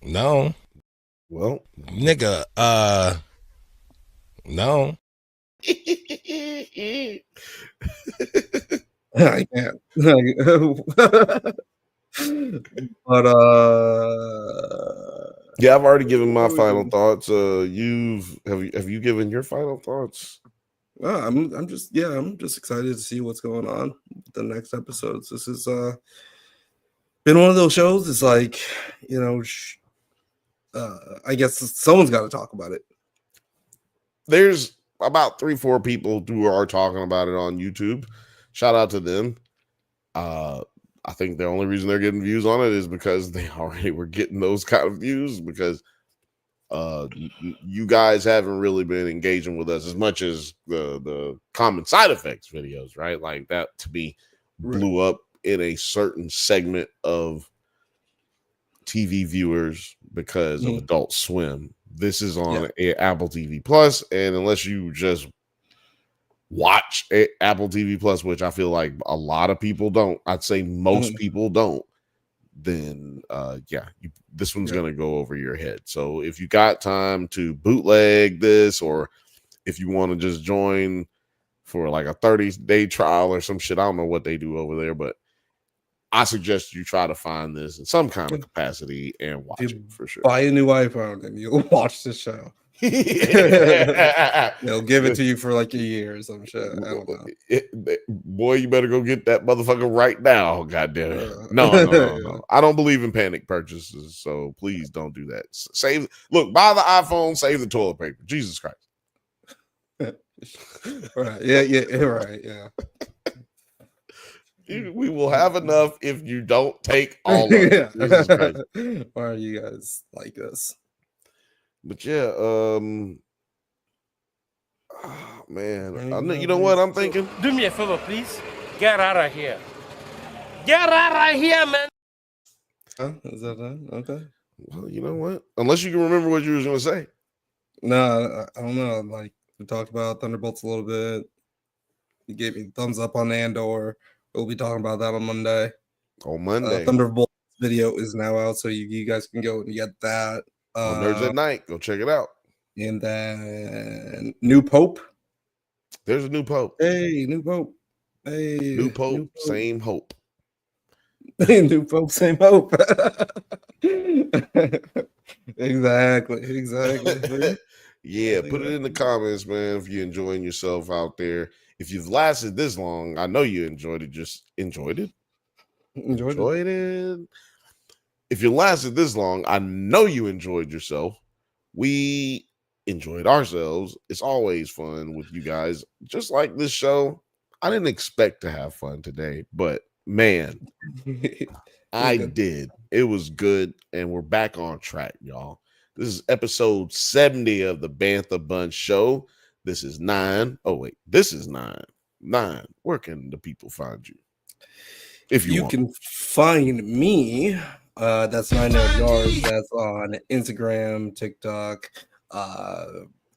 no. Well, nigga, no. I can't. But yeah, I've already given my final thoughts. Have you given your final thoughts? I'm just excited to see what's going on with the next episodes. This is been one of those shows. It's like, you know, I guess someone's got to talk about it. There's about 3-4 people who are talking about it on YouTube. Shout out to them. I think the only reason they're getting views on it is because they already were getting those kind of views, because you guys haven't really been engaging with us as much as the common side effects videos, right? Like that, to me, blew up in a certain segment of TV viewers because of Adult Swim. This is on Apple TV Plus, and unless you just watch Apple TV Plus, which I feel like a lot of people don't, I'd say most people don't, then this one's gonna go over your head. So if you got time to bootleg this or if you want to just join for like a 30-day trial or some shit. I don't know what they do over there, but I suggest you try to find this in some kind of capacity and watch it for sure. Buy a new iPhone and you'll watch the show. They'll give it to you for like a year or some shit. I don't know. Boy, you better go get that motherfucker right now. God damn it. No. I don't believe in panic purchases, so please don't do that. Buy the iPhone, save the toilet paper. Jesus Christ. Right. Yeah. Right. Yeah. We will have enough if you don't take all of it. Jesus Christ. Why are you guys like this? But yeah, man, you know what I'm thinking? Do me a favor, please. Get out of here. Get out of here, man. Huh? Is that okay? Well, you know what? Unless you can remember what you was going to say. No, I don't know. Like, we talked about Thunderbolts a little bit. You gave me the thumbs up on Andor. We'll be talking about that on Monday. On Monday. Thunderbolts video is now out, so you guys can go and get that. On Nerds at Night. Go check it out. And then New Pope. There's a new Pope. Hey, New Pope. Hey, New Pope. Same hope. New Pope, same hope. Exactly. Yeah, put it in the comments, man, if you're enjoying yourself out there. If you've lasted this long, I know you enjoyed it. Just enjoyed it. Enjoyed it. If you lasted this long, I know you enjoyed yourself. We enjoyed ourselves. It's always fun with you guys. Just like this show, I didn't expect to have fun today, but man, I did. It was good, and we're back on track, y'all. This is episode 70 of the Bantha Bunch Show. This is 9. Oh, wait. This is 9. 9. Where can the people find you? If you want. Can find me. That's 9 Yards. That's on Instagram, TikTok,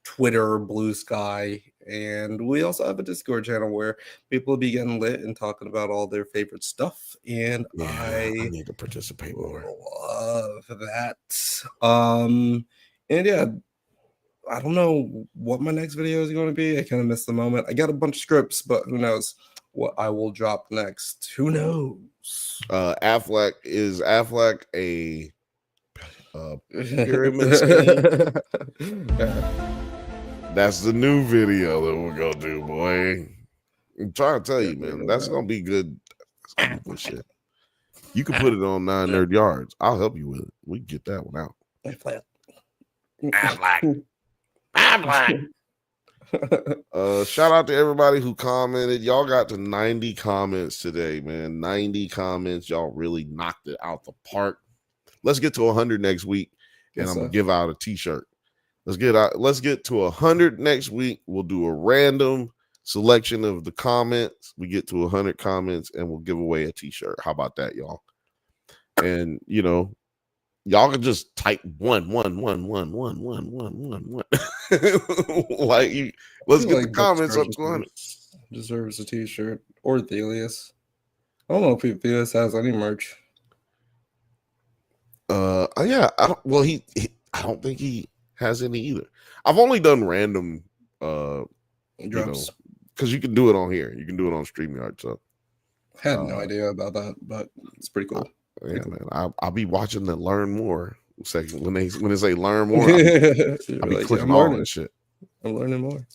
Twitter, Blue Sky, and we also have a Discord channel where people will be getting lit and talking about all their favorite stuff. And I need to participate more. Love that. And yeah, I don't know what my next video is going to be. I kind of missed the moment. I got a bunch of scripts, but who knows what I will drop next? Who knows? Affleck a pyramid scheme? That's the new video that we're gonna do, boy. I'm trying to tell you, man. That's gonna be good. That's gonna be good shit. You can put it on 9 Nerd Yards. I'll help you with it. We can get that one out. Shout out to everybody who commented. Y'all got to 90 comments today, man. 90 comments. Y'all really knocked it out the park. Let's get to 100 next week, and I'm gonna give out a t-shirt. Let's get to 100 next week. We'll do a random selection of the comments. We get to 100 comments, and we'll give away a t-shirt. How about that, y'all? And you know, y'all can just type 1. Like, let's get the comments up to 100. Deserves a t-shirt or Thelius. I don't know if Thelius has any merch. Yeah. I don't think he has any either. I've only done random drops because you can do it on here. You can do it on StreamYard. So I had no idea about that, but it's pretty cool. Yeah, man. I'll be watching the learn more section when they say learn more. I'll be clicking all that shit. I'm learning more.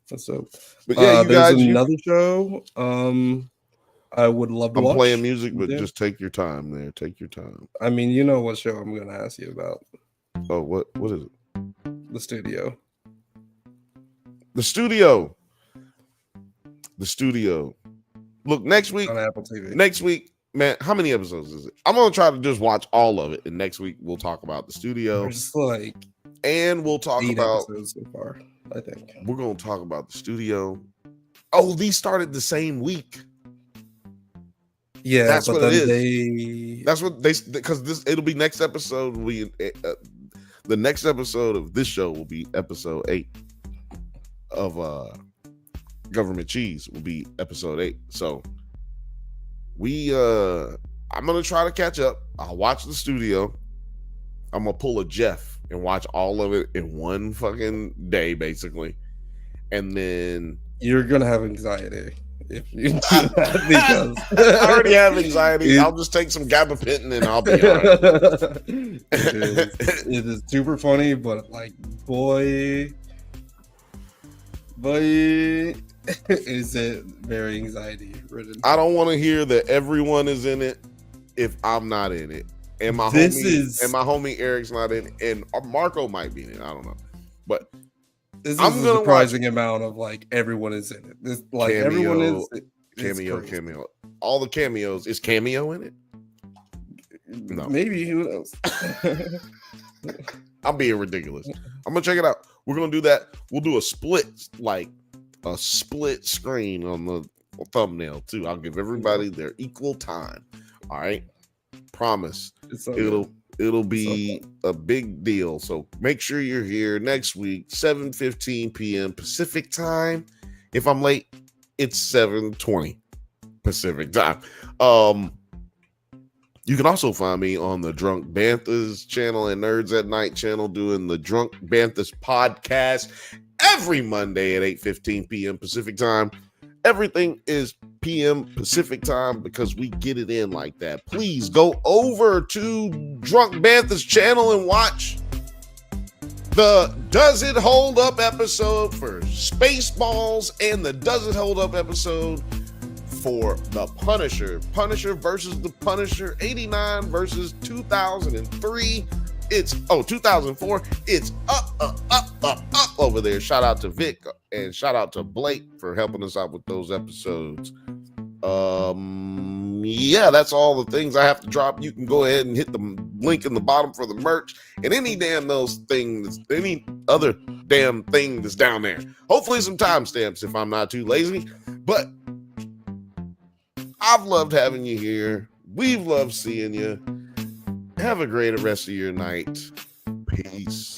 That's so. But yeah, there's another show. I would love to watch. I'm playing music, but just take your time there. Take your time. I mean, you know what show I'm going to ask you about. Oh, what is it? The Studio. The Studio. The Studio. Look, next week on Apple TV. Next week, man, how many episodes is it? I'm going to try to just watch all of it, and next week we'll talk about The Studio. There's like and we'll talk 8 about episodes so far, I think. We're going to talk about The Studio. Oh, these started the same week. Yeah, that's but what it is. That's what they, because it'll be next episode. The next episode of this show will be episode 8 of Government Cheese will be episode 8. So I'm gonna try to catch up. I'll watch The Studio. I'm gonna pull a Jeff and watch all of it in one fucking day, basically. and then You're gonna have anxiety if you do that because I already have anxiety. I'll just take some gabapentin and I'll be all right. It is super funny, but like, boy, is it very anxiety ridden. I don't want to hear that everyone is in it if I'm not in it. And my homie Eric's not in it, and Marco might be in it. I don't know. But this is a surprising amount of like everyone is in it. This like cameo, everyone is cameo. All the cameos. Is Cameo in it? No. Maybe, who knows? I'm being ridiculous. I'm gonna check it out. We're gonna do that. We'll do a split screen on the thumbnail too. I'll give everybody their equal time. All right. Promise. It'll be a big deal. So make sure you're here next week, 7:15 p.m. Pacific time. If I'm late, it's 7:20 Pacific time. You can also find me on the Drunk Banthas channel and Nerds at Night channel doing the Drunk Banthas podcast every Monday at 8:15 p.m. Pacific time. Everything is p.m. Pacific time because we get it in like that. Please go over to Drunk Bantha's channel and watch the Does It Hold Up episode for Spaceballs and the Does It Hold Up episode for The Punisher. Punisher versus The Punisher, 89 versus 2003. It's 2004. It's up over there. Shout out to Vic and shout out to Blake for helping us out with those episodes. Yeah, that's all the things I have to drop. You can go ahead and hit the link in the bottom for the merch and any other damn thing that's down there. Hopefully some timestamps if I'm not too lazy. But I've loved having you here. We've loved seeing you. Have a great rest of your night. Peace.